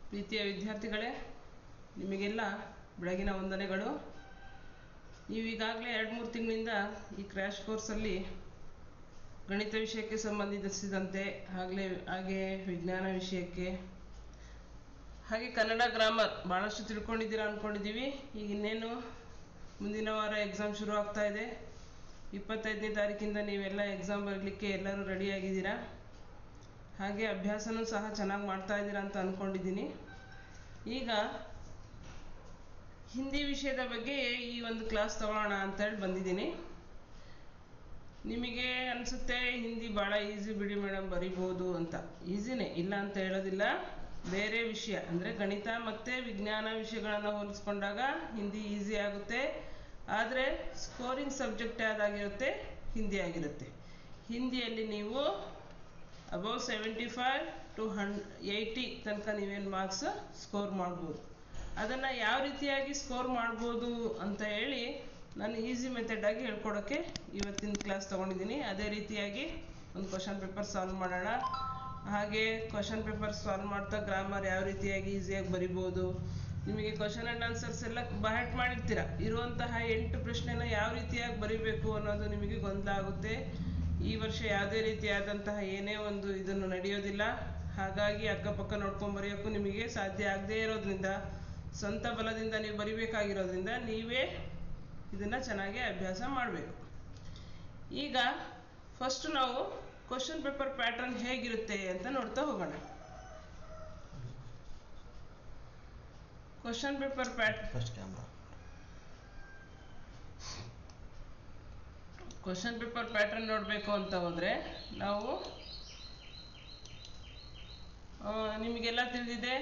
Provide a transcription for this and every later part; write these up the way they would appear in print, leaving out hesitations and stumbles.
ಪ್ರೀತಿಯ ವಿದ್ಯಾರ್ಥಿಗಳೇ, ನಿಮಗೆಲ್ಲ ಬೆಳಗಿನ ವಂದನೆಗಳು. ನೀವು ಈಗಾಗಲೇ 2-3 ತಿಂಗಳಿಂದ ಈ ಕ್ರ್ಯಾಶ್ ಕೋರ್ಸಲ್ಲಿ ಗಣಿತ ವಿಷಯಕ್ಕೆ ಸಂಬಂಧಿಸಿದಂತೆ ಹಾಗೆ ವಿಜ್ಞಾನ ವಿಷಯಕ್ಕೆ ಹಾಗೆ ಕನ್ನಡ ಗ್ರಾಮರ್ ಭಾಳಷ್ಟು ತಿಳ್ಕೊಂಡಿದ್ದೀರಾ ಅಂದ್ಕೊಂಡಿದ್ದೀವಿ. ಈಗ ಇನ್ನೇನು ಮುಂದಿನ ವಾರ ಎಕ್ಸಾಮ್ ಶುರು ಆಗ್ತಾ ಇದೆ. 25ನೇ ತಾರೀಕಿಂದ ನೀವೆಲ್ಲ ಎಕ್ಸಾಮ್ ಬರಲಿಕ್ಕೆ ಎಲ್ಲರೂ ರೆಡಿಯಾಗಿದ್ದೀರಾ. ಹಾಗೆ ಅಭ್ಯಾಸನೂ ಸಹ ಚೆನ್ನಾಗಿ ಮಾಡ್ತಾ ಇದ್ದೀರಾ ಅಂತ ಅಂದ್ಕೊಂಡಿದ್ದೀನಿ. ಈಗ ಹಿಂದಿ ವಿಷಯದ ಬಗ್ಗೆ ಈ ಒಂದು ಕ್ಲಾಸ್ ತಗೊಳ್ಳೋಣ ಅಂತೇಳಿ ಬಂದಿದ್ದೀನಿ. ನಿಮಗೆ ಅನಿಸುತ್ತೆ ಹಿಂದಿ ಭಾಳ ಈಸಿ ಬಿಡಿ ಮೇಡಮ್, ಬರಿಬೋದು ಅಂತ. ಈಸಿನೇ, ಇಲ್ಲ ಅಂತ ಹೇಳೋದಿಲ್ಲ. ಬೇರೆ ವಿಷಯ ಅಂದರೆ ಗಣಿತ ಮತ್ತು ವಿಜ್ಞಾನ ವಿಷಯಗಳನ್ನು ಹೋಲಿಸ್ಕೊಂಡಾಗ ಹಿಂದಿ ಈಸಿ ಆಗುತ್ತೆ. ಆದರೆ ಸ್ಕೋರಿಂಗ್ ಸಬ್ಜೆಕ್ಟ್ ಯಾವುದಾಗಿರುತ್ತೆ? ಹಿಂದಿ ಆಗಿರುತ್ತೆ. ಹಿಂದಿಯಲ್ಲಿ ನೀವು ಅಬೌವ್ 75 to 80 ತನಕ ನೀವೇನು ಮಾರ್ಕ್ಸ್ ಸ್ಕೋರ್ ಮಾಡ್ಬೋದು. ಅದನ್ನು ಯಾವ ರೀತಿಯಾಗಿ ಸ್ಕೋರ್ ಮಾಡ್ಬೋದು ಅಂತ ಹೇಳಿ ನಾನು ಈಸಿ ಮೆಥಡಾಗಿ ಹೇಳ್ಕೊಡೋಕ್ಕೆ ಇವತ್ತಿನ ಕ್ಲಾಸ್ ತೊಗೊಂಡಿದ್ದೀನಿ. ಅದೇ ರೀತಿಯಾಗಿ ಒಂದು ಕ್ವಶನ್ ಪೇಪರ್ ಸಾಲ್ವ್ ಮಾಡೋಣ. ಹಾಗೆ ಕ್ವಶನ್ ಪೇಪರ್ ಸಾಲ್ವ್ ಮಾಡ್ತಾ ಗ್ರಾಮರ್ ಯಾವ ರೀತಿಯಾಗಿ ಈಸಿಯಾಗಿ ಬರಿಬೋದು. ನಿಮಗೆ ಕ್ವಶನ್ ಆ್ಯಂಡ್ ಆನ್ಸರ್ಸ್ ಎಲ್ಲ ಬಹಟ್ ಮಾಡಿರ್ತೀರ. ಇರುವಂತಹ 8 ಪ್ರಶ್ನೆನ ಯಾವ ರೀತಿಯಾಗಿ ಬರಿಬೇಕು ಅನ್ನೋದು ನಿಮಗೆ ಗೊಂದಲ ಆಗುತ್ತೆ. ಈ ವರ್ಷ ಯಾವುದೇ ರೀತಿಯಾದಂತಹ ಏನೇ ಒಂದು ಇದನ್ನು ನಡೆಯೋದಿಲ್ಲ. ಹಾಗಾಗಿ ಅಕ್ಕಪಕ್ಕ ನೋಡ್ಕೊಂಡು ಬರೆಯೋಕ್ಕೂ ನಿಮಗೆ ಸಾಧ್ಯ ಆಗದೇ ಇರೋದ್ರಿಂದ, ಸ್ವಂತ ಬಲದಿಂದ ನೀವು ಬರಿಬೇಕಾಗಿರೋದ್ರಿಂದ ನೀವೇ ಇದನ್ನು ಚೆನ್ನಾಗಿ ಅಭ್ಯಾಸ ಮಾಡಬೇಕು. ಈಗ ಫಸ್ಟ್ ನಾವು ಕ್ವಶನ್ ಪೇಪರ್ ಪ್ಯಾಟರ್ನ್ ಹೇಗಿರುತ್ತೆ ಅಂತ ನೋಡ್ತಾ ಹೋಗೋಣ. ಕ್ವಶನ್ ಪೇಪರ್ ಪ್ಯಾಟರ್ನ್ ನೋಡಬೇಕು ಅಂತ ಹೋದರೆ ನಾವು ನಿಮಗೆಲ್ಲ ತಿಳಿದಿದೆ.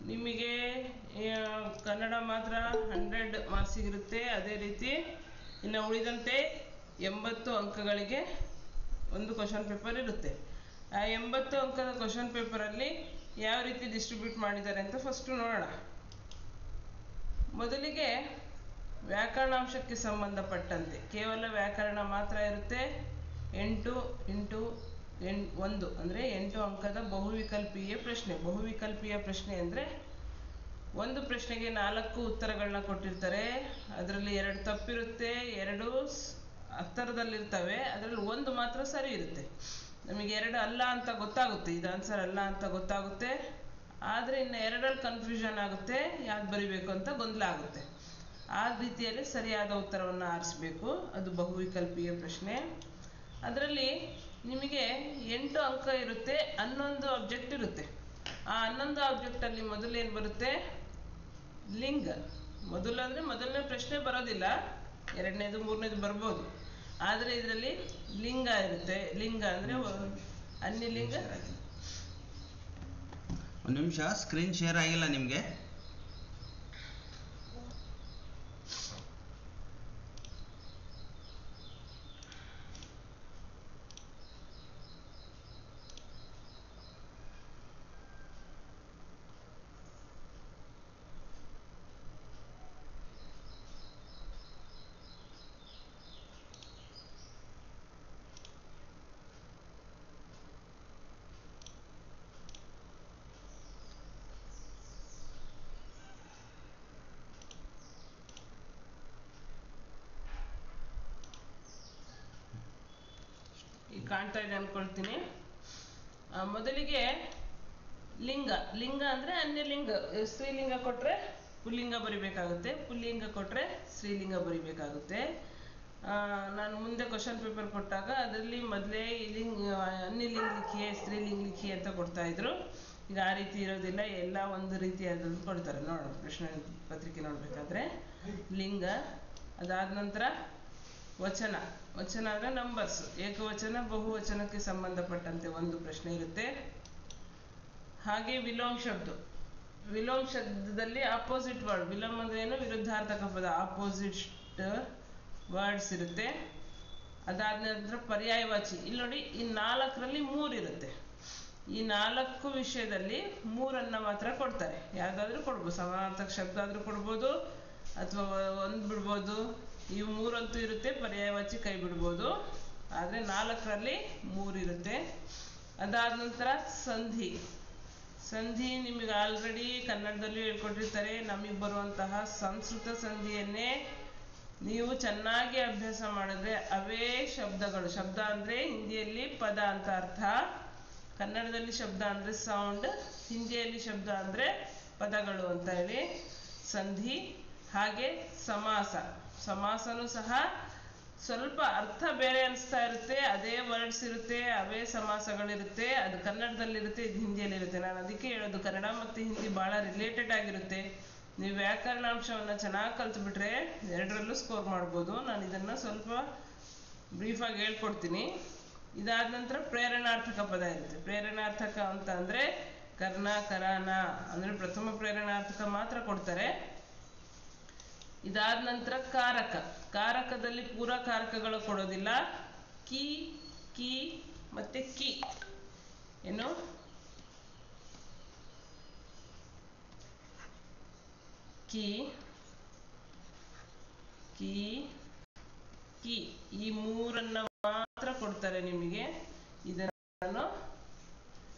ನಿಮಗೆ ಕನ್ನಡ ಮಾತ್ರ 100 ಮಾರ್ಕ್ಸಿಗಿರುತ್ತೆ. ಅದೇ ರೀತಿ ಇನ್ನು ಉಳಿದಂತೆ 80 ಅಂಕಗಳಿಗೆ ಒಂದು ಕ್ವಶನ್ ಪೇಪರ್ ಇರುತ್ತೆ. ಆ 80 ಅಂಕದ ಕ್ವಶನ್ ಪೇಪರಲ್ಲಿ ಯಾವ ರೀತಿ ಡಿಸ್ಟ್ರಿಬ್ಯೂಟ್ ಮಾಡಿದ್ದಾರೆ ಅಂತ ಫಸ್ಟು ನೋಡೋಣ. ಮೊದಲಿಗೆ ವ್ಯಾಕರಣಾಂಶಕ್ಕೆ ಸಂಬಂಧಪಟ್ಟಂತೆ ಕೇವಲ ವ್ಯಾಕರಣ ಮಾತ್ರ ಇರುತ್ತೆ. 8 × 1 ಅಂದರೆ 8 ಅಂಕದ ಬಹುವಿಕಲ್ಪೀಯ ಪ್ರಶ್ನೆ. ಬಹುವಿಕಲ್ಪೀಯ ಪ್ರಶ್ನೆ ಅಂದರೆ ಒಂದು ಪ್ರಶ್ನೆಗೆ 4 ಉತ್ತರಗಳನ್ನ ಕೊಟ್ಟಿರ್ತಾರೆ. ಅದರಲ್ಲಿ 2 ತಪ್ಪಿರುತ್ತೆ, 2 ಹತ್ತಿರದಲ್ಲಿರ್ತವೆ. ಅದರಲ್ಲಿ 1 ಮಾತ್ರ ಸರಿ ಇರುತ್ತೆ. ನಮಗೆ 2 ಅಲ್ಲ ಅಂತ ಗೊತ್ತಾಗುತ್ತೆ, ಇದು ಆನ್ಸರ್ ಅಲ್ಲ ಅಂತ ಗೊತ್ತಾಗುತ್ತೆ. ಆದರೆ ಇನ್ನು 2ರಲ್ಲಿ ಕನ್ಫ್ಯೂಷನ್ ಆಗುತ್ತೆ, ಯಾವ್ದು ಬರಿಬೇಕು ಅಂತ ಗೊಂದಲ ಆಗುತ್ತೆ. ಆ ರೀತಿಯಲ್ಲಿ ಸರಿಯಾದ ಉತ್ತರವನ್ನು ಆರಿಸಬೇಕು. ಅದು ಬಹುವಿಕಲ್ಪೀಯ ಪ್ರಶ್ನೆ. ಅದರಲ್ಲಿ ನಿಮಗೆ 8 ಅಂಕ ಇರುತ್ತೆ. 11 ಆಬ್ಜೆಕ್ಟ್ ಇರುತ್ತೆ. ಆ 11 ಆಬ್ಜೆಕ್ಟಲ್ಲಿ ಮೊದಲೇನು ಬರುತ್ತೆ? ಲಿಂಗ. ಮೊದಲು ಅಂದರೆ ಮೊದಲನೇ ಪ್ರಶ್ನೆ ಬರೋದಿಲ್ಲ, 2ನೇದು 3ನೇದು ಬರ್ಬೋದು. ಆದರೆ ಇದರಲ್ಲಿ ಲಿಂಗ ಇರುತ್ತೆ. ಲಿಂಗ ಅಂದರೆ ಅನ್ಯಲಿಂಗ. ಒಂದು ನಿಮಿಷ, ಸ್ಕ್ರೀನ್ ಶೇರ್ ಆಗಿಲ್ಲ ನಿಮಗೆ? ಈಗ ಕಾಣ್ತಾ ಇದೆ ಅಂದ್ಕೊಳ್ತೀನಿ. ಮೊದಲಿಗೆ ಲಿಂಗ. ಲಿಂಗ ಅಂದರೆ ಅನ್ಯಲಿಂಗ. ಸ್ತ್ರೀಲಿಂಗ ಕೊಟ್ಟರೆ ಪುಲ್ಲಿಂಗ ಬರಿಬೇಕಾಗುತ್ತೆ, ಪುಲ್ಲಿಂಗ ಕೊಟ್ಟರೆ ಸ್ತ್ರೀಲಿಂಗ ಬರಿಬೇಕಾಗುತ್ತೆ. ನಾನು ಮುಂದೆ ಕ್ವಶನ್ ಪೇಪರ್ ಕೊಟ್ಟಾಗ ಅದರಲ್ಲಿ ಮೊದಲೇ ಅನ್ಯಲಿಂಗ ಲಿಖಿಯೇ ಸ್ತ್ರೀಲಿಂಗ ಲಿಖಿಯೇ ಅಂತ ಕೊಡ್ತಾಯಿದ್ರು. ಈಗ ಆ ರೀತಿ ಇರೋದಿಲ್ಲ, ಎಲ್ಲ ಒಂದು ರೀತಿಯಾದದ್ದು ಕೊಡ್ತಾರೆ. ನೋಡೋಣ, ಪ್ರಶ್ನೆ ಪತ್ರಿಕೆ ನೋಡಬೇಕಾದ್ರೆ ಲಿಂಗ. ಅದಾದ ನಂತರ ವಚನ. ವಚನ ಅಂದರೆ ನಂಬರ್ಸ್. ಏಕವಚನ ಬಹುವಚನಕ್ಕೆ ಸಂಬಂಧಪಟ್ಟಂತೆ ಒಂದು ಪ್ರಶ್ನೆ ಇರುತ್ತೆ. ಹಾಗೆ ವಿಲೋಮ ಶಬ್ದ. ವಿಲೋಮ ಶಬ್ದದಲ್ಲಿ ಆಪೋಸಿಟ್ ವರ್ಡ್. ವಿಲೋಮ ಅಂದರೆ ಏನು? ವಿರುದ್ಧಾರ್ಥಕ ಪದ, ಆಪೋಸಿಟ್ ವರ್ಡ್ಸ್ ಇರುತ್ತೆ. ಅದಾದ ನಂತರ ಪರ್ಯಾಯವಾಚಿ. ಇಲ್ಲಿ ನೋಡಿ, ಈ 4ರಲ್ಲಿ 3 ಇರುತ್ತೆ. ಈ 4 ವಿಷಯದಲ್ಲಿ 3 ಮಾತ್ರ ಕೊಡ್ತಾರೆ. ಯಾವ್ದಾದ್ರೂ ಕೊಡ್ಬೋದು, ಸಮಾನಾರ್ಥಕ ಶಬ್ದ ಆದ್ರೂ ಕೊಡ್ಬೋದು ಅಥವಾ ಒಂದು ಬಿಡ್ಬೋದು. ಇವು 3 ಅಂತೂ ಇರುತ್ತೆ, ಪರ್ಯಾಯವಾಚಿ ಕೈ ಬಿಡ್ಬೋದು. ಆದ್ರೆ 4ರಲ್ಲಿ 3 ಇರುತ್ತೆ. ಅದಾದ ನಂತರ ಸಂಧಿ. ಸಂಧಿ ನಿಮಗೆ ಆಲ್ರೆಡಿ ಕನ್ನಡದಲ್ಲೂ ಹೇಳ್ಕೊಟ್ಟಿರ್ತಾರೆ. ನಮಗೆ ಬರುವಂತಹ ಸಂಸ್ಕೃತ ಸಂಧಿಯನ್ನೇ ನೀವು ಚೆನ್ನಾಗಿ ಅಭ್ಯಾಸ ಮಾಡಿದ್ರೆ ಅವೇ ಶಬ್ದಗಳು. ಶಬ್ದ ಅಂದ್ರೆ ಹಿಂದಿಯಲ್ಲಿ ಪದ ಅಂತ ಅರ್ಥ, ಕನ್ನಡದಲ್ಲಿ ಶಬ್ದ ಅಂದ್ರೆ ಸೌಂಡ್, ಹಿಂದಿಯಲ್ಲಿ ಶಬ್ದ ಅಂದ್ರೆ ಪದಗಳು ಅಂತ ಹೇಳಿ. ಸಂಧಿ. ಹಾಗೆ ಸಮಾಸ. ಸಮಾಸನೂ ಸಹ ಸ್ವಲ್ಪ ಅರ್ಥ ಬೇರೆ ಅನಿಸ್ತಾ ಇರುತ್ತೆ, ಅದೇ ವರ್ಡ್ಸ್ ಇರುತ್ತೆ, ಅವೇ ಸಮಾಸಗಳಿರುತ್ತೆ. ಅದು ಕನ್ನಡದಲ್ಲಿರುತ್ತೆ, ಇದು ಹಿಂದಿಯಲ್ಲಿರುತ್ತೆ. ನಾನು ಅದಕ್ಕೆ ಹೇಳೋದು ಕನ್ನಡ ಮತ್ತು ಹಿಂದಿ ಬಹಳ ರಿಲೇಟೆಡ್ ಆಗಿರುತ್ತೆ. ನೀವು ವ್ಯಾಕರಣಾಂಶವನ್ನು ಚೆನ್ನಾಗಿ ಕಲ್ತ್ಬಿಟ್ರೆ 2ರಲ್ಲೂ ಸ್ಕೋರ್ ಮಾಡ್ಬೋದು. ನಾನು ಇದನ್ನ ಸ್ವಲ್ಪ ಬ್ರೀಫಾಗಿ ಹೇಳ್ಕೊಡ್ತೀನಿ. ಇದಾದ ನಂತರ ಪ್ರೇರಣಾರ್ಥಕ ಪದ ಇರುತ್ತೆ. ಪ್ರೇರಣಾರ್ಥಕ ಅಂತ ಅಂದ್ರೆ ಕರ್ಣ, ಕರಾನ ಅಂದ್ರೆ ಪ್ರಥಮ ಪ್ರೇರಣಾರ್ಥಕ ಮಾತ್ರ ಕೊಡ್ತಾರೆ. ಇದಾದ ನಂತರ ಕಾರಕ. ಕಾರಕದಲ್ಲಿ ಪೂರ ಕಾರಕಗಳು ಕೊಡೋದಿಲ್ಲ. ಕಿ, ಕಿ ಮತ್ತೆ ಕಿ. ಏನು ಕಿ, ಕಿ, ಕಿ ಈ 3 ಮಾತ್ರ ಕೊಡ್ತಾರೆ ನಿಮಗೆ. ಇದನ್ನು ನಾನು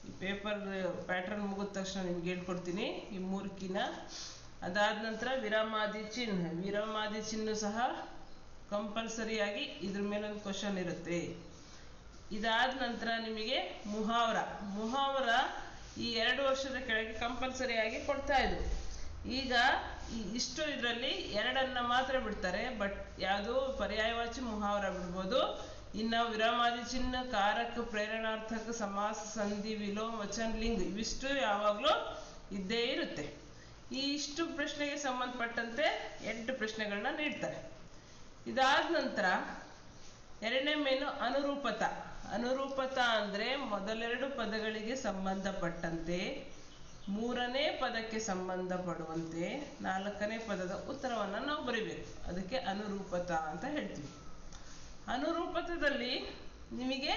ಈ ಪೇಪರ್ ಪ್ಯಾಟರ್ನ್ ಮುಗಿದ ತಕ್ಷಣ ನಿಮ್ಗೆ ಹೇಳ್ಕೊಡ್ತೀನಿ ಈ 3 ಕೀನ. ಅದಾದ ನಂತರ ವಿರಾಮಾದಿ ಚಿಹ್ನೆ. ವಿರಾಮಾದಿ ಚಿಹ್ನೆ ಸಹ ಕಂಪಲ್ಸರಿಯಾಗಿ ಇದ್ರ ಮೇಲೊಂದು ಕ್ವಶನ್ ಇರುತ್ತೆ. ಇದಾದ ನಂತರ ನಿಮಗೆ ಮುಹಾವರ. ಮುಹಾವರ ಈ 2 ವರ್ಷದ ಕೆಳಗೆ ಕಂಪಲ್ಸರಿಯಾಗಿ ಕೊಡ್ತಾ ಇದ್ರು. ಈಗ ಇಷ್ಟು ಇದರಲ್ಲಿ 2 ಮಾತ್ರ ಬಿಡ್ತಾರೆ. ಬಟ್ ಯಾವುದು ಪರ್ಯಾಯವಾಚಿ ಮುಹಾವರ ಬಿಡ್ಬೋದು. ಇನ್ನು ವಿರಾಮಾದಿ ಚಿಹ್ನೆ, ಕಾರಕ, ಪ್ರೇರಣಾರ್ಥಕ, ಸಮಾಸ, ಸಂಧಿ, ವಿಲೋಮ, ವಚನ, ಲಿಂಗ ಇವಿಷ್ಟು ಯಾವಾಗಲೂ ಇದ್ದೇ ಇರುತ್ತೆ. ಈ ಇಷ್ಟು ಪ್ರಶ್ನೆಗೆ ಸಂಬಂಧಪಟ್ಟಂತೆ 8 ಪ್ರಶ್ನೆಗಳನ್ನ ನೀಡ್ತಾರೆ. ಇದಾದ ನಂತರ 2ನೇ ಮೇನು ಅನುರೂಪತ. ಅನುರೂಪತ ಅಂದ್ರೆ ಮೊದಲೆರಡು ಪದಗಳಿಗೆ ಸಂಬಂಧಪಟ್ಟಂತೆ 3ನೇ ಪದಕ್ಕೆ ಸಂಬಂಧಪಡುವಂತೆ 4ನೇ ಪದದ ಉತ್ತರವನ್ನ ನಾವು ಬರಿಬೇಕು. ಅದಕ್ಕೆ ಅನುರೂಪತ ಅಂತ ಹೇಳ್ತೀವಿ. ಅನುರೂಪತದಲ್ಲಿ ನಿಮಗೆ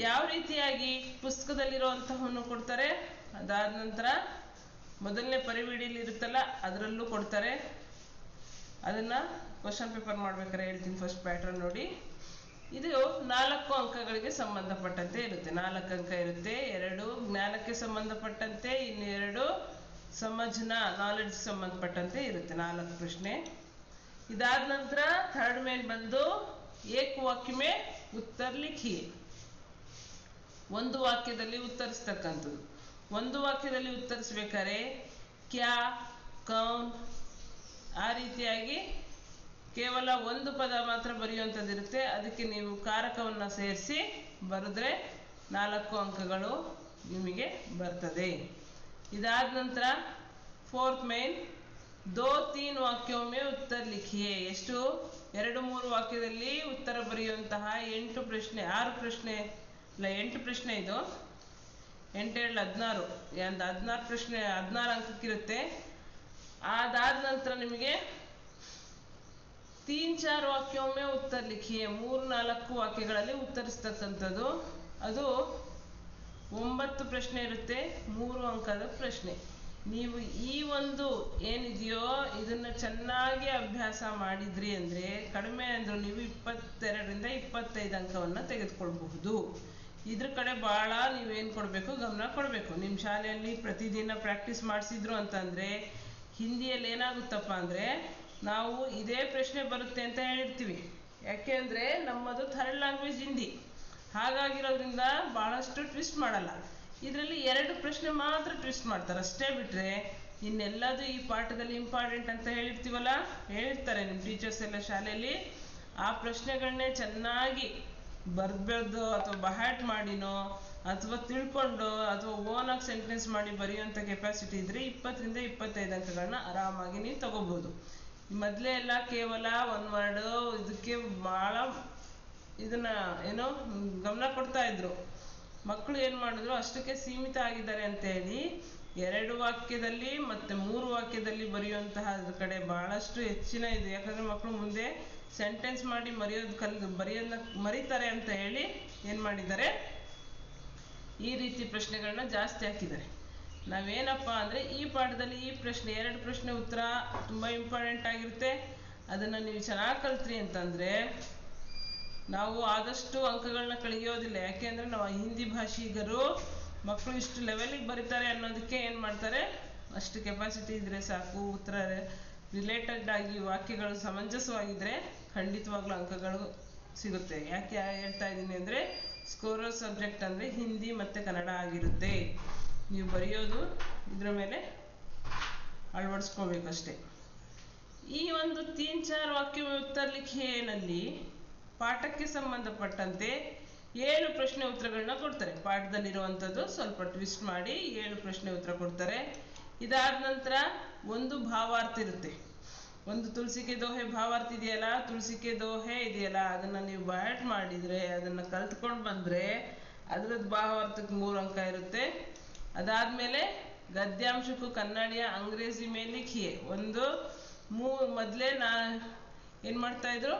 ಯಾವ ರೀತಿಯಾಗಿ ಪುಸ್ತಕದಲ್ಲಿರುವಂತಹವನ್ನು ಕೊಡ್ತಾರೆ. ಅದಾದ ನಂತರ ಮೊದಲನೇ ಪರಿವಿಡಿಯಲ್ಲಿ ಇರುತ್ತಲ್ಲ ಅದರಲ್ಲೂ ಕೊಡ್ತಾರೆ. ಅದನ್ನ ಕ್ವಶನ್ ಪೇಪರ್ ಮಾಡ್ಬೇಕಾದ್ರೆ ಹೇಳ್ತೀನಿ. ಫಸ್ಟ್ ಪ್ಯಾಟರ್ನ್ ನೋಡಿ. ಇದು 4 ಅಂಕಗಳಿಗೆ ಸಂಬಂಧಪಟ್ಟಂತೆ ಇರುತ್ತೆ. 4 ಅಂಕ ಇರುತ್ತೆ. 2 ಜ್ಞಾನಕ್ಕೆ ಸಂಬಂಧಪಟ್ಟಂತೆ, ಇನ್ನು 2 ಸಮಜ್ನ ನಾಲೆಡ್ಜ್ ಸಂಬಂಧಪಟ್ಟಂತೆ ಇರುತ್ತೆ. 4 ಪ್ರಶ್ನೆ. ಇದಾದ ನಂತರ ಥರ್ಡ್ ಮೇನ್ ಬಂದು ಏಕ್ ವಾಕ್ಯ ಮೇ ಉತ್ತರ ಲಿಖಿಯೇ. ಒಂದು ವಾಕ್ಯದಲ್ಲಿ ಉತ್ತರಿಸ್ತಕ್ಕಂಥದ್ದು. ಒಂದು ವಾಕ್ಯದಲ್ಲಿ ಉತ್ತರಿಸ್ಬೇಕಾದ್ರೆ ಕ್ಯಾ, ಕೌನ್ ಆ ರೀತಿಯಾಗಿ ಕೇವಲ ಒಂದು ಪದ ಮಾತ್ರ ಬರೆಯುವಂಥದ್ದಿರುತ್ತೆ. ಅದಕ್ಕೆ ನೀವು ಕಾರಕವನ್ನು ಸೇರಿಸಿ ಬರೆದ್ರೆ 4 ಅಂಕಗಳು ನಿಮಗೆ ಬರ್ತದೆ. ಇದಾದ ನಂತರ ಫೋರ್ತ್ ಮೇನ್ ದೋ ತೀನ್ ವಾಕ್ಯೋं में ಉತ್ತರ ಲಿಖಿಯೇ. ಎಷ್ಟು 2-3 ವಾಕ್ಯದಲ್ಲಿ ಉತ್ತರ ಬರೆಯುವಂತಹ 8 ಪ್ರಶ್ನೆ 6 ಪ್ರಶ್ನೆ ಇಲ್ಲ 8 ಪ್ರಶ್ನೆ. ಇದು 8 7 16 16 ಪ್ರಶ್ನೆ 16 ಅಂಕಕ್ಕಿರುತ್ತೆ. ಅದಾದ ನಂತರ ನಿಮಗೆ 3-4 ವಾಕ್ಯೋं में ಉತ್ತರ ಲಿಖಿಯೇ. 3-4 ವಾಕ್ಯಗಳಲ್ಲಿ ಉತ್ತರಿಸ್ತಕ್ಕಂಥದ್ದು. ಅದು 9 ಪ್ರಶ್ನೆ ಇರುತ್ತೆ. 3 ಅಂಕದ ಪ್ರಶ್ನೆ. ನೀವು ಈ ಒಂದು ಏನಿದೆಯೋ ಇದನ್ನ ಚೆನ್ನಾಗಿ ಅಭ್ಯಾಸ ಮಾಡಿದ್ರಿ ಅಂದ್ರೆ ಕಡಿಮೆ ಅಂದ್ರೂ ನೀವು 22ರಿಂದ 25 ಅಂಕವನ್ನ ತೆಗೆದುಕೊಳ್ಬಹುದು. ಇದ್ರ ಕಡೆ ಬಹಳ ನೀವೇನ್ ಕೊಡ್ಬೇಕು, ಗಮನ ಕೊಡ್ಬೇಕು. ನಿಮ್ ಶಾಲೆಯಲ್ಲಿ ಪ್ರತಿದಿನ ಪ್ರಾಕ್ಟೀಸ್ ಮಾಡಿಸಿದ್ರು ಅಂತಂದ್ರೆ ಹಿಂದಿಯಲ್ಲಿ ಏನಾಗುತ್ತಪ್ಪ ಅಂದ್ರೆ ನಾವು ಇದೇ ಪ್ರಶ್ನೆ ಬರುತ್ತೆ ಅಂತ ಹೇಳಿರ್ತೀವಿ. ಯಾಕೆ ಅಂದ್ರೆ ನಮ್ಮದು ಥರ್ಡ್ ಲ್ಯಾಂಗ್ವೇಜ್ ಹಿಂದಿ. ಹಾಗಾಗಿರೋದ್ರಿಂದ ಬಹಳಷ್ಟು ಟ್ವಿಸ್ಟ್ ಮಾಡಲ್ಲ. ಇದರಲ್ಲಿ 2 ಪ್ರಶ್ನೆ ಮಾತ್ರ ಟ್ವಿಸ್ಟ್ ಮಾಡ್ತಾರೆ ಅಷ್ಟೇ. ಬಿಟ್ರೆ ಇನ್ನೆಲ್ಲದು ಈ ಪಾಠದಲ್ಲಿ ಇಂಪಾರ್ಟೆಂಟ್ ಅಂತ ಹೇಳಿರ್ತೀವಲ್ಲ, ಹೇಳಿರ್ತಾರೆ ನಿಮ್ಮ ಟೀಚರ್ಸ್ ಎಲ್ಲ ಶಾಲೆಯಲ್ಲಿ. ಆ ಪ್ರಶ್ನೆಗಳನ್ನೇ ಚೆನ್ನಾಗಿ ಬರ್ದು ಅಥವಾ ಬಹಾಟ್ ಮಾಡಿನೋ ಅಥವಾ ತಿಳ್ಕೊಂಡು ಅಥವಾ ಓನಾಗಿ ಸೆಂಟೆನ್ಸ್ ಮಾಡಿ ಬರೆಯುವಂಥ ಕೆಪಾಸಿಟಿ ಇದ್ರೆ 20ರಿಂದ 25 ಅಂಕಗಳನ್ನ ಆರಾಮಾಗಿ ನೀವು ತಗೋಬಹುದು. ಮೊದಲೇ ಎಲ್ಲ ಕೇವಲ ಒಂದು ವರ್ಡ್ ಇದಕ್ಕೆ ಬಹಳ ಇದನ್ನ ಏನೋ ಗಮನ ಕೊಡ್ತಾ ಇದ್ರು. ಮಕ್ಕಳು ಏನ್ ಮಾಡಿದ್ರು ಅಷ್ಟಕ್ಕೆ ಸೀಮಿತ ಆಗಿದ್ದಾರೆ ಅಂತ ಹೇಳಿ 2 ವಾಕ್ಯದಲ್ಲಿ ಮತ್ತೆ 3 ವಾಕ್ಯದಲ್ಲಿ ಬರೆಯುವಂತಹ ಕಡೆ ಬಹಳಷ್ಟು ಹೆಚ್ಚಿನ ಇದೆ. ಯಾಕಂದ್ರೆ ಮಕ್ಕಳು ಮುಂದೆ ಸೆಂಟೆನ್ಸ್ ಮಾಡಿ ಬರೆಯೋದನ್ನ ಮರಿತಾರೆ ಅಂತ ಹೇಳಿ ಏನ್ ಮಾಡಿದ್ದಾರೆ, ಈ ರೀತಿ ಪ್ರಶ್ನೆಗಳನ್ನ ಜಾಸ್ತಿ ಹಾಕಿದ್ದಾರೆ. ನಾವೇನಪ್ಪ ಅಂದರೆ ಈ ಪಾಠದಲ್ಲಿ ಈ ಪ್ರಶ್ನೆ 2 ಪ್ರಶ್ನೆ ಉತ್ತರ ತುಂಬ ಇಂಪಾರ್ಟೆಂಟ್ ಆಗಿರುತ್ತೆ. ಅದನ್ನು ನೀವು ಚೆನ್ನಾಗಿ ಕಲ್ತ್ರಿ ಅಂತಂದರೆ ನಾವು ಆದಷ್ಟು ಅಂಕಗಳನ್ನ ಕಳೆಯೋದಿಲ್ಲ. ಯಾಕೆಂದರೆ ನಾವು ಹಿಂದಿ ಭಾಷಿಗರು ಮಕ್ಕಳು ಇಷ್ಟು ಲೆವೆಲಿಗೆ ಬರೀತಾರೆ ಅನ್ನೋದಕ್ಕೆ ಏನು ಮಾಡ್ತಾರೆ, ಅಷ್ಟು ಕೆಪಾಸಿಟಿ ಇದ್ದರೆ ಸಾಕು. ಉತ್ತರ ರಿಲೇಟೆಡ್ ಆಗಿ ವಾಕ್ಯಗಳು ಸಮಂಜಸವಾಗಿದ್ದರೆ ಖಂಡಿತವಾಗ್ಲೂ ಅಂಕಗಳು ಸಿಗುತ್ತೆ. ಯಾಕೆ ಹೇಳ್ತಾ ಇದ್ದೀನಿ ಅಂದರೆ ಸ್ಕೋರರ್ ಸಬ್ಜೆಕ್ಟ್ ಅಂದರೆ ಹಿಂದಿ ಮತ್ತು ಕನ್ನಡ ಆಗಿರುತ್ತೆ. ನೀವು ಬರೆಯೋದು ಇದರ ಮೇಲೆ ಅಳವಡಿಸ್ಕೋಬೇಕಷ್ಟೆ. ಈ ಒಂದು 3-4 ವಾಕ್ಯ ಉತ್ತರ ಲಿಖಿಯಲ್ಲಿ ಪಾಠಕ್ಕೆ ಸಂಬಂಧಪಟ್ಟಂತೆ 7 ಪ್ರಶ್ನೆ ಉತ್ತರಗಳನ್ನ ಕೊಡ್ತಾರೆ. ಪಾಠದಲ್ಲಿರುವಂಥದ್ದು ಸ್ವಲ್ಪ ಟ್ವಿಸ್ಟ್ ಮಾಡಿ 7 ಪ್ರಶ್ನೆ ಉತ್ತರ ಕೊಡ್ತಾರೆ. ಇದಾದ ನಂತರ ಒಂದು ಭಾವಾರ್ಥ ಇರುತ್ತೆ. ಒಂದು ತುಳಸಿಕೆ ದೋಹೆ ಭಾವಾರ್ಥ ಇದೆಯಲ್ಲ, ತುಳಸಿಕೆ ದೋಹೆ ಇದೆಯಲ್ಲ, ಅದನ್ನು ನೀವು ಬಯಾಟ್ ಮಾಡಿದರೆ, ಅದನ್ನು ಕಲ್ತ್ಕೊಂಡು ಬಂದರೆ ಅದರದ್ದು ಭಾವಾರ್ಥಕ್ಕೆ 3 ಅಂಕ ಇರುತ್ತೆ. ಅದಾದಮೇಲೆ ಗದ್ಯಾಂಶಕ್ಕೂ ಕನ್ನಡಿಯ ಅಂಗ್ರೇಜಿ ಮೇಲೆ ಲಿಖಿಯೆ ಒಂದು ಮೊದಲೇ ಏನು ಮಾಡ್ತಾಯಿದ್ರು,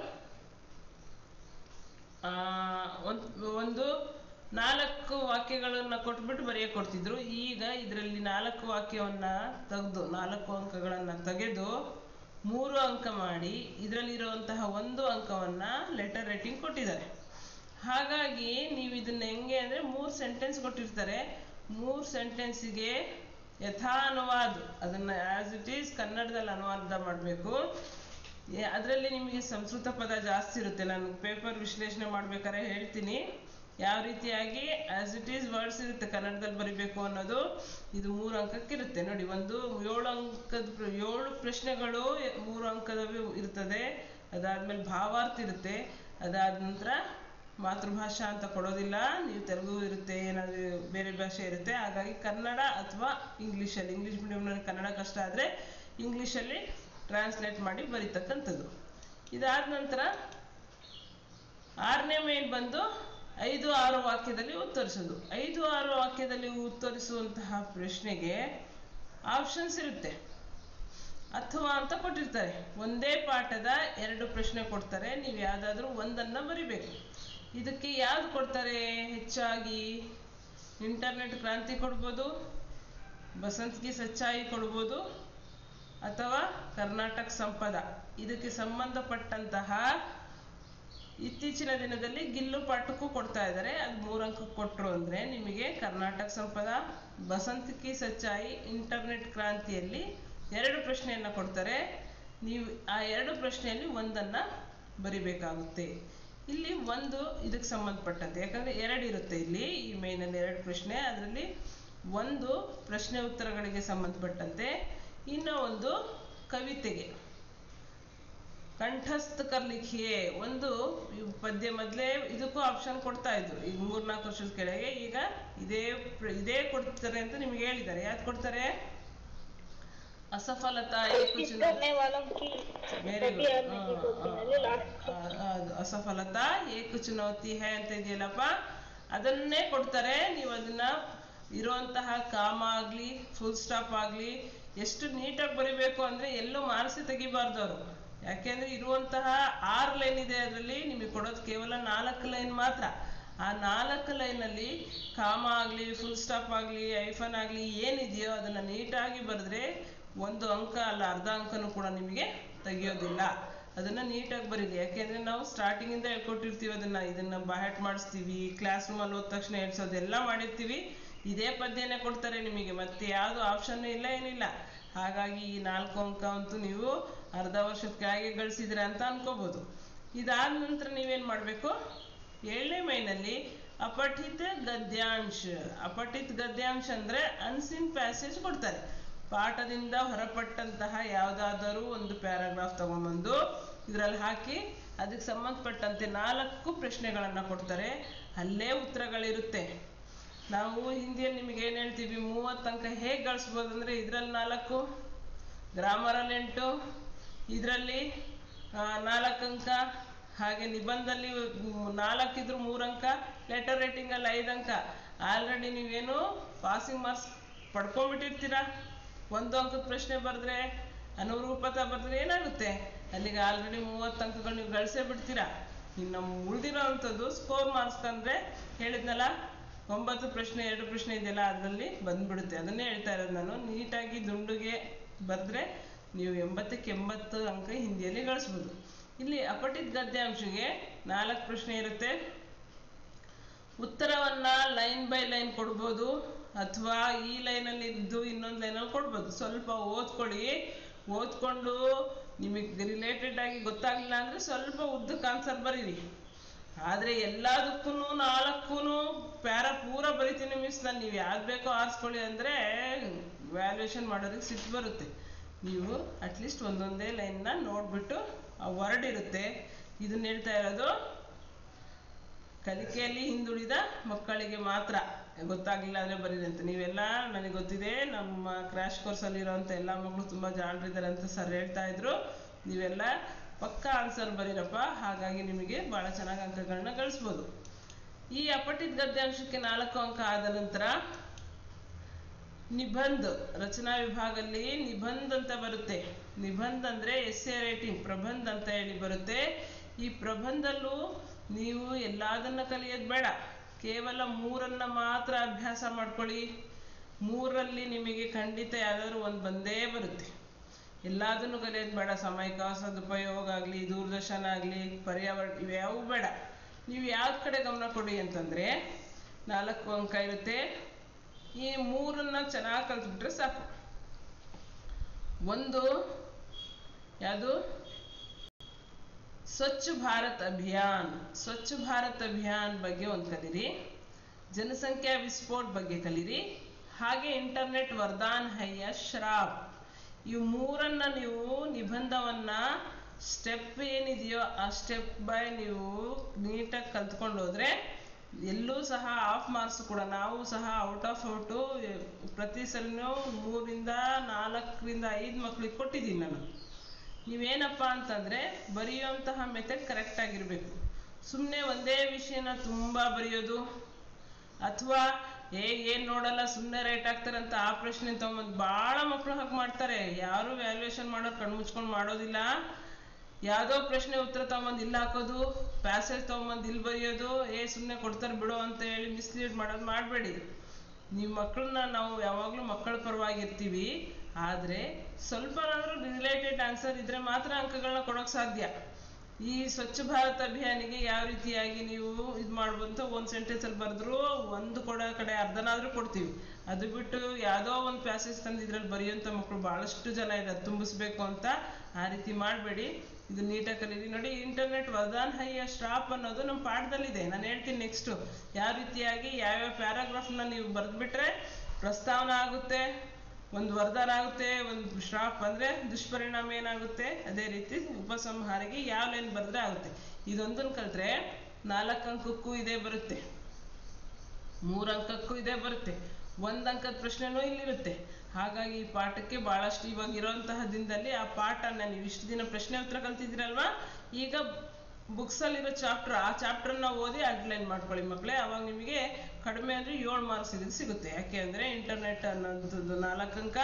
ಒಂದು 4 ವಾಕ್ಯಗಳನ್ನು ಕೊಟ್ಬಿಟ್ಟು ಬರೆಯಕ್ಕೆ ಕೊಡ್ತಿದ್ರು. ಈಗ ಇದರಲ್ಲಿ 4 ವಾಕ್ಯವನ್ನು ತೆಗೆದು 4 ಅಂಕಗಳನ್ನು ತೆಗೆದು 3 ಅಂಕ ಮಾಡಿ ಇದರಲ್ಲಿರುವಂತಹ 1 ಅಂಕವನ್ನು ಲೆಟರ್ ರೇಟಿಂಗ್ ಕೊಟ್ಟಿದ್ದಾರೆ. ಹಾಗಾಗಿ ನೀವು ಇದನ್ನ ಹೆಂಗೆ ಅಂದರೆ 3 ಸೆಂಟೆನ್ಸ್ ಕೊಟ್ಟಿರ್ತಾರೆ. 3 ಸೆಂಟೆನ್ಸಿಗೆ ಯಥಾ ಅನುವಾದ ಅದನ್ನು ಆ್ಯಸ್ ಇಟ್ ಈಸ್ ಕನ್ನಡದಲ್ಲಿ ಅನುವಾದ ಮಾಡಬೇಕು. ಅದರಲ್ಲಿ ನಿಮಗೆ ಸಂಸ್ಕೃತ ಪದ ಜಾಸ್ತಿ ಇರುತ್ತೆ. ನಾನು ಪೇಪರ್ ವಿಶ್ಲೇಷಣೆ ಮಾಡ್ಬೇಕಾದ್ರೆ ಹೇಳ್ತೀನಿ ಯಾವ ರೀತಿಯಾಗಿ ಆ್ಯಸ್ ಇಟ್ ಈಸ್ ವರ್ಡ್ಸ್ ಇರುತ್ತೆ ಕನ್ನಡದಲ್ಲಿ ಬರಿಬೇಕು ಅನ್ನೋದು. ಇದು 3 ಅಂಕಕ್ಕಿರುತ್ತೆ ನೋಡಿ. ಒಂದು 7 ಪ್ರಶ್ನೆಗಳು 3 ಅಂಕದವು ಇರ್ತದೆ. ಅದಾದಮೇಲೆ ಭಾವಾರ್ಥ ಇರುತ್ತೆ. ಅದಾದ ನಂತರ ಮಾತೃಭಾಷಾ ಅಂತ ಕೊಡೋದಿಲ್ಲ, ನೀವು ತೆಲುಗು ಇರುತ್ತೆ, ಏನಾದರೂ ಬೇರೆ ಭಾಷೆ ಇರುತ್ತೆ. ಹಾಗಾಗಿ ಕನ್ನಡ ಅಥವಾ ಇಂಗ್ಲೀಷಲ್ಲಿ, ಇಂಗ್ಲೀಷ್ ಮೀಡಿಯಮ್ನಲ್ಲಿ ಕನ್ನಡ ಕಷ್ಟ ಆದರೆ ಇಂಗ್ಲೀಷಲ್ಲಿ ಟ್ರಾನ್ಸ್ಲೇಟ್ ಮಾಡಿ ಬರೀತಕ್ಕಂಥದ್ದು. ಇದಾದ ನಂತರ 6ನೇ ಮೇನ್ ಬಂದು 5-6 ವಾಕ್ಯದಲ್ಲಿ ಉತ್ತರಿಸೋದು. 5-6 ವಾಕ್ಯದಲ್ಲಿ ಉತ್ತರಿಸುವಂತಹ ಪ್ರಶ್ನೆಗೆ ಆಪ್ಷನ್ಸ್ ಇರುತ್ತೆ. ಅಥವಾ ಅಂತ ಕೊಟ್ಟಿರ್ತಾರೆ. ಒಂದೇ ಪಾಠದ 2 ಪ್ರಶ್ನೆ ಕೊಡ್ತಾರೆ. ನೀವು ಯಾವುದಾದ್ರೂ ಒಂದನ್ನು ಬರಿಬೇಕು. ಇದಕ್ಕೆ ಯಾವ್ದು ಕೊಡ್ತಾರೆ ಹೆಚ್ಚಾಗಿ? ಇಂಟರ್ನೆಟ್ ಕ್ರಾಂತಿ ಕೊಡ್ಬೋದು, ಬಸಂತ್ ಕಿ ಸಚ್ಚಾಯಿ ಕೊಡ್ಬೋದು, ಅಥವಾ ಕರ್ನಾಟಕ ಸಂಪದ. ಇದಕ್ಕೆ ಸಂಬಂಧಪಟ್ಟಂತಹ ಇತ್ತೀಚಿನ ದಿನದಲ್ಲಿ ಗಿಲ್ಲು ಪಾಠಕ್ಕೂ ಕೊಡ್ತಾ ಇದ್ದಾರೆ. ಅದು 3 ಅಂಕಕ್ಕೆ ಕೊಟ್ಟರು ಅಂದರೆ ನಿಮಗೆ ಕರ್ನಾಟಕ ಸಂಪದ, ಬಸಂತ್ ಕಿ ಸಚ್ಚಾಯಿ, ಇಂಟರ್ನೆಟ್ ಕ್ರಾಂತಿಯಲ್ಲಿ 2 ಪ್ರಶ್ನೆಯನ್ನು ಕೊಡ್ತಾರೆ. ನೀವು ಆ 2 ಪ್ರಶ್ನೆಯಲ್ಲಿ ಒಂದನ್ನು ಬರಿಬೇಕಾಗುತ್ತೆ. ಇಲ್ಲಿ ಒಂದು ಇದಕ್ಕೆ ಸಂಬಂಧಪಟ್ಟಂತೆ, ಯಾಕಂದರೆ 2 ಇರುತ್ತೆ ಇಲ್ಲಿ ಈ ಮೇನಲ್ಲಿ 2 ಪ್ರಶ್ನೆ. ಅದರಲ್ಲಿ ಒಂದು ಪ್ರಶ್ನೆ ಉತ್ತರಗಳಿಗೆ ಸಂಬಂಧಪಟ್ಟಂತೆ, ಇನ್ನೂ ಒಂದು ಕವಿತೆಗೆ ಕಂಠಸ್ಥ ಕರ್ಲಿಖಿಯೇ ಒಂದು ಪದ್ಯ. ಮೊದಲೇ ಇದಕ್ಕೂ ಆಪ್ಷನ್ ಕೊಡ್ತಾ ಇದ್ರು ಈಗ 3-4 ವರ್ಷದ ಕೆಳಗೆ. ಈಗ ಇದೇ ಕೊಡ್ತಾರೆ ಅಂತ ನಿಮ್ಗೆ ಹೇಳಿದ್ದಾರೆ. ಯಾವ್ದು ಕೊಡ್ತಾರೆ? असफलता एक असफलता एक ಚುನೌತಿ ಹೈ ಅಂತ ಇದೆಯಲ್ಲಪ್ಪ, ಅದನ್ನೇ ಕೊಡ್ತಾರೆ. ನೀವು ಅದನ್ನ ಇರುವಂತಹ ಕಾಮ ಆಗಲಿ ಫುಲ್ ಸ್ಟಾಪ್ ಆಗಲಿ ಎಷ್ಟು ನೀಟಾಗಿ ಬರಿಬೇಕು ಅಂದರೆ ಎಲ್ಲೂ ಮಾರ್ಕ್ಸ್ ತೆಗಿಬಾರ್ದು ಅವರು. ಯಾಕೆಂದರೆ ಇರುವಂತಹ 6 ಲೈನ್ ಇದೆ, ಅದರಲ್ಲಿ ನಿಮಗೆ ಕೊಡೋದು ಕೇವಲ 4 ಲೈನ್ ಮಾತ್ರ. ಆ 4 ಲೈನಲ್ಲಿ ಕಾಮ ಆಗಲಿ ಫುಲ್ ಸ್ಟಾಪ್ ಆಗಲಿ ಐಫನ್ ಆಗಲಿ ಏನಿದೆಯೋ ಅದನ್ನು ನೀಟಾಗಿ ಬರೆದ್ರೆ 1 ಅಂಕ ಅಲ್ಲ, ಅರ್ಧ ಅಂಕನೂ ಕೂಡ ನಿಮಗೆ ತೆಗಿಯೋದಿಲ್ಲ. ಅದನ್ನು ನೀಟಾಗಿ ಬರೀರಿ. ಯಾಕೆಂದರೆ ನಾವು ಸ್ಟಾರ್ಟಿಂಗಿಂದ ಹೇಳ್ಕೊಟ್ಟಿರ್ತೀವಿ. ಇದನ್ನು ಬಹ್ಯಾಟ್ ಮಾಡಿಸ್ತೀವಿ, ಕ್ಲಾಸ್ ರೂಮಲ್ಲಿ ಹೋದ ತಕ್ಷಣ ಹೇಳ್ಸೋದೆಲ್ಲ ಮಾಡಿರ್ತೀವಿ. ಇದೇ ಪದ್ಯನೇ ಕೊಡ್ತಾರೆ ನಿಮಗೆ, ಮತ್ತೆ ಯಾವುದು ಆಪ್ಷನ್ನು ಇಲ್ಲ, ಏನಿಲ್ಲ. ಹಾಗಾಗಿ ಈ 4 ಅಂಕ ಅಂತೂ ನೀವು ಅರ್ಧ ವರ್ಷದ ಕೆಳಗೆ ಗಳಿಸಿದ್ರೆ ಅಂತ ಅನ್ಕೋಬೋದು. ಇದಾದ ನಂತರ ನೀವೇನು ಮಾಡಬೇಕು? 7ನೇ ಮೈನಲ್ಲಿ ಅಪಠಿತ ಗದ್ಯಾಂಶ. ಅಪಠಿತ ಗದ್ಯಾಂಶ ಅಂದರೆ ಅನ್ಸಿನ್ ಪ್ಯಾಸೇಜ್ ಕೊಡ್ತಾರೆ. ಪಾಠದಿಂದ ಹೊರಪಟ್ಟಂತಹ ಯಾವುದಾದರೂ ಒಂದು ಪ್ಯಾರಾಗ್ರಾಫ್ ತಗೊಂಡ್ಬಂದು ಇದರಲ್ಲಿ ಹಾಕಿ ಅದಕ್ಕೆ ಸಂಬಂಧಪಟ್ಟಂತೆ 4 ಪ್ರಶ್ನೆಗಳನ್ನು ಕೊಡ್ತಾರೆ. ಅಲ್ಲೇ ಉತ್ತರಗಳಿರುತ್ತೆ. ನಾವು ಹಿಂದಿಯಲ್ಲಿ ನಿಮಗೆ ಏನು ಹೇಳ್ತೀವಿ, 30 ಅಂಕ ಹೇಗೆ ಗಳಿಸ್ಬೋದು ಅಂದರೆ ಇದರಲ್ಲಿ 4, ಗ್ರಾಮರಲ್ಲಿ 8, ಇದರಲ್ಲಿ 4 ಅಂಕ, ಹಾಗೆ ನಿಬಂಧದಲ್ಲಿ 4 ಇದ್ರೂ 3 ಅಂಕ, ಲೆಟರ್ ರೇಟಿಂಗಲ್ಲಿ 5 ಅಂಕ. ಆಲ್ರೆಡಿ ನೀವೇನು ಪಾಸಿಂಗ್ ಮಾರ್ಕ್ಸ್ ಪಡ್ಕೊಂಡ್ಬಿಟ್ಟಿರ್ತೀರ. 1 ಅಂಕದ ಪ್ರಶ್ನೆ ಬರೆದ್ರೆ 120 ಬರೆದ್ರೆ ಏನಾಗುತ್ತೆ, ಅಲ್ಲಿಗೆ ಆಲ್ರೆಡಿ 30 ಅಂಕಗಳು ನೀವು ಗಳಿಸೇ ಬಿಡ್ತೀರಾ. ಇನ್ನು ಉಳಿದಿರೋ ಅಂಥದ್ದು ಸ್ಕೋರ್ ಮಾರ್ಕ್ಸ್ ಅಂದರೆ ಹೇಳಿದ್ನಲ್ಲ 9 ಪ್ರಶ್ನೆ 2 ಪ್ರಶ್ನೆ ಇದೆಯಲ್ಲ ಅದರಲ್ಲಿ ಬಂದ್ಬಿಡುತ್ತೆ. ಅದನ್ನೇ ಹೇಳ್ತಾ ಇರೋದು ನಾನು. ನೀಟಾಗಿ ದುಂಡುಗೆ ಬರೆದ್ರೆ ನೀವು 80ಕ್ಕೆ 80 ಅಂಕ ಹಿಂದಿಯಲ್ಲಿ ಗಳಿಸ್ಬೋದು. ಇಲ್ಲಿ ಅಪಠಿತ ಗದ್ಯಾಂಶಕ್ಕೆ 4 ಪ್ರಶ್ನೆ ಇರುತ್ತೆ. ಉತ್ತರವನ್ನ ಲೈನ್ ಬೈ ಲೈನ್ ಕೊಡ್ಬೋದು, ಅಥವಾ ಈ ಲೈನಲ್ಲಿ ಇದ್ದು ಇನ್ನೊಂದು ಲೈನಲ್ಲಿ ಕೊಡ್ಬೋದು. ಸ್ವಲ್ಪ ಓದ್ಕೊಳ್ಳಿ. ಓದ್ಕೊಂಡು ನಿಮಗೆ ರಿಲೇಟೆಡ್ ಆಗಿ ಗೊತ್ತಾಗಲಿಲ್ಲ ಅಂದ್ರೆ ಸ್ವಲ್ಪ ಉದ್ದಕ್ಕೆ ಆನ್ಸರ್ ಬರೀರಿ. ಆದರೆ ಎಲ್ಲದಕ್ಕೂ 4 ಪ್ಯಾರ ಪೂರ ಬರಿತೀನಿ ಮಿಸ್, ನಾನು ನೀವು ಯಾವ್ದು ಬೇಕೋ ಆರಿಸ್ಕೊಳ್ಳಿ ಅಂದರೆ ವ್ಯಾಲ್ಯೂಯೇಷನ್ ಮಾಡೋದಕ್ಕೆ ಸಿಟ್ಟು ಬರುತ್ತೆ. ನೀವು ಅಟ್ಲೀಸ್ಟ್ ಒಂದೊಂದೇ ಲೈನ್ನ ನೋಡಿಬಿಟ್ಟು ಆ ವರ್ಡ್ ಇರುತ್ತೆ. ಇದನ್ನ ಹೇಳ್ತಾ ಇರೋದು ಕಲಿಕೆಯಲ್ಲಿ ಹಿಂದುಳಿದ ಮಕ್ಕಳಿಗೆ ಮಾತ್ರ. ಗೊತ್ತಾಗಲಿಲ್ಲ ಅಂದರೆ ಬರೀರಿ ಅಂತ. ನೀವೆಲ್ಲ ನನಗೆ ಗೊತ್ತಿದೆ, ನಮ್ಮ ಕ್ರ್ಯಾಶ್ ಕೋರ್ಸಲ್ಲಿ ಇರೋಂಥ ಎಲ್ಲ ಮಕ್ಕಳು ತುಂಬ ಜಾಣರಿದ್ದಾರೆ ಅಂತ ಸರ್ ಹೇಳ್ತಾ ಇದ್ರು. ನೀವೆಲ್ಲ ಪಕ್ಕಾ ಆನ್ಸರ್ ಬರೀರಪ್ಪ, ಹಾಗಾಗಿ ನಿಮಗೆ ಭಾಳ ಚೆನ್ನಾಗಿ ಅಂಕಗಳನ್ನ ಗಳಿಸ್ಬೋದು. ಈ ಅಪಠಿತ ಗದ್ಯಾಂಶಕ್ಕೆ 4 ಅಂಕ ಆದ ನಂತರ ನಿಬಂಧ, ರಚನಾ ವಿಭಾಗದಲ್ಲಿ ನಿಬಂಧ ಅಂತ ಬರುತ್ತೆ. ನಿಬಂಧ ಅಂದರೆ ಎಸ್ಸೆ ರೈಟಿಂಗ್, ಪ್ರಬಂಧ ಅಂತ ಹೇಳಿ ಬರುತ್ತೆ. ಈ ಪ್ರಬಂಧದಲ್ಲೂ ನೀವು ಎಲ್ಲದನ್ನ ಕಲಿಯೋದು ಬೇಡ, ಕೇವಲ 3 ಮಾತ್ರ ಅಭ್ಯಾಸ ಮಾಡ್ಕೊಳ್ಳಿ. 3ರಲ್ಲಿ ನಿಮಗೆ ಖಂಡಿತ ಯಾವ್ದಾದ್ರು ಒಂದು ಬಂದೇ ಬರುತ್ತೆ. ಎಲ್ಲದನ್ನು ಕಲಿಯೋದು ಬೇಡ. ಸಾಮಯಿಕ ಸದುಪಯೋಗ ಆಗಲಿ, ದೂರದರ್ಶನ ಆಗಲಿ, ಪರ್ಯಾವರಣ, ಇವ್ಯಾವು ಬೇಡ. ನೀವು ಯಾವ್ದು ಕಡೆ ಗಮನ ಕೊಡಿ ಅಂತಂದರೆ 4 ಅಂಕ ಇರುತ್ತೆ. ಈ 3 ಚೆನ್ನಾಗಿ ಕಲ್ತ್ಬಿಟ್ರೆ ಸಾಕು. ಒಂದು ಯಾವುದು? ಸ್ವಚ್ಛ ಭಾರತ್ ಅಭಿಯಾನ್. ಸ್ವಚ್ಛ ಭಾರತ್ ಅಭಿಯಾನ್ ಬಗ್ಗೆ ಒಂದು ಕಲೀರಿ. ಜನಸಂಖ್ಯಾ ವಿಸ್ಫೋಟ ಬಗ್ಗೆ ಕಲೀರಿ. ಹಾಗೆ ಇಂಟರ್ನೆಟ್ ವರದಾನ್ ಹಯ್ಯ ಶ್ರಾಪ್. ಇವು 3 ನೀವು ನಿಬಂಧವನ್ನ ಸ್ಟೆಪ್ ಏನಿದೆಯೋ ಆ ಸ್ಟೆಪ್ ಬೈ ನೀವು ನೀಟಾಗಿ ಕಲ್ತ್ಕೊಂಡು ಹೋದ್ರೆ ಎಲ್ಲೂ ಸಹ ಆಫ್ ಮಾರ್ಕ್ಸ್ ಕೂಡ, ನಾವು ಸಹ ಔಟ್ ಆಫ್ ಔಟು ಪ್ರತಿ ಸಲನೂ 3ರಿಂದ 4ರಿಂದ 5 ಮಕ್ಕಳಿಗೆ ಕೊಟ್ಟಿದ್ದೀನಿ ನಾನು. ನೀವೇನಪ್ಪ ಅಂತಂದರೆ ಬರೆಯುವಂತಹ ಮೆಥಡ್ ಕರೆಕ್ಟಾಗಿರಬೇಕು. ಸುಮ್ಮನೆ ಒಂದೇ ವಿಷಯನ ತುಂಬ ಬರೆಯೋದು, ಅಥವಾ ಏನು ನೋಡಲ್ಲ ಸುಮ್ಮನೆ ರೈಟ್ ಆಗ್ತಾರೆ ಅಂತ ಆ ಪ್ರಶ್ನೆ ತೊಗೊಂಬಂದು ಭಾಳ ಮಕ್ಕಳು ಹಾಗೆ ಮಾಡ್ತಾರೆ. ಯಾರು ವ್ಯಾಲ್ಯೂಯೇಷನ್ ಮಾಡೋರು ಕಣ್ಣು ಮುಚ್ಕೊಂಡು ಮಾಡೋದಿಲ್ಲ. ಯಾವುದೋ ಪ್ರಶ್ನೆ ಉತ್ತರ ತೊಗೊಂಬಂದು ಇಲ್ಲಿ ಹಾಕೋದು, ಪ್ಯಾಸೇಜ್ ತೊಗೊಂಬಂದು ಇಲ್ಲಿ ಬರೆಯೋದು, ಸುಮ್ಮನೆ ಕೊಡ್ತಾರೆ ಬಿಡೋ ಅಂತ ಹೇಳಿ ಮಿಸ್ಲೀಡ್ ಮಾಡೋದು ಮಾಡಬೇಡಿ. ನೀವು ಮಕ್ಕಳನ್ನ, ನಾವು ಯಾವಾಗಲೂ ಮಕ್ಕಳ ಪರವಾಗಿರ್ತೀವಿ, ಆದರೆ ಸ್ವಲ್ಪನಾದರೂ ರಿಲೇಟೆಡ್ ಆನ್ಸರ್ ಇದ್ರೆ ಮಾತ್ರ ಅಂಕಗಳನ್ನ ಕೊಡೋಕೆ ಸಾಧ್ಯ. ಈ ಸ್ವಚ್ಛ ಭಾರತ್ ಅಭಿಯಾನಿಗೆ ಯಾವ ರೀತಿಯಾಗಿ ನೀವು ಇದು ಮಾಡ್ಬೋದು ಅಂತ ಒಂದು ಸೆಂಟೆನ್ಸಲ್ಲಿ ಬರೆದ್ರು ಒಂದು ಕೊಡೋ ಕಡೆ ಅರ್ಧನಾದರೂ ಕೊಡ್ತೀವಿ. ಅದು ಬಿಟ್ಟು ಯಾವುದೋ ಒಂದು ಪ್ಯಾಸೇಜ್ ತಂದು ಇದ್ರಲ್ಲಿ ಬರೆಯುವಂಥ ಮಕ್ಕಳು ಭಾಳಷ್ಟು ಜನ ಇದ್ದಾರೆ, ತುಂಬಿಸ್ಬೇಕು ಅಂತ. ಆ ರೀತಿ ಮಾಡಬೇಡಿ. ಇದು ನೀಟಾಗಿ ಕಲೀರಿ. ನೋಡಿ, ಇಂಟರ್ನೆಟ್ ವರದಾನ್ ಹಯ್ಯ ಶ್ರಾಪ್ ಅನ್ನೋದು ನಮ್ಮ ಪಾಠದಲ್ಲಿದೆ. ನಾನು ಹೇಳ್ತೀನಿ ನೆಕ್ಸ್ಟು ಯಾವ ರೀತಿಯಾಗಿ ಯಾವ್ಯಾವ ಪ್ಯಾರಾಗ್ರಾಫ್ನ ನೀವು ಬರೆದ್ಬಿಟ್ರೆ ಪ್ರಸ್ತಾವನೆ ಆಗುತ್ತೆ, ಒಂದು ವರದಾನ ಆಗುತ್ತೆ, ಒಂದು ಶ್ರಾಪ್ ಅಂದರೆ ದುಷ್ಪರಿಣಾಮ ಏನಾಗುತ್ತೆ, ಅದೇ ರೀತಿ ಉಪಸಂಹಾರಿಗೆ ಯಾವ ಲೈನ್ ಬರೆದ್ರೆ ಆಗುತ್ತೆ. ಇದೊಂದನ್ನು ಕಲಿತ್ರೆ 4 ಅಂಕಕ್ಕೂ ಇದೇ ಬರುತ್ತೆ, 3 ಅಂಕಕ್ಕೂ ಇದೇ ಬರುತ್ತೆ, 1 ಅಂಕದ ಪ್ರಶ್ನೆನೂ ಇಲ್ಲಿರುತ್ತೆ. ಹಾಗಾಗಿ ಈ ಪಾಠಕ್ಕೆ ಭಾಳಷ್ಟು ಇವಾಗ ಇರೋಂತಹ ದಿನದಲ್ಲಿ ಆ ಪಾಠನ ನೀವು ಇಷ್ಟು ದಿನ ಪ್ರಶ್ನೆ ಉತ್ತರ ಕಲ್ತಿದ್ದೀರಲ್ವಾ, ಈಗ ಬುಕ್ಸಲ್ಲಿರೋ ಚಾಪ್ಟರ್, ಆ ಚಾಪ್ಟರ್ನ ಓದಿ ಅಂಡರ್ಲೈನ್ ಮಾಡ್ಕೊಳ್ಳಿ ಮಕ್ಕಳೇ. ಅವಾಗ ನಿಮಗೆ ಕಡಿಮೆ ಅಂದರೆ 7 ಮಾರ್ಕ್ಸ್ ಸಿಗುತ್ತೆ. ಯಾಕೆ ಅಂದರೆ ಇಂಟರ್ನೆಟ್ ಅನ್ನೋದು 4 ಅಂಕ,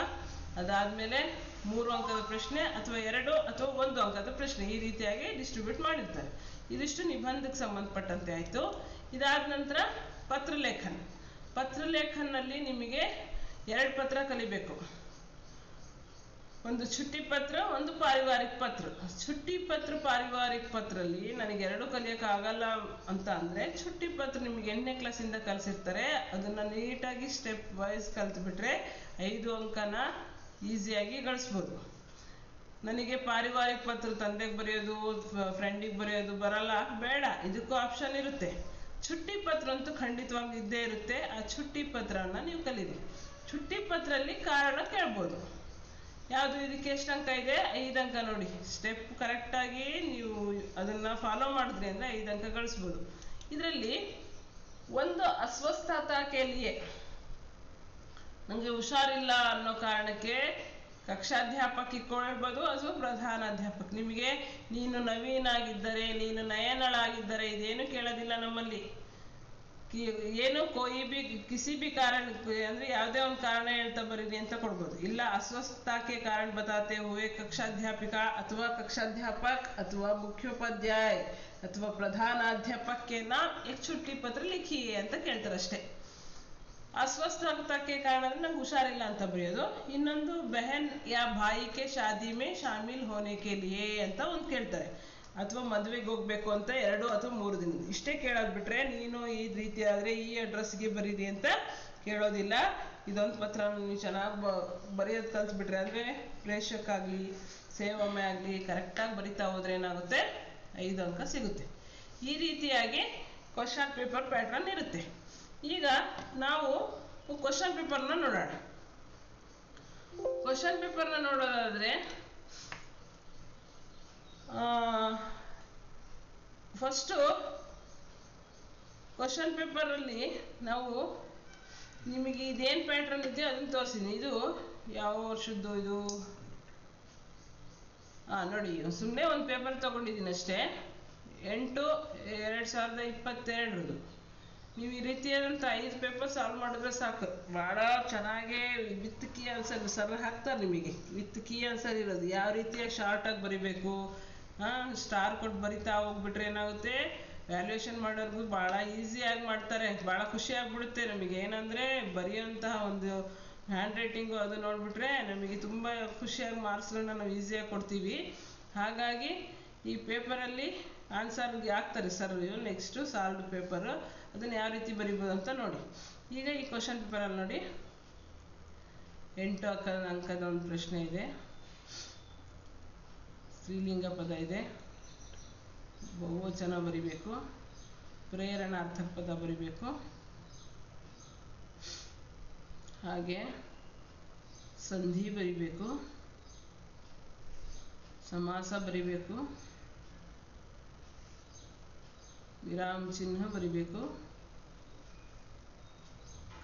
ಅದಾದಮೇಲೆ 3 ಅಂಕದ ಪ್ರಶ್ನೆ, ಅಥವಾ 2 ಅಥವಾ 1 ಅಂಕದ ಪ್ರಶ್ನೆ, ಈ ರೀತಿಯಾಗಿ ಡಿಸ್ಟ್ರಿಬ್ಯೂಟ್ ಮಾಡಿರ್ತಾರೆ. ಇದಿಷ್ಟು ನಿಬಂಧಕ್ಕೆ ಸಂಬಂಧಪಟ್ಟಂತೆ ಆಯಿತು. ಇದಾದ ನಂತರ ಪತ್ರಲೇಖನ. ಪತ್ರಲೇಖನಲ್ಲಿ ನಿಮಗೆ 2 ಪತ್ರ ಕಲಿಬೇಕು. ಒಂದು ಚುಟ್ಟಿ ಪತ್ರ, ಒಂದು ಪಾರಿವಾರಿಕ ಪತ್ರ. ಚುಟ್ಟಿ ಪತ್ರ, ಪಾರಿವಾರಿಕ ಪತ್ರಲ್ಲಿ ನನಗೆ 2 ಕಲಿಯೋಕ್ಕಾಗಲ್ಲ ಅಂತ ಅಂದರೆ ಚುಟ್ಟಿ ಪತ್ರ ನಿಮಗೆ 8ನೇ ಕ್ಲಾಸಿಂದ ಕಲಿಸಿರ್ತಾರೆ. ಅದನ್ನು ನೀಟಾಗಿ ಸ್ಟೆಪ್ ವೈಸ್ ಕಲ್ತ್ಬಿಟ್ರೆ 5 ಅಂಕನ ಈಸಿಯಾಗಿ ಗಳಿಸ್ಬೋದು. ನನಗೆ ಪಾರಿವಾರಿಕ ಪತ್ರ ತಂದೆಗೆ ಬರೆಯೋದು, ಫ್ರೆಂಡಿಗೆ ಬರೆಯೋದು ಬರಲ್ಲ, ಬೇಡ, ಇದಕ್ಕೂ ಆಪ್ಷನ್ ಇರುತ್ತೆ. ಚುಟ್ಟಿ ಪತ್ರ ಅಂತೂ ಖಂಡಿತವಾಗಿ ಇದ್ದೇ ಇರುತ್ತೆ. ಆ ಚುಟ್ಟಿ ಪತ್ರನ ನೀವು ಕಲೀರಿ. ಚುಟ್ಟಿ ಪತ್ರಲ್ಲಿ ಕಾರಣ ಕೇಳ್ಬೋದು. ಯಾವುದು ಇದಕ್ಕೆ ಎಷ್ಟು ಅಂಕ ಇದೆ? 5 ಅಂಕ. ನೋಡಿ, ಸ್ಟೆಪ್ ಕರೆಕ್ಟಾಗಿ ನೀವು ಅದನ್ನು ಫಾಲೋ ಮಾಡಿದ್ರಿ ಅಂದರೆ 5 ಅಂಕ ಗಳಿಸ್ಬೋದು. ಇದರಲ್ಲಿ ಒಂದು ಅಸ್ವಸ್ಥತಾ ಕೇಳಿಯೇ, ನನಗೆ ಹುಷಾರಿಲ್ಲ ಅನ್ನೋ ಕಾರಣಕ್ಕೆ ಕಕ್ಷಾಧ್ಯಾಪಕ ಇಟ್ಕೊಳ್ಬೋದು ಅಥವಾ ಪ್ರಧಾನಾಧ್ಯಾಪಕ. ನಿಮಗೆ ನೀನು ನವೀನ್ ಆಗಿದ್ದರೆ, ನೀನು ನಯನಳಾಗಿದ್ದರೆ ಇದೇನು ಕೇಳೋದಿಲ್ಲ ನಮ್ಮಲ್ಲಿ. ಏನು ಕಿಸಿ ಬಿ ಕಾರಣ ಅಂದರೆ ಯಾವುದೇ ಒಂದು ಕಾರಣ ಹೇಳ್ತಾ ಬರೀರಿ ಅಂತ ಕೊಡ್ಬೋದು. ಇಲ್ಲ, अस्वस्थता ಕಾರಣ बताते हुए ಕಕ್ಷಾಧ್ಯಾಪಿಕ ಅಥವಾ ಕಕ್ಷಾಧ್ಯಾಪಕ ಅಥವಾ ಮುಖ್ಯೋಪಾಧ್ಯಾಯ ಅಥವಾ ಪ್ರಧಾನಾಧ್ಯಾಪಕ के नाम एक छुट्टी पत्र लिखिए ಅಂತ ಕೇಳ್ತಾರೆ ಅಷ್ಟೇ. अस्वस्थता के कारण ಅಂದ್ರೆ ನಂಗೆ ಹುಷಾರಿಲ್ಲ ಅಂತ ಬರೆಯೋದು. ಇನ್ನೊಂದು ಬೆಹನ್ ಯಾ ಭಾಯಿ ಕೆ ಶಾದಿ ಮೇ ಶಾಮಿಲ್ ಹೋನೆ ಕೆ ಲಿಯೆ ಅಂತ ಒಂದು ಕೇಳ್ತಾರೆ, ಅಥವಾ ಮದುವೆಗೆ ಹೋಗ್ಬೇಕು ಅಂತ 2 ಅಥವಾ 3 ದಿನ ಇಷ್ಟೇ ಕೇಳೋದು ಬಿಟ್ರೆ ನೀನು ಈ ರೀತಿ ಆದ್ರೆ ಈ ಅಡ್ರೆಸ್ಗೆ ಬರೀರಿ ಅಂತ ಕೇಳೋದಿಲ್ಲ. ಇದೊಂದು ಪತ್ರ ನೀವು ಚೆನ್ನಾಗಿ ಬರೆಯೋದು ಕಲ್ತ್ಬಿಟ್ರೆ ಅಂದ್ರೆ ಪ್ರೇಷಕ್ಕಾಗಲಿ ಸೇವೊಮ್ಮೆ ಆಗಲಿ ಕರೆಕ್ಟಾಗಿ ಬರಿತಾ ಹೋದ್ರೆ ಏನಾಗುತ್ತೆ 5 ಅಂಕ ಸಿಗುತ್ತೆ. ಈ ರೀತಿಯಾಗಿ ಕ್ವಶನ್ ಪೇಪರ್ ಪ್ಯಾಟ್ರನ್ ಇರುತ್ತೆ. ಈಗ ನಾವು ಕ್ವಶನ್ ಪೇಪರ್ನ ನೋಡೋಣ. ಕ್ವಶನ್ ಪೇಪರ್ನ ನೋಡೋದಾದ್ರೆ ಫಸ್ಟು ಕ್ವಶನ್ ಪೇಪರಲ್ಲಿ ನಾವು ನಿಮಗೆ ಇದೇನು ಪ್ಯಾಟ್ರನ್ ಇದೆಯೋ ಅದನ್ನು ತೋರಿಸಿದ್ದೀನಿ. ಇದು ಯಾವ ವರ್ಷದ್ದು ಇದು ನೋಡಿ, ಸುಮ್ಮನೆ ಒಂದು ಪೇಪರ್ ತಗೊಂಡಿದ್ದೀನಿ ಅಷ್ಟೇ, 8/2022. ನೀವು ಈ ರೀತಿಯಾದಂಥ 5 ಪೇಪರ್ ಸಾಲ್ವ್ ಮಾಡಿದ್ರೆ ಸಾಕು. ಭಾಳ ಚೆನ್ನಾಗೇ ವಿತ್ ಕೀ ಆನ್ಸರ್ ಸರ್ ಹಾಕ್ತಾರೆ ನಿಮಗೆ. ವಿತ್ ಕೀ ಆನ್ಸರ್ ಇರೋದು ಯಾವ ರೀತಿಯಾಗಿ ಶಾರ್ಟಾಗಿ ಬರಿಬೇಕು, ಸ್ಟಾರ್ ಕೊಟ್ಟು ಬರಿತಾ ಹೋಗ್ಬಿಟ್ರೆ ಏನಾಗುತ್ತೆ, ವ್ಯಾಲ್ಯೂಯೇಷನ್ ಮಾಡೋರ್ಗು ಭಾಳ ಈಸಿಯಾಗಿ ಮಾಡ್ತಾರೆ. ಭಾಳ ಖುಷಿ ಆಗ್ಬಿಡುತ್ತೆ ನಮಗೆ. ಏನಂದರೆ ಬರೆಯೋಂತಹ ಒಂದು ಹ್ಯಾಂಡ್ ರೈಟಿಂಗು ಅದು ನೋಡಿಬಿಟ್ರೆ ನಮಗೆ ತುಂಬ ಖುಷಿಯಾಗಿ ಮಾರ್ಕ್ಸ್ಗಳನ್ನ ನಾವು ಈಸಿಯಾಗಿ ಕೊಡ್ತೀವಿ. ಹಾಗಾಗಿ ಈ ಪೇಪರಲ್ಲಿ ಆನ್ಸರ್ಗೆ ಹಾಕ್ತಾರೆ ಸರ್. ನೆಕ್ಸ್ಟು ಸಾಲ್ವ್ಡ್ ಪೇಪರು ಅದನ್ನು ಯಾವ ರೀತಿ ಬರಿಬೋದು ಅಂತ ನೋಡಿ. ಈಗ ಈ ಕ್ವಶನ್ ಪೇಪರಲ್ಲಿ ನೋಡಿ 8 ಅಂಕದ ಒಂದು ಪ್ರಶ್ನೆ ಇದೆ. ಸ್ತ್ರೀಲಿಂಗ ಪದ ಇದೆ, ಬಹುವಚನ ಬರಿಬೇಕು, ಪ್ರೇರಣಾರ್ಥಕ ಪದ ಬರಿಬೇಕು, ಹಾಗೆ ಸಂಧಿ ಬರಿಬೇಕು, ಸಮಾಸ ಬರಿಬೇಕು, ವಿರಾಮ ಚಿಹ್ನೆ ಬರಿಬೇಕು,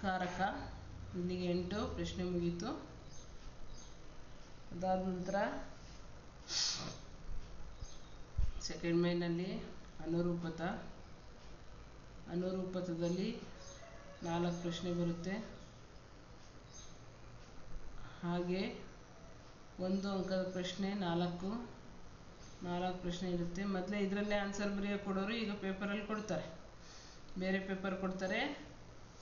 ಕಾರಕ. ಇಲ್ಲಿಗೆ 8 ಪ್ರಶ್ನೆ ಮುಗೀತು. ಅದಾದ ನಂತರ ಸೆಕೆಂಡ್ ಮೇನಲ್ಲಿ ಅನುರೂಪತದಲ್ಲಿ 4 ಪ್ರಶ್ನೆ ಬರುತ್ತೆ. ಹಾಗೆ 1 ಅಂಕದ ಪ್ರಶ್ನೆ 4 ಪ್ರಶ್ನೆ ಇರುತ್ತೆ. ಮೊದಲೇ ಇದರಲ್ಲೇ ಆನ್ಸರ್ ಬರೆಯೋಕೆ ಕೊಡೋರು ಈಗ ಪೇಪರಲ್ಲಿ ಕೊಡ್ತಾರೆ, ಬೇರೆ ಪೇಪರ್ ಕೊಡ್ತಾರೆ.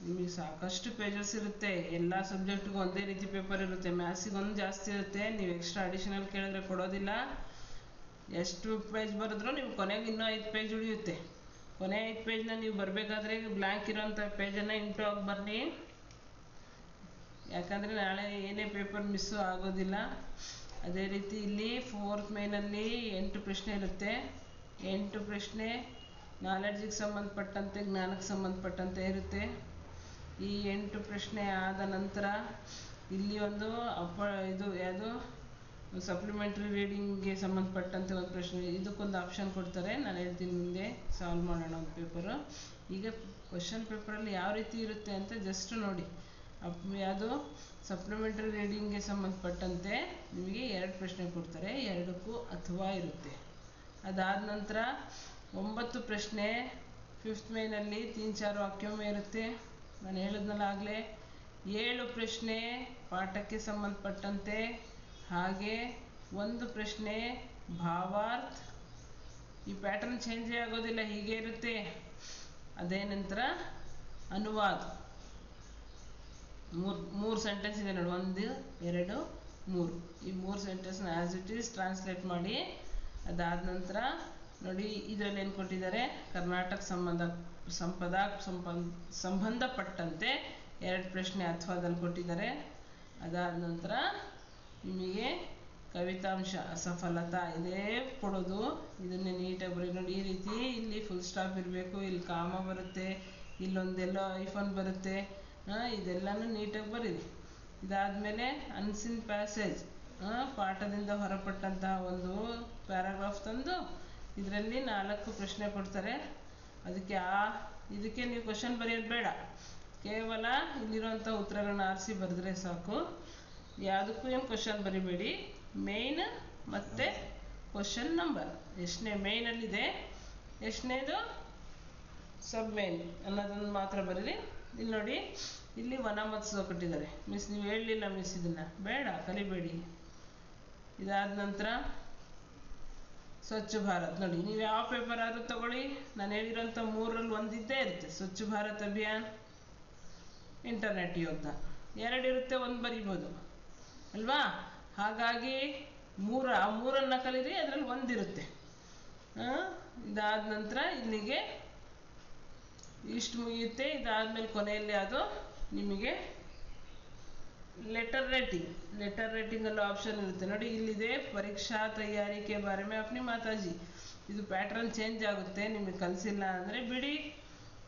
ನಿಮಗೆ ಸಾಕಷ್ಟು ಪೇಜಸ್ ಇರುತ್ತೆ. ಎಲ್ಲ ಸಬ್ಜೆಕ್ಟ್ಗೂ ಒಂದೇ ರೀತಿ ಪೇಪರ್ ಇರುತ್ತೆ. ಮ್ಯಾಥ್ಸಿಗೆ ಒಂದು ಜಾಸ್ತಿ ಇರುತ್ತೆ, ನೀವು ಎಕ್ಸ್ಟ್ರಾ ಅಡಿಷನಲ್ ಕೇಳಿದ್ರೆ ಕೊಡೋದಿಲ್ಲ. ಎಷ್ಟು ಪೇಜ್ ಬರೆದ್ರೂ ನೀವು ಕೊನೆಗೆ ಇನ್ನೂ 5 ಪೇಜ್ ಉಳಿಯುತ್ತೆ. ಕೊನೆ 5 ಪೇಜ್ನ ನೀವು ಬರಬೇಕಾದ್ರೆ ಬ್ಲ್ಯಾಂಕ್ ಇರೋಂಥ ಪೇಜನ್ನು ಇಂಟು ಆಗಿ ಬನ್ನಿ, ಯಾಕಂದರೆ ನಾಳೆ ಏನೇ ಪೇಪರ್ ಮಿಸ್ಸು ಆಗೋದಿಲ್ಲ. ಅದೇ ರೀತಿ ಇಲ್ಲಿ 4th ಮೇನಲ್ಲಿ 8 ಪ್ರಶ್ನೆ ಇರುತ್ತೆ. 8 ಪ್ರಶ್ನೆ ನಾಲೆಡ್ಜಿಗೆ ಸಂಬಂಧಪಟ್ಟಂತೆ, ಜ್ಞಾನಕ್ಕೆ ಸಂಬಂಧಪಟ್ಟಂತೆ ಇರುತ್ತೆ. ಈ 8 ಪ್ರಶ್ನೆ ಆದ ನಂತರ ಇಲ್ಲಿ ಒಂದು ಇದು ಯಾವುದು ಸಪ್ಲಿಮೆಂಟ್ರಿ ರೀಡಿಂಗ್ಗೆ ಸಂಬಂಧಪಟ್ಟಂತೆ ಒಂದು ಪ್ರಶ್ನೆ, ಇದಕ್ಕೊಂದು ಆಪ್ಷನ್ ಕೊಡ್ತಾರೆ. ನಾನು ಹೇಳ್ತೀನಿ ಮುಂದೆ ಸಾಲ್ವ್ ಮಾಡೋಣ ಒಂದು ಪೇಪರು. ಈಗ ಕ್ವಶನ್ ಪೇಪರಲ್ಲಿ ಯಾವ ರೀತಿ ಇರುತ್ತೆ ಅಂತ ಜಸ್ಟ್ ನೋಡಿ. ಯಾವುದು ಸಪ್ಲಿಮೆಂಟ್ರಿ ರೀಡಿಂಗ್ಗೆ ಸಂಬಂಧಪಟ್ಟಂತೆ ನಿಮಗೆ 2 ಪ್ರಶ್ನೆ ಕೊಡ್ತಾರೆ, 2ಕ್ಕೂ ಅಥವಾ ಇರುತ್ತೆ. ಅದಾದ ನಂತರ 9 ಪ್ರಶ್ನೆ 5th ಮೇನಲ್ಲಿ 3-4 ವಾಕ್ಯಮೇ ಇರುತ್ತೆ. ನಾನು ಹೇಳಿದ್ನಲ್ಲ ಆಗಲೇ. 7 ಪ್ರಶ್ನೆ ಪಾಠಕ್ಕೆ ಸಂಬಂಧಪಟ್ಟಂತೆ, ಹಾಗೆ 1 ಪ್ರಶ್ನೆ ಭಾವಾರ್ಥ. ಈ ಪ್ಯಾಟರ್ನ್ ಚೇಂಜೇ ಆಗೋದಿಲ್ಲ, ಹೀಗೆ ಇರುತ್ತೆ. ಅದೇ ನಂತರ ಅನುವಾದ. 3 ಸೆಂಟೆನ್ಸ್ ಇದೆ ನೋಡಿ, 1 2 3. ಈ 3 ಸೆಂಟೆನ್ಸ್ನ ಆ್ಯಸ್ ಇಟ್ ಈಸ್ ಟ್ರಾನ್ಸ್ಲೇಟ್ ಮಾಡಿ. ಅದಾದ ನಂತರ ನೋಡಿ ಇದರಲ್ಲಿ ಏನು ಕೊಟ್ಟಿದ್ದಾರೆ, ಕರ್ನಾಟಕ ಸಂಬಂಧಪಟ್ಟಂತೆ 2 ಪ್ರಶ್ನೆ ಅಥವಾದಲ್ಲಿ ಕೊಟ್ಟಿದ್ದಾರೆ. ಅದಾದ ನಂತರ ನಿಮಗೆ ಕವಿತಾಂಶ ಅಸಫಲತಾ ಇದೇ ಕೊಡೋದು. ಇದನ್ನೇ ನೀಟಾಗಿ ಬರೀ ನೋಡಿ. ಈ ರೀತಿ ಇಲ್ಲಿ ಫುಲ್ ಸ್ಟಾಪ್ ಇರಬೇಕು, ಇಲ್ಲಿ ಕಾಮ ಬರುತ್ತೆ, ಇಲ್ಲೊಂದೆಲ್ಲೋ ಐಫೋನ್ ಬರುತ್ತೆ. ಇದೆಲ್ಲನೂ ನೀಟಾಗಿ ಬರೀರಿ. ಇದಾದಮೇಲೆ ಅನ್ಸಿನ್ ಪ್ಯಾಸೇಜ್, ಪಾಠದಿಂದ ಹೊರಪಟ್ಟಂತಹ ಒಂದು ಪ್ಯಾರಾಗ್ರಾಫ್ ತಂದು ಇದರಲ್ಲಿ 4 ಪ್ರಶ್ನೆ ಕೊಡ್ತಾರೆ. ಇದಕ್ಕೆ ನೀವು ಕ್ವಶನ್ ಬರೆಯೋದು ಬೇಡ, ಕೇವಲ ಇಲ್ಲಿರುವಂಥ ಉತ್ತರಗಳನ್ನ ಆರಿಸಿ ಬರೆದ್ರೆ ಸಾಕು. ಯಾವುದಕ್ಕೂ ಏನು ಕ್ವಶನ್ ಬರಿಬೇಡಿ. ಮೇಯ್ನ್ ಮತ್ತು ಕ್ವಶನ್ ನಂಬರ್ ಎಷ್ಟನೇ ಮೇಯ್ನಲ್ಲಿದೆ, ಎಷ್ಟನೇದು ಸಬ್ ಮೇನ್ ಅನ್ನೋದನ್ನು ಮಾತ್ರ ಬರೀರಿ. ಇಲ್ಲಿ ನೋಡಿ, ಇಲ್ಲಿ ವನ ಮತ್ತು ಸೋ ಕೊಟ್ಟಿದ್ದಾರೆ. ಮಿಸ್ ನೀವು ಹೇಳಲಿಲ್ಲ ಮಿಸ್, ಇದನ್ನು ಬೇಡ, ಕಲಿಬೇಡಿ. ಇದಾದ ನಂತರ ಸ್ವಚ್ಛ ಭಾರತ್. ನೋಡಿ, ನೀವು ಯಾವ ಪೇಪರ್ ಆದರೂ ತಗೊಳ್ಳಿ, ನಾನು ಹೇಳಿರೋಂಥ 3ರಲ್ಲಿ ಒಂದಿದ್ದೇ ಇರುತ್ತೆ. ಸ್ವಚ್ಛ ಭಾರತ್ ಅಭಿಯಾನ್, ಇಂಟರ್ನೆಟ್ ಯೋಧ. ಎರಡಿರುತ್ತೆ, ಒಂದು ಬರಿಬೋದು ಅಲ್ವಾ? ಹಾಗಾಗಿ ಮೂರನ್ನು ಕಲೀರಿ, ಅದರಲ್ಲಿ ಒಂದಿರುತ್ತೆ. ಇದಾದ ನಂತರ ಇಲ್ಲಿಗೆ ಇಷ್ಟು ಮುಗಿಯುತ್ತೆ. ಇದಾದ್ಮೇಲೆ ಕೊನೆಯಲ್ಲಿ ಅದು ನಿಮಗೆ ಲೆಟರ್ ರೇಟಿಂಗಲ್ಲೂ ಆಪ್ಷನ್ ಇರುತ್ತೆ ನೋಡಿ. ಇಲ್ಲಿದೆ ಪರೀಕ್ಷಾ ತಯಾರಿ ಕೆ ಬಾರೆ ಮೇ ಅಪ್ನಿ ಮಾತಾಜಿ. ಇದು ಪ್ಯಾಟ್ರನ್ ಚೇಂಜ್ ಆಗುತ್ತೆ, ನಿಮಗೆ ಕಲಿಸಿಲ್ಲ ಅಂದರೆ ಬಿಡಿ.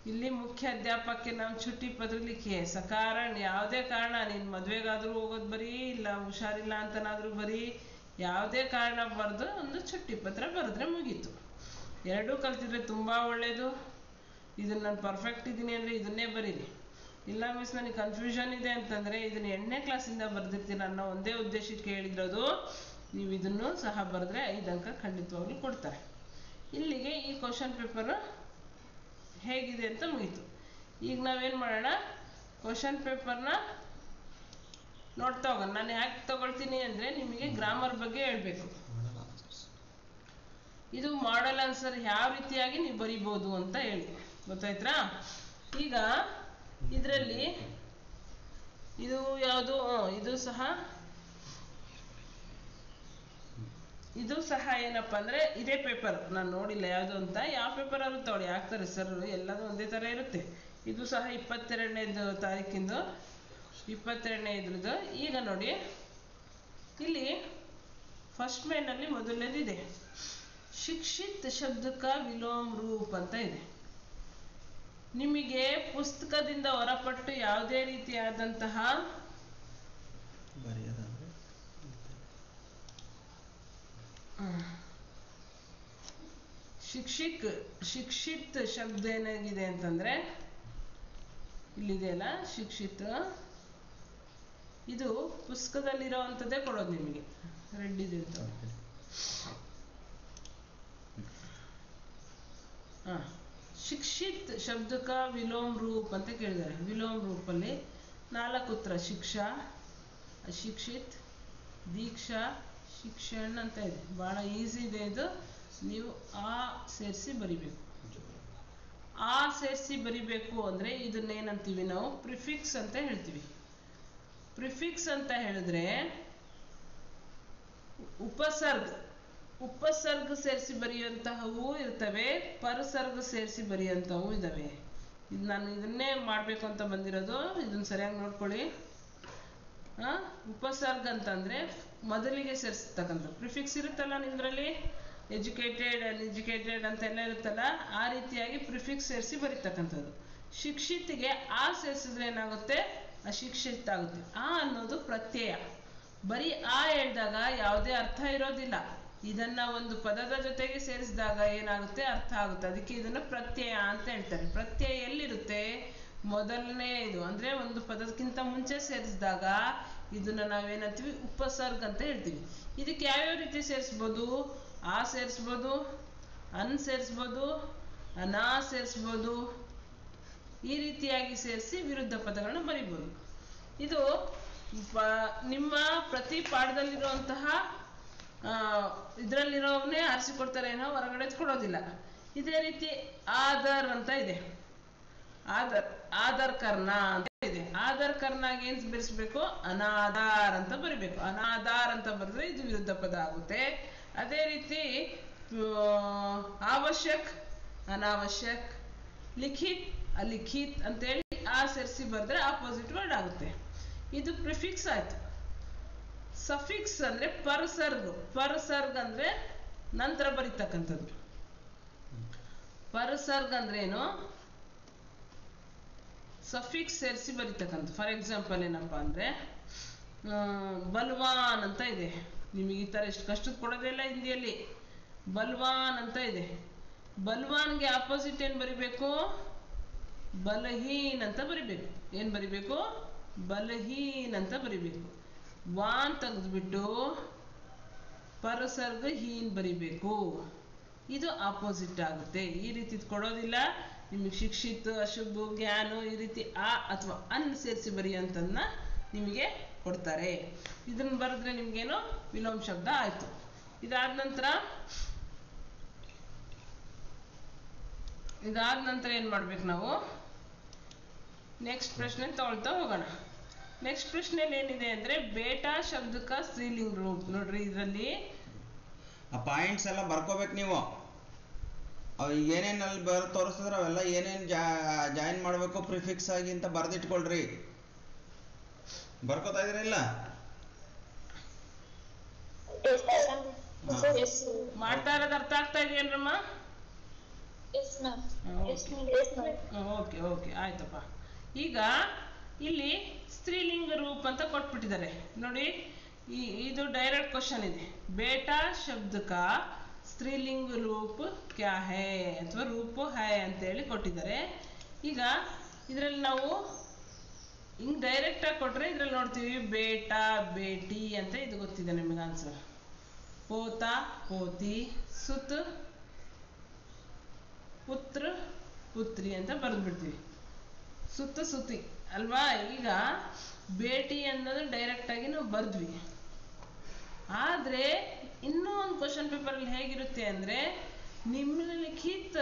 ಇಲ್ಲಿ ಮುಖ್ಯ ಅಧ್ಯಾಪಕಕ್ಕೆ ನಾವು छुट्टी पत्र लिखी है ಸಕಾರಣ, ಯಾವುದೇ ಕಾರಣ, ನೀನು ಮದುವೆಗಾದರೂ ಹೋಗೋದು ಬರೀ, ಇಲ್ಲ ಹುಷಾರಿಲ್ಲ ಅಂತನಾದರೂ ಬರೀ, ಯಾವುದೇ ಕಾರಣ ಬರೆದು ಒಂದು छुट्टी ಪತ್ರ ಬರೆದ್ರೆ ಮುಗೀತು. ಎರಡೂ ಕಲ್ತಿದ್ರೆ ತುಂಬ ಒಳ್ಳೆಯದು. ಇದನ್ನು ನಾನು ಪರ್ಫೆಕ್ಟ್ ಇದ್ದೀನಿ ಅಂದರೆ ಇದನ್ನೇ ಬರೀರಿ. ಇಲ್ಲ ಮಿಸ್ ನನಗೆ ಕನ್ಫ್ಯೂಷನ್ ಇದೆ ಅಂತಂದರೆ ಇದನ್ನು 8ನೇ ಕ್ಲಾಸಿಂದ ಬರೆದಿರ್ತೀನಿ ಅನ್ನೋ ಒಂದೇ ಉದ್ದೇಶಕ್ಕೆ ಹೇಳಿರೋದು. ನೀವು ಇದನ್ನು ಸಹ ಬರೆದ್ರೆ 5 ಅಂಕ ಖಂಡಿತವಾಗ್ಲೂ ಕೊಡ್ತಾರೆ. ಇಲ್ಲಿಗೆ ಈ ಕ್ವಶನ್ ಪೇಪರು ಹೇಗಿದೆ ಅಂತ ಮುಗೀತು. ಈಗ ನಾವೇನು ಮಾಡೋಣ, ಕ್ವಶನ್ ಪೇಪರ್ನ ನೋಡ್ತಾ ಹೋಗೋಣ. ನಾನು ಯಾಕೆ ತಗೊಳ್ತೀನಿ ಅಂದರೆ ನಿಮಗೆ ಗ್ರಾಮರ್ ಬಗ್ಗೆ ಹೇಳಬೇಕು. ಇದು ಮಾಡೆಲ್ ಆನ್ಸರ್ ಯಾವ ರೀತಿಯಾಗಿ ನೀವು ಬರಿಬೋದು ಅಂತ ಹೇಳಿ, ಗೊತ್ತಾಯ್ತಾ? ಈಗ ಇದರಲ್ಲಿ ಇದು ಯಾವುದು, ಇದು ಸಹ ಏನಪ್ಪ ಅಂದರೆ ಇದೇ ಪೇಪರ್. ನಾನು ನೋಡಿಲ್ಲ ಯಾವುದು ಅಂತ. ಯಾವ ಪೇಪರ್ ಆದ್ರೂ ತಗೊಳ್ಳಿ, ಹಾಕ್ತಾರೆ ಸರ್, ಎಲ್ಲದೂ ಒಂದೇ ಥರ ಇರುತ್ತೆ. ಇದು ಸಹ 22ನೇ ತಾರೀಕಿಂದು, 22ನೇ ಇದ್ರದ್ದು. ಈಗ ನೋಡಿ ಇಲ್ಲಿ ಫಸ್ಟ್ ಮೇನಲ್ಲಿ ಮೊದಲನೇದಿದೆ, ಶಿಕ್ಷಿತ್ ಶಬ್ದಕ ವಿಲೋಮ್ ರೂಪ್ ಅಂತ ಇದೆ. ನಿಮಗೆ ಪುಸ್ತಕದಿಂದ ಹೊರಪಟ್ಟು ಯಾವುದೇ ರೀತಿಯಾದಂತಹ ಶಿಕ್ಷಿತ್ ಶಬ್ದ ಏನಾಗಿದೆ ಅಂತಂದ್ರೆ ಇಲ್ಲಿದೆಯಲ್ಲ ಶಿಕ್ಷಿತ್, ಇದು ಪುಸ್ತಕದಲ್ಲಿರೋವಂಥದ್ದೇ ಕೊಡೋದು ನಿಮಗೆ. ರೆಡ್ ಇದೆ ಅಂತ ಶಿಕ್ಷಿತ್ ಶಬ್ದಕ ವಿಲೋಮ್ ರೂಪ್ ಅಂತ ಕೇಳಿದ್ದಾರೆ. ವಿಲೋಮ್ ರೂಪಲ್ಲಿ 4 ಉತ್ತರ: ಶಿಕ್ಷಾ, ಅಶಿಕ್ಷಿತ್, ದೀಕ್ಷಾ, ಶಿಕ್ಷಣ ಅಂತ ಇದೆ. ಭಾಳ ಈಸಿ ಇದೆ ಇದು. ನೀವು ಆ ಸೇರಿಸಿ ಬರಿಬೇಕು. ಆ ಸೇರಿಸಿ ಬರಿಬೇಕು ಅಂದರೆ ಇದನ್ನೇನಂತೀವಿ ನಾವು, ಪ್ರಿಫಿಕ್ಸ್ ಅಂತ ಹೇಳ್ತೀವಿ. ಪ್ರಿಫಿಕ್ಸ್ ಅಂತ ಹೇಳಿದ್ರೆ ಉಪಸರ್ಗ ಸೇರಿಸಿ ಬರೆಯುವಂತಹವು ಇರ್ತವೆ, ಪರಸರ್ಗ ಸೇರಿಸಿ ಬರೆಯುವಂಥವು ಇದ್ದಾವೆ. ಇದು ನಾನು ಇದನ್ನೇ ಮಾಡಬೇಕು ಅಂತ ಬಂದಿರೋದು, ಇದನ್ನು ಸರಿಯಾಗಿ ನೋಡ್ಕೊಳ್ಳಿ. ಉಪಸರ್ಗ ಅಂತಂದರೆ ಮೊದಲಿಗೆ ಸೇರಿಸ್ತಕ್ಕಂಥ ಪ್ರಿಫಿಕ್ಸ್ ಇರುತ್ತಲ್ಲ ನಿಮ್ಮದ್ರಲ್ಲಿ, ಎಜುಕೇಟೆಡ್, ಅನ್ಎಜುಕೇಟೆಡ್ ಅಂತೆಲ್ಲ ಇರುತ್ತಲ್ಲ, ಆ ರೀತಿಯಾಗಿ ಪ್ರಿಫಿಕ್ಸ್ ಸೇರಿಸಿ ಬರೀತಕ್ಕಂಥದ್ದು. ಶಿಕ್ಷಿತಿಗೆ ಆ ಸೇರಿಸಿದ್ರೆ ಏನಾಗುತ್ತೆ, ಅಶಿಕ್ಷಿತ ಆಗುತ್ತೆ. ಆ ಅನ್ನೋದು ಪ್ರತ್ಯಯ. ಬರೀ ಆ ಹೇಳಿದಾಗ ಯಾವುದೇ ಅರ್ಥ ಇರೋದಿಲ್ಲ. ಇದನ್ನ ಒಂದು ಪದದ ಜೊತೆಗೆ ಸೇರಿಸಿದಾಗ ಏನಾಗುತ್ತೆ, ಅರ್ಥ ಆಗುತ್ತೆ. ಅದಕ್ಕೆ ಇದನ್ನು ಪ್ರತ್ಯಯ ಅಂತ ಹೇಳ್ತಾರೆ. ಪ್ರತ್ಯಯ ಎಲ್ಲಿರುತ್ತೆ, ಮೊದಲನೇ ಇದು ಅಂದರೆ ಒಂದು ಪದಕ್ಕಿಂತ ಮುಂಚೆ ಸೇರಿಸಿದಾಗ ಇದನ್ನ ನಾವೇನಂತೀವಿ, ಉಪಸರ್ಗ ಅಂತ ಹೇಳ್ತೀವಿ. ಇದಕ್ಕೆ ಯಾವ್ಯಾವ ರೀತಿ ಸೇರಿಸ್ಬೋದು, ಆ ಸೇರಿಸ್ಬೋದು, ಅನ್ ಸೇರಿಸ್ಬೋದು, ಅನಾ ಸೇರಿಸ್ಬೋದು. ಈ ರೀತಿಯಾಗಿ ಸೇರಿಸಿ ವಿರುದ್ಧ ಪದಗಳನ್ನ ಬರಿಬೋದು. ಇದು ನಿಮ್ಮ ಪ್ರತಿ ಪಾಠದಲ್ಲಿರುವಂತಹ ಇದರಲ್ಲಿರೋವನ್ನೇ ಆರಿಸಿಕೊಡ್ತಾರೆ, ಏನೋ ಹೊರಗಡೆ ಕೊಡೋದಿಲ್ಲ. ಇದೇ ರೀತಿ ಆದರ್ ಅಂತ ಇದೆ, ಆದರ್ ಕರ್ಣ ಅಂತ ಇದೆ. ಆದರ್ ಕರ್ನಾಗ ಏನ್ ಬೆರೆಸ್ಬೇಕು, ಅನಾಧಾರ್ ಅಂತ ಬರಿಬೇಕು. ಅನಾಧಾರ್ ಅಂತ ಬರೆದ್ರೆ ಇದು ವಿರುದ್ಧ ಪದ ಆಗುತ್ತೆ. ಅದೇ ರೀತಿ ಅವಶ್ಯಕ್, ಅನಾವಶ್ಯಕ್, ಲಿಖಿತ್, ಅಲಿಖಿತ್ ಅಂತೇಳಿ ಆ ಸೇರಿಸಿ ಬರೆದ್ರೆ ಆಪೋಸಿಟ್ ವರ್ಡ್ ಆಗುತ್ತೆ. ಇದು ಪ್ರಿಫಿಕ್ಸ್ ಆಯ್ತು. ಸಫಿಕ್ಸ್ ಅಂದ್ರೆ ಪರಸರ್ಗ ಅಂದ್ರೆ ನಂತರ ಬರೀತಕ್ಕಂಥದ್ದು. ಪರಸರ್ಗ ಅಂದ್ರೆ ಏನು, ಸಫಿಕ್ಸ್ ಸೇರಿಸಿ ಬರೀತಕ್ಕಂಥ. ಫಾರ್ ಎಕ್ಸಾಂಪಲ್ ಏನಪ್ಪಾ ಅಂದ್ರೆ ಬಲ್ವಾನ್ ಅಂತ ಇದೆ. ನಿಮಗೆ ಈ ತರ ಎಷ್ಟು ಕಷ್ಟದ ಕೊಡೋದೇ ಇಲ್ಲ ಹಿಂದಿಯಲ್ಲಿ. ಬಲ್ವಾನ್ ಅಂತ ಇದೆ. ಬಲ್ವಾನ್ಗೆ ಆಪೋಸಿಟ್ ಏನ್ ಬರಿಬೇಕು, ಬಲಹೀನ್ ಅಂತ ಬರಿಬೇಕು. ಏನ್ ಬರಿಬೇಕು, ಬಲಹೀನ್ ಅಂತ ಬರಿಬೇಕು. ವಾನ್ ತೆಗೆದ್ಬಿಟ್ಟು ಪರಸರ್ಗ ಹೀನ್ ಬರಿಬೇಕು. ಇದು ಆಪೋಸಿಟ್ ಆಗುತ್ತೆ. ಈ ರೀತಿ ಕೊಡೋದಿಲ್ಲ ನಿಮಗೆ. ಶಿಕ್ಷಿತ್, ಅಶುಭ, ಜ್ಞಾನ ಈ ರೀತಿ ಆ ಅಥವಾ ಅನ್ ಸೇರಿಸಿ ಬರೆಯುವಂಥದ್ದನ್ನ ನಿಮಗೆ ಕೊಡ್ತಾರೆ. ಇದನ್ನ ಬರೆದ್ರೆ ನಿಮ್ಗೇನು ವಿಲೋಮ ಶಬ್ದ ಆಯ್ತು. ಇದಾದ ನಂತರ ಏನ್ ಮಾಡ್ಬೇಕು ನಾವು, ನೆಕ್ಸ್ಟ್ ಪ್ರಶ್ನೆ ತಗೊಳ್ತಾ ಹೋಗೋಣ. ನೆಕ್ಸ್ಟ್ ಪ್ರಶ್ನೆಯಲ್ಲಿ ಏನಿದೆ ಅಂದ್ರೆ ಬೇಟಾ ಶಬ್ದಕ ಸ್ತ್ರೀಲಿಂಗ ರೂಪ. ನೋಡ್ರಿ ಇದರಲ್ಲಿ ಆ ಪಾಯಿಂಟ್ಸ್ ಎಲ್ಲ ಬರ್ಕೋಬೇಕು ನೀವು. ಅವು ಏನೇನು ಅಲ್ಲಿ ತೋರಿಸಿದ್ರೆ ಅವೆಲ್ಲ ಏನೇನು ಜಾಯಿನ್ ಮಾಡಬೇಕು ಪ್ರಿಫಿಕ್ಸ್ ಆಗಿ ಅಂತ ಬರೆದಿಟ್ಕೊಳ್ರಿ. ಬರ್ಕೋತಾ ಇದ್ರಿಲ್ಲ? ಮಾಡ್ತಾ ಇರೋದು ಅರ್ಥ ಆಗ್ತಾ ಇದೆಯೇನ್ರಮ್ಮ? ಓಕೆ ಓಕೆ ಆಯ್ತಪ್ಪ. ಈಗ ಇಲ್ಲಿ ಸ್ತ್ರೀಲಿಂಗ ರೂಪ ಅಂತ ಕೊಟ್ಬಿಟ್ಟಿದ್ದಾರೆ ನೋಡಿ. ಇದು ಡೈರೆಕ್ಟ್ ಕ್ವಶನ್ ಇದೆ. ಬೇಟಾ ಶಬ್ದಕ ಸ್ತ್ರೀಲಿಂಗ ರೂಪ ಕ್ಯಾ ಹೈ ಅಥವಾ ರೂಪ ಹೈ ಅಂತ ಹೇಳಿ ಕೊಟ್ಟಿದ್ದಾರೆ. ಈಗ ಇದರಲ್ಲಿ ನಾವು ಹಿಂಗ್ ಡೈರೆಕ್ಟ್ ಆಗಿ ಕೊಟ್ರೆ ಇದ್ರಲ್ಲಿ ನೋಡ್ತೀವಿ ಬೇಟಾ ಬೇಟಿ ಅಂತ ಇದು ಗೊತ್ತಿದೆ ನಿಮಗೆ ಆನ್ಸರ್. ಪೋತ ಪೋತಿ, ಸುತ್ ಪುತ್ರ ಪುತ್ರಿ ಅಂತ ಬರೆದ್ಬಿಡ್ತೀವಿ. ಸುತ್ತ ಸುತ್ತಿ ಅಲ್ವಾ? ಈಗ ಬೇಟಿ ಅನ್ನೋದು ಡೈರೆಕ್ಟ್ ಆಗಿ ನಾವು ಬರ್ದ್ವಿ. ಆದ್ರೆ ಇನ್ನೂ ಒಂದು ಕ್ವಶನ್ ಪೇಪರ್ ಅಲ್ಲಿ ಹೇಗಿರುತ್ತೆ ಅಂದ್ರೆ ನಿಮ್ನಲಿಖಿತ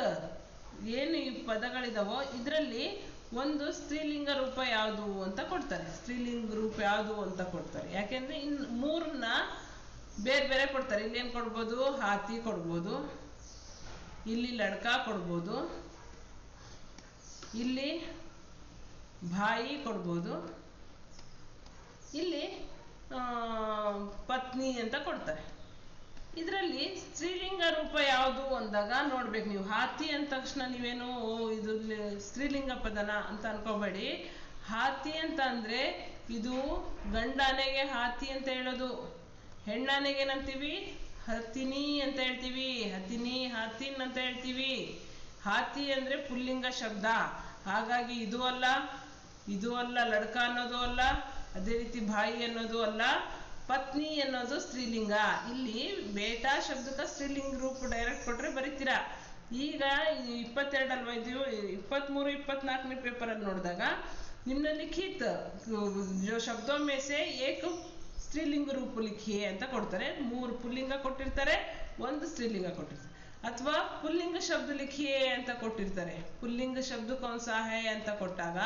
ಏನು ಈ ಪದಗಳಿದಾವೋ ಇದರಲ್ಲಿ ಒಂದು ಸ್ತ್ರೀಲಿಂಗ ರೂಪ ಯಾವುದು ಅಂತ ಕೊಡ್ತಾರೆ. ಸ್ತ್ರೀಲಿಂಗ ರೂಪ ಯಾವುದು ಅಂತ ಕೊಡ್ತಾರೆ. ಯಾಕೆಂದ್ರೆ ಇನ್ನು ಮೂರನ್ನ ಬೇರೆ ಬೇರೆ ಕೊಡ್ತಾರೆ. ಇಲ್ಲಿ ಏನ್ ಕೊಡ್ಬೋದು? ಹಾತಿ ಕೊಡ್ಬೋದು, ಇಲ್ಲಿ ಲಡ್ಕ ಕೊಡ್ಬೋದು, ಇಲ್ಲಿ ಭಾಯಿ ಕೊಡ್ಬೋದು, ಇಲ್ಲಿ ಪತ್ನಿ ಅಂತ ಕೊಡ್ತಾರೆ. ಇದರಲ್ಲಿ ಸ್ತ್ರೀಲಿಂಗ ರೂಪ ಯಾವುದು ಅಂದಾಗ ನೋಡ್ಬೇಕು ನೀವು. ಹಾತಿ ಅಂದ ತಕ್ಷಣ ನೀವೇನು ಇದು ಸ್ತ್ರೀಲಿಂಗ ಪದನ ಅಂತ ಅನ್ಕೋಬೇಡಿ. ಹಾತಿ ಅಂತ ಅಂದ್ರೆ ಇದು ಗಂಡಾನೆಗೆ ಹಾತಿ ಅಂತ ಹೇಳೋದು. ಹೆಣ್ಣಾನೆಗೆ ಏನಂತೀವಿ? ಹತಿನಿ ಅಂತ ಹೇಳ್ತೀವಿ. ಹತಿನಿ, ಹಾತಿನ್ ಅಂತ ಹೇಳ್ತೀವಿ. ಹಾತಿ ಅಂದ್ರೆ ಪುಲ್ಲಿಂಗ ಶಬ್ದ. ಹಾಗಾಗಿ ಇದು ಅಲ್ಲ, ಇದು ಅಲ್ಲ, ಲಡ್ಕ ಅನ್ನೋದು ಅಲ್ಲ, ಅದೇ ರೀತಿ ಭಾಯಿ ಅನ್ನೋದು ಅಲ್ಲ, ಪತ್ನಿ ಅನ್ನೋದು ಸ್ತ್ರೀಲಿಂಗ. ಇಲ್ಲಿ ಬೇಟಾ ಶಬ್ದಕ ಸ್ತ್ರೀಲಿಂಗ ರೂಪ ಡೈರೆಕ್ಟ್ ಕೊಟ್ರೆ ಬರೀತೀರಾ. ಈಗ 22 ಅಲ್ವಾ ಇದು 23, 24ನೇ ಪೇಪರ್ ಅಲ್ಲಿ ನೋಡಿದಾಗ ನಿಮ್ನ ಲಿಖಿತ ಜೋ ಶಬ್ದೋ ಮೇ ಸೆ ಏಕ್ ಸ್ತ್ರೀಲಿಂಗ ರೂಪ ಲಿಖಿಯೇ ಅಂತ ಕೊಡ್ತಾರೆ. 3 ಪುಲ್ಲಿಂಗ ಕೊಟ್ಟಿರ್ತಾರೆ, 1 ಸ್ತ್ರೀಲಿಂಗ ಕೊಟ್ಟಿರ್ತಾರೆ. ಅಥವಾ ಪುಲ್ಲಿಂಗ ಶಬ್ದ ಲಿಖಿಯೇ ಅಂತ ಕೊಟ್ಟಿರ್ತಾರೆ. ಪುಲ್ಲಿಂಗ ಶಬ್ದ ಕೌನ್ಸಾ ಹೈ ಅಂತ ಕೊಟ್ಟಾಗ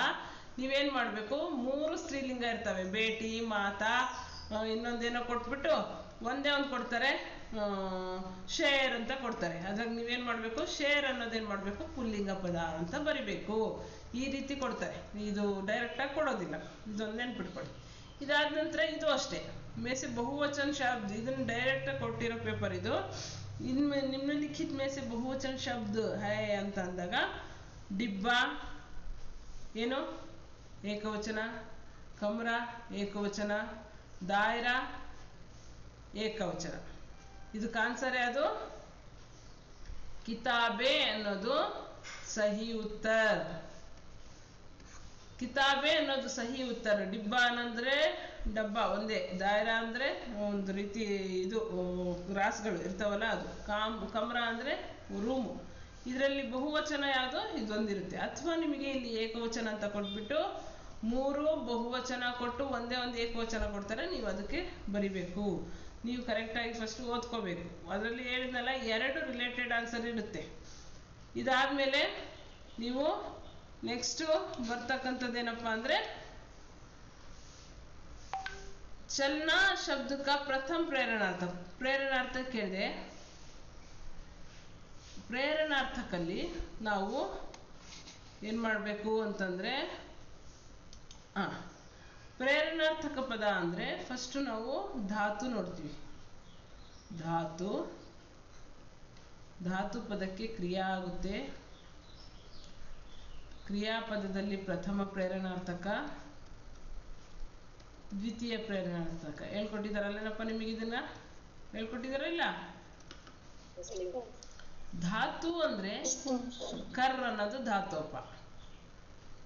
ನೀವೇನ್ ಮಾಡ್ಬೇಕು? 3 ಸ್ತ್ರೀಲಿಂಗ ಇರ್ತವೆ. ಬೇಟಿ, ಮಾತಾ, ಇನ್ನೊಂದೇನೋ ಕೊಟ್ಬಿಟ್ಟು ಒಂದೇ ಒಂದು ಕೊಡ್ತಾರೆ, ಶೇರ್ ಅಂತ ಕೊಡ್ತಾರೆ. ಅದ್ರಾಗ ನೀವೇನ್ ಮಾಡ್ಬೇಕು? ಶೇರ್ ಅನ್ನೋದೇನ್ ಮಾಡ್ಬೇಕು? ಪುಲ್ಲಿಂಗ ಪದ ಅಂತ ಬರಿಬೇಕು. ಈ ರೀತಿ ಕೊಡ್ತಾರೆ. ಇದು ಡೈರೆಕ್ಟ್ ಆಗಿ ಕೊಡೋದಿಲ್ಲ. ಇದೊಂದು ನೆನ್ಪಿಟ್ಕೊಳ್ಳಿ. ಇದಾದ ನಂತರ ಇದು ಅಷ್ಟೇ ಮೇಸೆ ಬಹುವಚನ ಶಬ್ದ. ಇದನ್ನ ಡೈರೆಕ್ಟ್ ಆಗಿ ಕೊಟ್ಟಿರೋ ಪೇಪರ್ ಇದು. ನಿಮ್ನ ಲಿಖಿತ ಮೇಸೆ ಬಹುವಚನ ಶಬ್ದ ಹೈ ಅಂತ ಅಂದಾಗ ಡಿಬ್ಬಾ ಏನು ಏಕವಚನ, ಕಮ್ರಾ ಏಕವಚನ, ದಾಯರಾ ಏಕವಚನ. ಇದಕ್ಕೆ ಆನ್ಸರ್ ಯಾವುದು? ಕಿತಾಬೆ ಅನ್ನೋದು ಸಹಿ ಉತ್ತರ. ಕಿತಾಬೆ ಅನ್ನೋದು ಸಹಿ ಉತ್ತರ. ಡಿಬ್ಬಾ ಅನ್ನಂದ್ರೆ ಡಬ್ಬ ಒಂದೇ, ದಾಯರಾ ಅಂದ್ರೆ ಒಂದು ರೀತಿ ಇದು ಗ್ರಾಸ್ಗಳು ಇರ್ತಾವಲ್ಲ ಅದು, ಕಮ್ರಾ ಅಂದ್ರೆ ರೂಮು. ಇದರಲ್ಲಿ ಬಹುವಚನ ಯಾವುದು? ಇದೊಂದಿರುತ್ತೆ. ಅಥವಾ ನಿಮಗೆ ಇಲ್ಲಿ ಏಕವಚನ ಅಂತ ಕೊಟ್ಬಿಟ್ಟು 3 ಬಹುವಚನ ಕೊಟ್ಟು ಒಂದೇ ಒಂದು ಏಕವಚನ ಕೊಡ್ತಾರೆ. ನೀವು ಅದಕ್ಕೆ ಬರಿಬೇಕು. ನೀವು ಕರೆಕ್ಟಾಗಿ ಫಸ್ಟ್ ಓದ್ಕೋಬೇಕು. ಅದರಲ್ಲಿ ಹೇಳಿದ್ನಲ್ಲ 2 ರಿಲೇಟೆಡ್ ಆನ್ಸರ್ ಇರುತ್ತೆ. ಇದಾದ್ಮೇಲೆ ನೀವು ನೆಕ್ಸ್ಟ್ ಬರ್ತಕ್ಕಂಥದ್ದೇನಪ್ಪ ಅಂದ್ರೆ ಚಲನ ಶಬ್ದಕ ಪ್ರಥಮ ಪ್ರೇರಣಾರ್ಥ. ಪ್ರೇರಣಾರ್ಥ ಕೇಳಿದೆ. ಪ್ರೇರಣಾರ್ಥಕಲ್ಲಿ ನಾವು ಏನ್ ಮಾಡಬೇಕು ಅಂತಂದ್ರೆ ಪ್ರೇರಣಾರ್ಥಕ ಪದ ಅಂದ್ರೆ ಫಸ್ಟ್ ನಾವು ಧಾತು ನೋಡ್ತೀವಿ. ಧಾತು, ಧಾತು ಪದಕ್ಕೆ ಕ್ರಿಯಾ ಆಗುತ್ತೆ. ಕ್ರಿಯಾಪದದಲ್ಲಿ ಪ್ರಥಮ ಪ್ರೇರಣಾರ್ಥಕ, ದ್ವಿತೀಯ ಪ್ರೇರಣಾರ್ಥಕ. ಹೇಳ್ಕೊಟ್ಟಿದಾರಲ್ಲೇನಪ್ಪ ನಿಮಗೆ? ಇದನ್ನ ಹೇಳ್ಕೊಟ್ಟಿದಾರ ಇಲ್ಲ? ಧಾತು ಅಂದ್ರೆ ಕರ್ ಅನ್ನೋದು ಧಾತು ಅಪ್ಪ.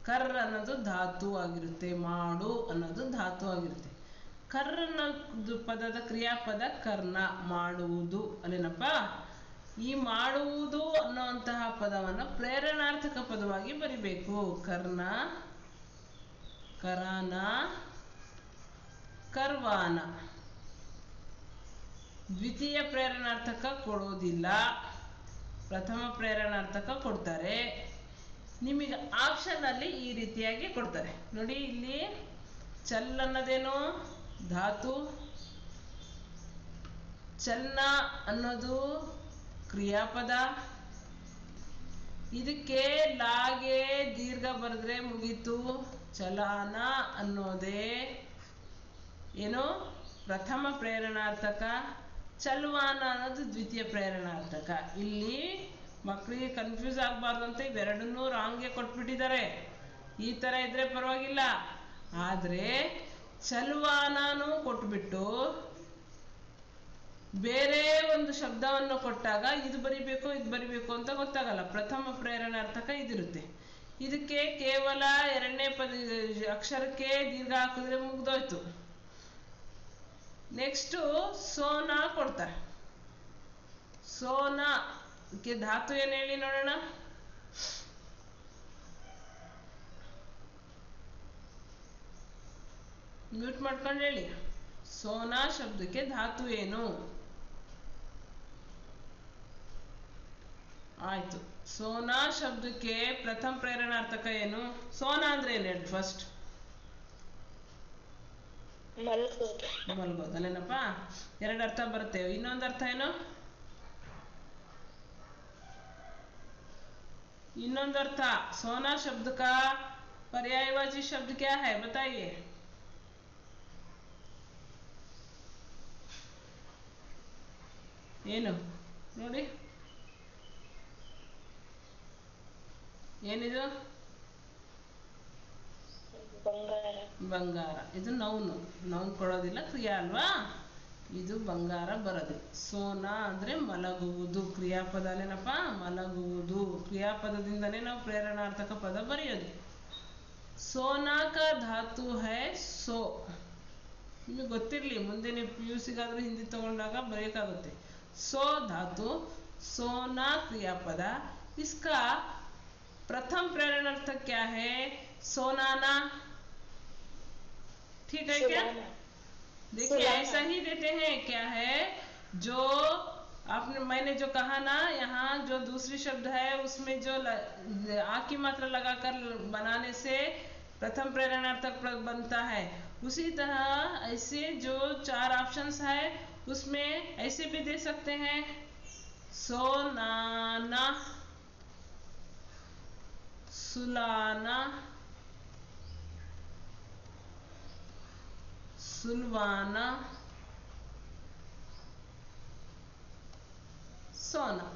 ಕರ್ ಅನ್ನೋದು ಧಾತು ಆಗಿರುತ್ತೆ. ಮಾಡು ಅನ್ನೋದು ಧಾತು ಆಗಿರುತ್ತೆ. ಕರ್ ಅನ್ನೋದು ಪದದ ಕ್ರಿಯಾಪದ ಕರ್ಣ, ಮಾಡುವುದು ಅಲ್ಲೇನಪ್ಪ. ಈ ಮಾಡುವುದು ಅನ್ನುವಂತಹ ಪದವನ್ನ ಪ್ರೇರಣಾರ್ಥಕ ಪದವಾಗಿ ಬರಿಬೇಕು. ಕರ್ಣ, ಕರಾನ, ಕರ್ವಾನ. ದ್ವಿತೀಯ ಪ್ರೇರಣಾರ್ಥಕ ಕೊಡೋದಿಲ್ಲ, ಪ್ರಥಮ ಪ್ರೇರಣಾರ್ಥಕ ಕೊಡ್ತಾರೆ. ನಿಮಗೆ ಆಪ್ಷನ್ ಅಲ್ಲಿ ಈ ರೀತಿಯಾಗಿ ಕೊಡ್ತಾರೆ ನೋಡಿ. ಇಲ್ಲಿ ಚಲ್ ಅನ್ನೋದೇನು ಧಾತು, ಚಲನ ಅನ್ನೋದು ಕ್ರಿಯಾಪದ. ಇದಕ್ಕೆ ಲಾಗೆ ದೀರ್ಘ ಬರೆದ್ರೆ ಮುಗೀತು. ಚಲನ ಅನ್ನೋದೇ ಏನು ಪ್ರಥಮ ಪ್ರೇರಣಾರ್ಥಕ, ಚಲ್ವಾನ ಅನ್ನೋದು ದ್ವಿತೀಯ ಪ್ರೇರಣಾರ್ಥಕ. ಇಲ್ಲಿ ಮಕ್ಕಳಿಗೆ ಕನ್ಫ್ಯೂಸ್ ಆಗಬಾರ್ದು ಅಂತ ಇವೆರಡನ್ನೂ ರಾಂಗ್ಗೆ ಕೊಟ್ಬಿಟ್ಟಿದ್ದಾರೆ. ಈ ತರ ಇದ್ರೆ ಪರವಾಗಿಲ್ಲ, ಆದ್ರೆ ಚಲ್ವಾನೂ ಕೊಟ್ಬಿಟ್ಟು ಬೇರೆ ಒಂದು ಶಬ್ದವನ್ನು ಕೊಟ್ಟಾಗ ಇದು ಬರಿಬೇಕು ಇದು ಬರಿಬೇಕು ಅಂತ ಗೊತ್ತಾಗಲ್ಲ. ಪ್ರಥಮ ಪ್ರೇರಣಾರ್ಥಕ ಇದಿರುತ್ತೆ. ಇದಕ್ಕೆ ಕೇವಲ ಎರಡನೇ ಅಕ್ಷರಕ್ಕೆ ದೀರ್ಘ ಹಾಕಿದ್ರೆ ಮುಗ್ದೋಯ್ತು. ನೆಕ್ಸ್ಟ್ ಸೋನಾ ಕೊಡ್ತಾರೆ. ಸೋನಾ ಕ್ಕೆ ಧಾತು ಏನು ಹೇಳಿ ನೋಡೋಣ. ಮ್ಯೂಟ್ ಮಾಡ್ಕೊಂಡು ಹೇಳಿ. ಸೋನಾ ಶಬ್ದಕ್ಕೆ ಧಾತು ಏನು? ಆಯ್ತು. ಸೋನಾ ಶಬ್ದಕ್ಕೆ ಪ್ರಥಮ ಪ್ರೇರಣಾರ್ಥಕ ಏನು? ಸೋನಾ ಅಂದ್ರೆ ಏನು ಹೇಳಿ ಫಸ್ಟ್? ಮಲ್ಗೋದು ಅಲ್ಲೇನಪ್ಪ. ಎರಡು ಅರ್ಥ ಬರುತ್ತೆ. ಇನ್ನೊಂದು ಅರ್ಥ ಏನು? ಇನ್ನೊಂದು अर्थ सोना शब्द का पर्यायवाची शब्द क्या है बताइए। ಏನು ನೋಡಿ, ಏನಿದು? ಬಂಗಾರ. ಇದು ನೌನ್ ಕೊಡೋದಿಲ್ಲ, ಕ್ರಿಯಾ ಅಲ್ವಾ. ಇದು ಬಂಗಾರ ಬರೋದು. ಸೋನಾ ಅಂದ್ರೆ ಮಲಗುವುದು, ಕ್ರಿಯಾಪದ ಅಲ್ಲೇನಪ್ಪ, ಮಲಗುವುದು. ಕ್ರಿಯಾಪದದಿಂದನೇ ನಾವು ಪ್ರೇರಣಾರ್ಥಕ ಪದ ಬರೆಯೋದು. ಸೋನಾ ಕಾ ಧಾತು ಹೈ ಸೋ. ನಿಮಗೆ ಗೊತ್ತಿರಲಿ, ಮುಂದೆ ನೀವು PUCಗಾದ್ರೂ ಹಿಂದಿ ತಗೊಂಡಾಗ ಬರೆಯೋಕ್ಕಾಗುತ್ತೆ. सो धातु, सोना क्रियापद. इसका प्रथम प्रेरणार्थक क्या है? सोनाना. ठीक है क्या? देखिए ऐसा ही देते हैं. क्या है जो आपने मैंने जो कहा ना, यहाँ जो दूसरी शब्द है उसमें जो आ की मात्रा लगाकर बनाने से प्रथम प्रेरणार्थक बनता है, उसी तरह ऐसे जो चार ऑप्शंस है उसमें ऐसे भी दे सकते हैं. सोनाना, सुलाना, सुलवाना, सोना.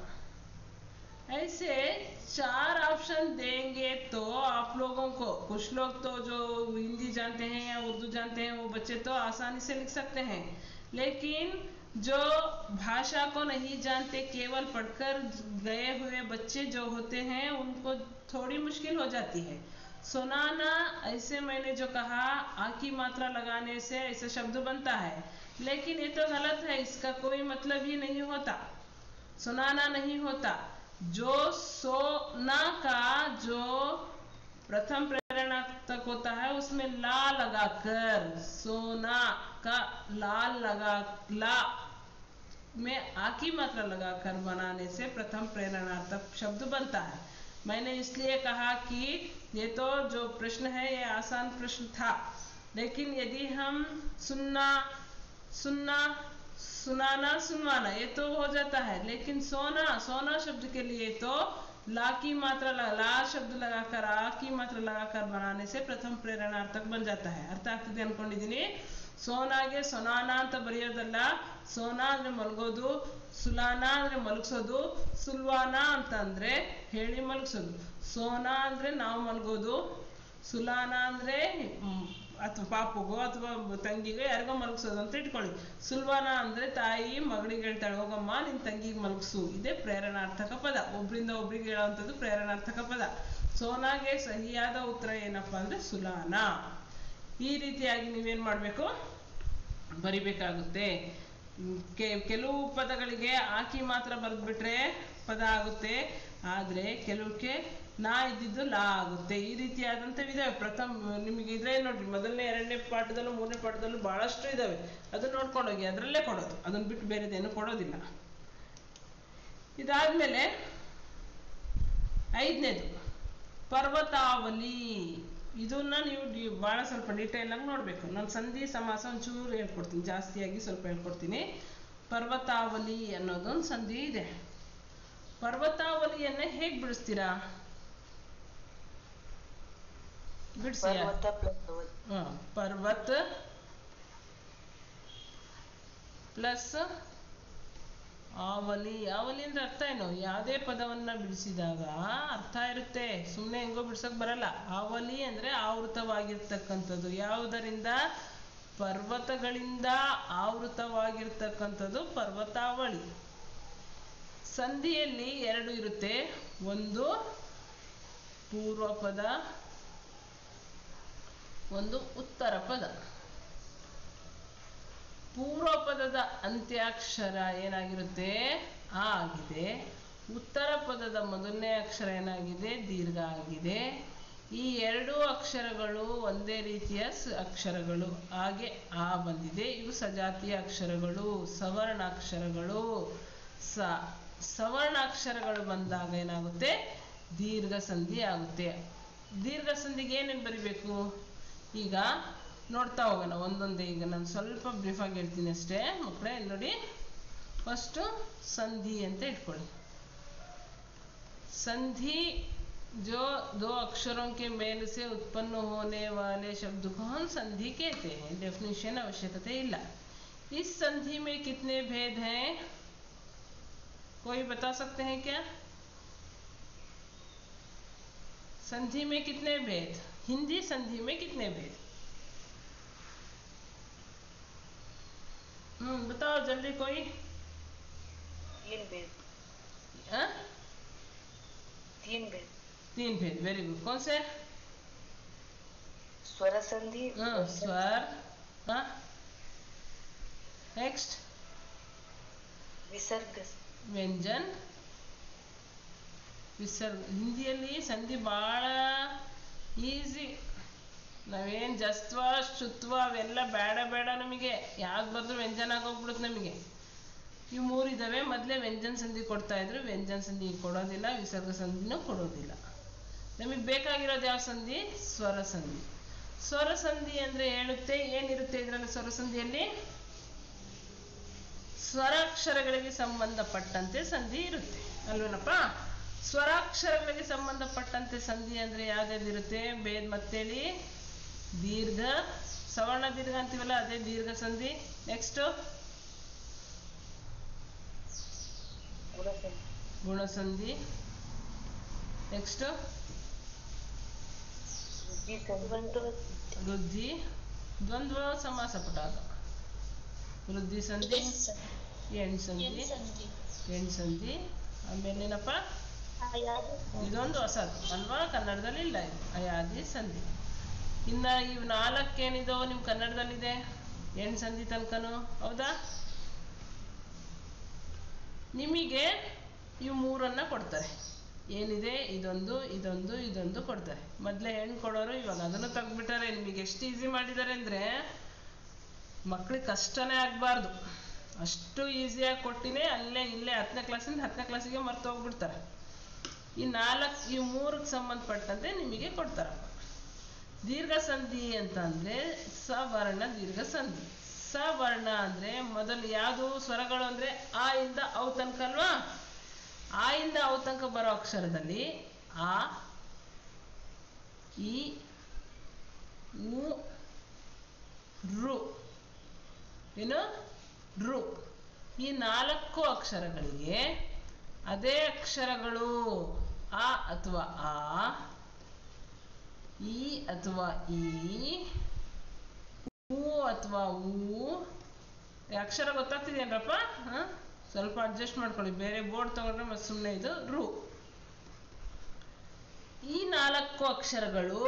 ऐसे चार ऑप्शन देंगे तो आप लोगों को, कुछ लोग तो जो हिंदी जानते हैं या उर्दू जानते हैं वो बच्चे तो आसानी से लिख सकते हैं, लेकिन जो भाषा को नहीं जानते, केवल पढ़कर गए हुए बच्चे जो होते हैं उनको थोड़ी मुश्किल हो जाती है. सुनाना ऐसे मैंने जो कहा, आ की मात्रा लगाने से ऐसा शब्द बनता है, लेकिन ये तो गलत है. इसका कोई मतलब ही नहीं होता, सुनाना नहीं होता. जो सोना का जो प्रथम प्रेरणार्थक होता है उसमें ला लगाकर, सोना का लाल लगा, ला में आ की मात्रा लगाकर बनाने से प्रथम प्रेरणार्थक शब्द बनता है. मैंने इसलिए कहा कि ये तो जो प्रश्न है ये आसान प्रश्न था, लेकिन यदि हम सुनना, सुनना, सुनाना, सुनवाना ये तो हो जाता है, लेकिन सोना, सोना शब्द के लिए तो ला की मात्रा, ला शब्द लगाकर आ की मात्रा लगाकर बनाने से प्रथम प्रेरणार्थक बन जाता है. अर्थ ಆಗ್ತಿದೆ ಅನ್ಕೊಂಡಿದ್ದೀನಿ. ಸೋನಾಗೆ ಸೊನಾನ ಅಂತ ಬರೆಯೋದಲ್ಲ. ಸೋನಾ ಅಂದ್ರೆ ಮಲಗೋದು, ಸುಲಾನಾ ಅಂದ್ರೆ ಮಲಗಿಸೋದು, ಸುಲ್ವಾನಾ ಅಂತ ಅಂದ್ರೆ ಹೇಳಿ ಮಲಗಿಸೋದು. ಸೋನಾ ಅಂದ್ರೆ ನಾವು ಮಲಗೋದು, ಸುಲಾನಾ ಅಂದ್ರೆ ಅಥವಾ ಪಾಪುಗೋ ಅಥವಾ ತಂಗಿಗೋ ಯಾರಿಗೋ ಮಲಗಿಸೋದು ಅಂತ ಇಟ್ಕೊಳ್ಳಿ. ಸುಲ್ವಾನಾ ಅಂದ್ರೆ ತಾಯಿ ಮಗಳಿಗೆ ಹೇಳ್ತಾಳೆ, ಹೋಗಮ್ಮ ನಿನ್ ತಂಗಿಗೆ ಮಲಗಿಸು. ಇದೇ ಪ್ರೇರಣಾರ್ಥಕ ಪದ. ಒಬ್ರಿಂದ ಒಬ್ರಿಗೆ ಹೇಳೋವಂಥದ್ದು ಪ್ರೇರಣಾರ್ಥಕ ಪದ. ಸೋನಾಗೆ ಸಹಿಯಾದ ಉತ್ತರ ಏನಪ್ಪಾ ಅಂದ್ರೆ ಸುಲಾನಾ. ಈ ರೀತಿಯಾಗಿ ನೀವೇನ್ ಮಾಡ್ಬೇಕು, ಬರಿಬೇಕಾಗುತ್ತೆ. ಕೆಲವು ಪದಗಳಿಗೆ ಆಕಿ ಮಾತ್ರ ಬರೆದ್ಬಿಟ್ರೆ ಪದ ಆಗುತ್ತೆ, ಆದ್ರೆ ಕೆಲವಕ್ಕೆ ನಾ ಇದ್ದಿದ್ದು ಲಾ ಆಗುತ್ತೆ. ಈ ರೀತಿಯಾದಂಥವಿದಾವೆ. ನಿಮಗೆ ಇದ್ರೆ ನೋಡ್ರಿ, ಮೊದಲನೇ ಎರಡನೇ ಪಾಠದಲ್ಲೂ ಮೂರನೇ ಪಾಠದಲ್ಲೂ ಬಹಳಷ್ಟು ಇದಾವೆ. ಅದನ್ನ ನೋಡ್ಕೊಂಡೋಗಿ, ಅದರಲ್ಲೇ ಕೊಡೋದು, ಅದನ್ನ ಬಿಟ್ಟು ಬೇರೆದೇನು ಕೊಡೋದಿಲ್ಲ. ಇದಾದ್ಮೇಲೆ ಐದನೇದು ಪರ್ವತಾವಲಿ ಇದನ್ನ ನೀವು ಭಾಳ ಸ್ವಲ್ಪ ಡೀಟೇಲ್ ಆಗಿ ನೋಡಬೇಕು. ನಾನು ಸಂಧಿ ಸಮಾಸ ಒಂಚೂರು ಹೇಳ್ಕೊಡ್ತೀನಿ, ಜಾಸ್ತಿಯಾಗಿ ಸ್ವಲ್ಪ ಹೇಳ್ಕೊಡ್ತೀನಿ. ಪರ್ವತಾವಲಿ ಅನ್ನೋದೊಂದು ಸಂಧಿ ಇದೆ. ಪರ್ವತಾವಲಿಯನ್ನ ಹೇಗೆ ಬಿಡಿಸ್ತೀರಾ? ಬಿಡಿಸಿ. ಪರ್ವತ ಪ್ಲಸ್ ಆವಲಿ. ಆವಲಿ ಅಂದ್ರೆ ಅರ್ಥ ಏನು? ಯಾವುದೇ ಪದವನ್ನ ಬಿಡಿಸಿದಾಗ ಅರ್ಥ ಇರುತ್ತೆ, ಸುಮ್ಮನೆ ಹೆಂಗೋ ಬಿಡ್ಸಕ್ ಬರಲ್ಲ. ಆವಲಿ ಅಂದ್ರೆ ಆವೃತವಾಗಿರ್ತಕ್ಕಂಥದ್ದು. ಯಾವುದರಿಂದ? ಪರ್ವತಗಳಿಂದ ಆವೃತವಾಗಿರ್ತಕ್ಕಂಥದ್ದು ಪರ್ವತಾವಳಿ. ಸಂಧಿಯಲ್ಲಿ ಎರಡು ಇರುತ್ತೆ, ಒಂದು ಪೂರ್ವ ಪದ, ಒಂದು ಉತ್ತರ ಪದ. ಪೂರ್ವ ಪದದ ಅಂತ್ಯಾಕ್ಷರ ಏನಾಗಿರುತ್ತೆ? ಆ ಆಗಿದೆ. ಉತ್ತರ ಪದದ ಮೊದಲನೇ ಅಕ್ಷರ ಏನಾಗಿದೆ? ದೀರ್ಘ ಆಗಿದೆ. ಈ ಎರಡೂ ಅಕ್ಷರಗಳು ಒಂದೇ ರೀತಿಯ ಅಕ್ಷರಗಳು, ಹಾಗೆ ಆ ಬಂದಿದೆ. ಇವು ಸಜಾತಿಯ ಅಕ್ಷರಗಳು, ಸವರ್ಣಾಕ್ಷರಗಳು. ಸವರ್ಣಾಕ್ಷರಗಳು ಬಂದಾಗ ಏನಾಗುತ್ತೆ? ದೀರ್ಘ ಸಂಧಿ ಆಗುತ್ತೆ. ದೀರ್ಘ ಸಂಧಿಗೆ ಏನೇನು ಬರಿಬೇಕು? ಈಗ ನೋಡ್ತಾ ಹೋಗೋಣ ಒಂದೊಂದೇ. ಈಗ ನಾನು ಸ್ವಲ್ಪ ಬ್ರೀಫ್ ಆಗಿ ಹೇಳ್ತೀನಿ ಅಷ್ಟೇ ಮಕ್ಕಳೇ. ನೋಡಿ, ಫಸ್ಟು ಸಂಧಿ ಅಂತ ಇಟ್ಕೊಳ್ಳಿ. संधि जो दो अक्षरों के मेल से उत्पन्न होने वाले शब्द को हम संधि कहते हैं. डेफिनेशन आवश्यकता इल्ला. इस संधि में कितने भेद हैं? कोई बता सकते हैं क्या? संधि में कितने भेद? हिंदी संधि में कितने भेद? बताओ जल्दी कोई. 3 भेद. हाँ? 3 भेद. 3 भेद. Very good. कौन से? स्वर संधि. स्वर. हाँ. नेक्स्ट. विसर्ग. ವ್ಯಂಜನ್. ವಿಸರ್ಗ. ಹಿಂದಿಯಲ್ಲಿ ಸಂಧಿ ಭಾಳ ಈಸಿ. ನಾವೇನು ಜಸ್ತ್ವ ಶುತ್ವ ಅವೆಲ್ಲ ಬೇಡ ನಮಗೆ. ಯಾವ್ದು ಬರೆದ್ರು ವ್ಯಂಜನ ಆಗೋಗ್ಬಿಡುತ್ತೆ ನಮಗೆ. ಇವು 3 ಇದ್ದಾವೆ. ಮೊದಲೇ ವ್ಯಂಜನ ಸಂಧಿ ಕೊಡ್ತಾ ಇದ್ರು, ವ್ಯಂಜನ ಸಂಧಿ ಕೊಡೋದಿಲ್ಲ, ವಿಸರ್ಗ ಸಂಧಿನೂ ಕೊಡೋದಿಲ್ಲ. ನಮಗೆ ಬೇಕಾಗಿರೋದು ಯಾವ ಸಂಧಿ? ಸ್ವರ ಸಂಧಿ. ಸ್ವರ ಸಂಧಿ ಅಂದರೆ ಹೇಳುತ್ತೆ ಏನಿರುತ್ತೆ ಇದರಲ್ಲಿ? ಸ್ವರ ಸಂಧಿಯಲ್ಲಿ ಸ್ವರಾಕ್ಷರಗಳಿಗೆ ಸಂಬಂಧಪಟ್ಟಂತೆ ಸಂಧಿ ಇರುತ್ತೆ ಅಲ್ವೇನಪ್ಪ? ಸ್ವರಾಕ್ಷರಗಳಿಗೆ ಸಂಬಂಧಪಟ್ಟಂತೆ ಸಂಧಿ ಅಂದರೆ ಯಾವ್ದಿರುತ್ತೆ? ಭೇದ ಮತ್ತೇಳಿ. ದೀರ್ಘ, ಸವರ್ಣ ದೀರ್ಘ ಅಂತೀವಲ್ಲ, ಅದೇ ದೀರ್ಘ ಸಂಧಿ. ನೆಕ್ಸ್ಟ್ ಗುಣಸಂಧಿ. ನೆಕ್ಸ್ಟ್ ವೃದ್ಧಿ. ದ್ವಂದ್ವ ಸಮಾಸ ಪುಟ ಅದು. ವೃದ್ಧಿ ಸಂಧಿ, ಎಣ್ ಸಂಧಿ. ಆಮೇಲೆ ಏನಪ್ಪ? ಇದೊಂದು ಹೊಸದು ಅಲ್ವಾ? ಕನ್ನಡದಲ್ಲಿ ಇಲ್ಲ ಇದು, ಅಯಾದಿ ಸಂಧಿ. ಇನ್ನ ಇವು 4 ಏನಿದೋ ನಿಮ್ ಕನ್ನಡದಲ್ಲಿದೆ, ಎಣ್ ಸಂಧಿ ತನಕನು. ಹೌದಾ? ನಿಮಗೆ ಇವು 3 ಕೊಡ್ತಾರೆ. ಏನಿದೆ? ಇದೊಂದು ಕೊಡ್ತಾರೆ. ಮೊದಲೇ ಹೆಣ್ಣು ಕೊಡೋರು ಇವಾಗ ಅದನ್ನು ತೆಗ್ದ್ಬಿಟ್ಟಾರೆ. ನಿಮಗೆ ಎಷ್ಟು ಈಸಿ ಮಾಡಿದ್ದಾರೆ ಅಂದರೆ ಮಕ್ಳಿಗೆ ಕಷ್ಟನೇ ಆಗಬಾರ್ದು, ಅಷ್ಟು ಈಸಿಯಾಗಿ ಕೊಟ್ಟಿನೇ ಅಲ್ಲೇ ಇಲ್ಲೇ 10ನೇ ಕ್ಲಾಸಿಂದ 10ನೇ ಕ್ಲಾಸಿಗೆ ಮರ್ತು ಹೋಗ್ಬಿಡ್ತಾರೆ. ಈ 3ಕ್ಕೆ ಸಂಬಂಧಪಟ್ಟಂತೆ ನಿಮಗೆ ಕೊಡ್ತಾರಪ್ಪ. ದೀರ್ಘ ಸಂಧಿ ಅಂತ ಅಂದರೆ ಸವರ್ಣ ದೀರ್ಘ ಸಂಧಿ. ಸವರ್ಣ ಅಂದರೆ ಮೊದಲು ಯಾವುದು ಸ್ವರಗಳು ಅಂದರೆ ಆ ಇಂದ ಅವು ತನಕ ಅಲ್ವಾ? ಆ ಇಂದ ಅವು ತನಕ ಬರೋ ಅಕ್ಷರದಲ್ಲಿ ಆ, ಈ, ಉ, ರು. ಏನು? ರು. ಈ 4 ಅಕ್ಷರಗಳಿಗೆ ಅದೇ ಅಕ್ಷರಗಳು ಆ ಅಥವಾ ಆ, ಈ ಅಥವಾ ಈ, ಉ ಅಥವಾ ಊ. ಅಕ್ಷರ ಗೊತ್ತಾಗ್ತಿದೆಯೇನ್ರಪ್ಪ? ಸ್ವಲ್ಪ ಅಡ್ಜಸ್ಟ್ ಮಾಡ್ಕೊಳ್ಳಿ, ಬೇರೆ ಬೋರ್ಡ್ ತಗೊಂಡ್ರೆ ಮತ್ತೆ ಸುಮ್ಮನೆ. ಇದು ರು. ಈ 4 ಅಕ್ಷರಗಳು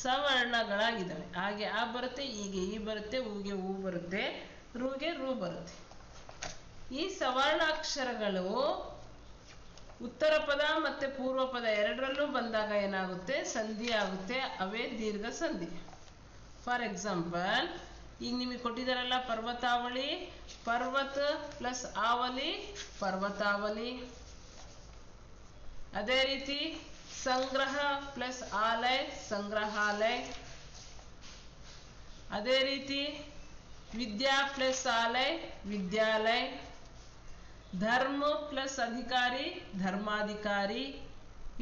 ಸವರ್ಣಗಳಾಗಿದ್ದಾವೆ. ಹಾಗೆ ಆ ಬರುತ್ತೆ, ಹೀಗೆ ಈ ಬರುತ್ತೆ, ಊಗೆ ಊ ಬರುತ್ತೆ, ರುಗೆ ರು ಬರುತ್ತೆ. ಈ ಸವರ್ಣಾಕ್ಷರಗಳು ಉತ್ತರ ಪದ ಮತ್ತೆ ಪೂರ್ವ ಪದ ಎರಡರಲ್ಲೂ ಬಂದಾಗ ಏನಾಗುತ್ತೆ? ಸಂಧಿ ಆಗುತ್ತೆ. ಅವೇ ದೀರ್ಘ ಸಂಧಿ. ಫಾರ್ ಎಕ್ಸಾಂಪಲ್, ಈಗ ನಿಮಗೆ ಕೊಟ್ಟಿದ್ದಾರಲ್ಲ ಪರ್ವತಾವಳಿ. ಪರ್ವತ ಪ್ಲಸ್ ಆವಲಿ, ಪರ್ವತಾವಲಿ. ಅದೇ ರೀತಿ ಸಂಗ್ರಹ ಪ್ಲಸ್ ಆಲಯ ಸಂಗ್ರಹಾಲಯ. ಅದೇ ರೀತಿ ವಿದ್ಯಾ ಪ್ಲಸ್ ಆಲಯ ವಿದ್ಯಾಲಯ. ಧರ್ಮ ಪ್ಲಸ್ ಅಧಿಕಾರಿ ಧರ್ಮಾಧಿಕಾರಿ.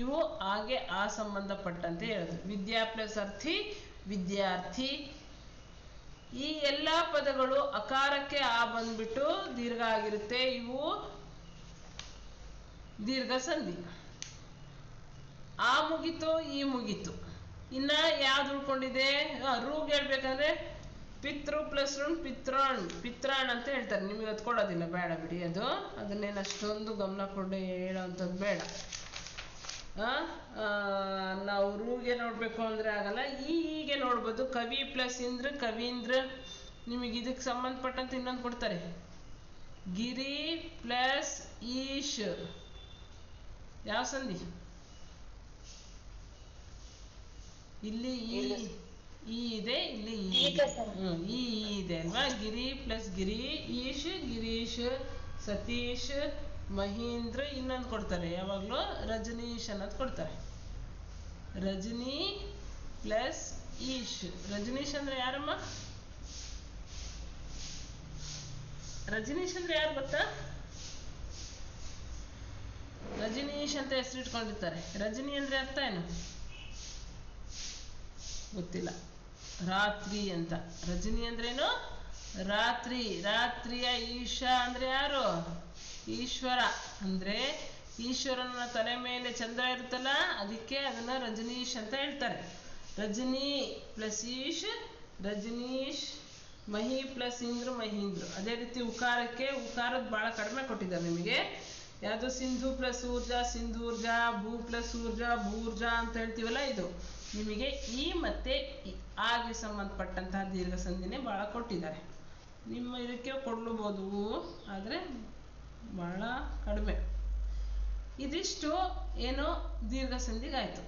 ಇವು ಹಾಗೆ ಆ ಸಂಬಂಧಪಟ್ಟಂತೆ ಹೇಳೋದು. ವಿದ್ಯಾ ಪ್ಲಸ್ ಅರ್ಥಿ ವಿದ್ಯಾರ್ಥಿ. ಈ ಎಲ್ಲ ಪದಗಳು ಅಕಾರಕ್ಕೆ ಆ ಬಂದ್ಬಿಟ್ಟು ದೀರ್ಘ ಆಗಿರುತ್ತೆ. ಇವು ದೀರ್ಘ ಸಂಧಿ. ಆ ಮುಗಿತು ಈ ಮುಗಿತು. ಇನ್ನ ಯಾವ್ದು ಉಳ್ಕೊಂಡಿದೆ? ರೂಗ್ ಹೇಳ್ಬೇಕಂದ್ರೆ ಪಿತೃ ಪ್ಲಸ್ ಋಣ್ ಪಿತ್ರಾಣ್ ಪಿತ್ರಾಣ್ ಅಂತ ಹೇಳ್ತಾರೆ. ನಿಮಗೆ ಅದು ಕೊಡೋದಿಲ್ಲ, ಬೇಡ ಬಿಡಿ. ಅದನ್ನೇನು ಅಷ್ಟೊಂದು ಗಮನ ಕೊಟ್ಟು ಹೇಳೋವಂಥದ್ದು ಬೇಡ. ನಾವು ರೂಗೆ ನೋಡ್ಬೇಕು ಅಂದ್ರೆ ಆಗಲ್ಲ. ಹೀಗೆ ನೋಡ್ಬೋದು. ಕವಿ ಪ್ಲಸ್ ಇಂದ್ರ ಕವೀಂದ್ರ. ನಿಮಗೆ ಇದಕ್ಕೆ ಸಂಬಂಧಪಟ್ಟಂತೆ ಇನ್ನೊಂದು ಕೊಡ್ತಾರೆ. ಗಿರಿ ಪ್ಲಸ್ ಈಶ್ ಯಾವ ಸಂಧಿ? ಇಲ್ಲಿ ಈ ಇದೆ, ಇಲ್ಲಿ ಈ ಇದೆ ಅಲ್ವಾ? ಗಿರಿ ಪ್ಲಸ್ ಗಿರಿ ಈಶ್ ಗಿರೀಶ್ ಸತೀಶ್ ಮಹೀಂದ್ರ. ಇನ್ನೊಂದು ಕೊಡ್ತಾರೆ ಯಾವಾಗಲೂ ರಜನೀಶ್ ಅನ್ನೋದು ಕೊಡ್ತಾರೆ. ರಜನಿ ಪ್ಲಸ್ ಈಶ್. ರಜನೀಶ್ ಅಂದ್ರೆ ಯಾರಮ್ಮ? ರಜನೀಶ್ ಅಂದ್ರೆ ಯಾರು ಗೊತ್ತಾ? ರಜನೀಶ್ ಅಂತ ಹೆಸರಿಟ್ಕೊಂಡಿರ್ತಾರೆ. ರಜನಿ ಅಂದ್ರೆ ಅರ್ಥ ಏನು ಗೊತ್ತಿಲ್ಲ. ರಾತ್ರಿ ಅಂತ. ರಜನಿ ಅಂದ್ರೇನು? ರಾತ್ರಿ. ರಾತ್ರಿಯ ಈಶಾ ಅಂದ್ರೆ ಯಾರು? ಈಶ್ವರ. ಅಂದ್ರೆ ಈಶ್ವರನ ತಲೆ ಮೇಲೆ ಚಂದ್ರ ಇರುತ್ತಲ್ಲ, ಅದಕ್ಕೆ ಅದನ್ನ ರಜನೀಶ್ ಅಂತ ಹೇಳ್ತಾರೆ. ರಜನಿ ಪ್ಲಸ್ ಈಶ್ ರಜನೀಶ್. ಮಹಿ ಪ್ಲಸ್ ಇಂದ್ರ ಮಹೀಂದ್ರ. ಅದೇ ರೀತಿ ಉಕಾರಕ್ಕೆ ಉಕಾರದ ಬಹಳ ಕಡಿಮೆ ಕೊಟ್ಟಿದ್ದಾರೆ ನಿಮಗೆ. ಯಾವುದು? ಸಿಂಧು ಪ್ಲಸ್ ಊರ್ಜಾ ಸಿಂಧೂರ್ಜಾ. ಭೂ ಪ್ಲಸ್ ಊರ್ಜಾ ಭೂರ್ಜಾ ಅಂತ ಹೇಳ್ತೀವಲ್ಲ, ಇದು ನಿಮಗೆ ಈ ಮತ್ತೆ ಆಗೆ ಸಂಬಂಧಪಟ್ಟಂತಹ ದೀರ್ಘ ಸಂಧಿನೇ ಬಹಳ ಕೊಟ್ಟಿದ್ದಾರೆ. ನಿಮ್ಮ ಇದಕ್ಕೆ ಕೊಡ್ಲೂಬಹುದು, ಆದರೆ ಬಹಳ ಕಡಿಮೆ. ಇದಿಷ್ಟು ಏನು ದೀರ್ಘ ಸಂಧಿಗಾಯ್ತು.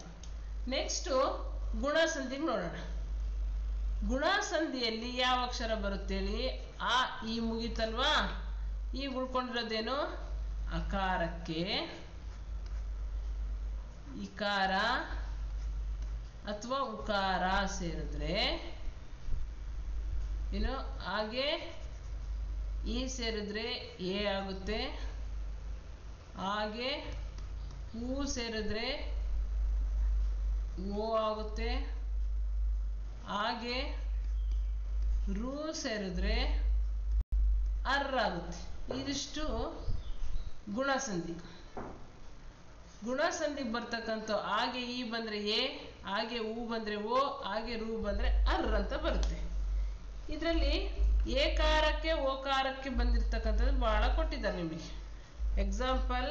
ನೆಕ್ಸ್ಟು ಗುಣ ಸಂಧಿಗೆ ನೋಡೋಣ. ಗುಣ ಸಂಧಿಯಲ್ಲಿ ಯಾವ ಅಕ್ಷರ ಬರುತ್ತೇಳಿ? ಆ ಈ ಮುಗಿತಲ್ವಾ? ಈಗ ಉಳ್ಕೊಂಡಿರೋದೇನು? ಅಕಾರಕ್ಕೆ ಇಕಾರ ಅಥವಾ ಉಕಾರ ಸೇರಿದ್ರೆ ಏನು? ಹಾಗೆ ಈ ಸೇರಿದ್ರೆ ಎ ಆಗುತ್ತೆ. ಹಾಗೆ ಹೂ ಸೇರಿದ್ರೆ ಓ ಆಗುತ್ತೆ. ಹಾಗೆ ರೂ ಸೇರಿದ್ರೆ ಅರ್ ಆಗುತ್ತೆ. ಇದಿಷ್ಟು ಗುಣಸಂಧಿ. ಗುಣಸಂಧಿಗೆ ಬರ್ತಕ್ಕಂಥ ಹಾಗೆ ಈ ಬಂದ್ರೆ ಎ, ಹಾಗೆ ಹೂ ಬಂದ್ರೆ ಓ, ಹಾಗೆ ರೂ ಬಂದ್ರೆ ಅರ್ ಅಂತ ಬರುತ್ತೆ. ಇದರಲ್ಲಿ ಏಕಾರಕ್ಕೆ ಓಕಾರಕ್ಕೆ ಬಂದಿರತಕ್ಕಂಥದ್ದು ಬಹಳ ಕೊಟ್ಟಿದ್ದಾರೆ ನಿಮಗೆ. ಎಕ್ಸಾಂಪಲ್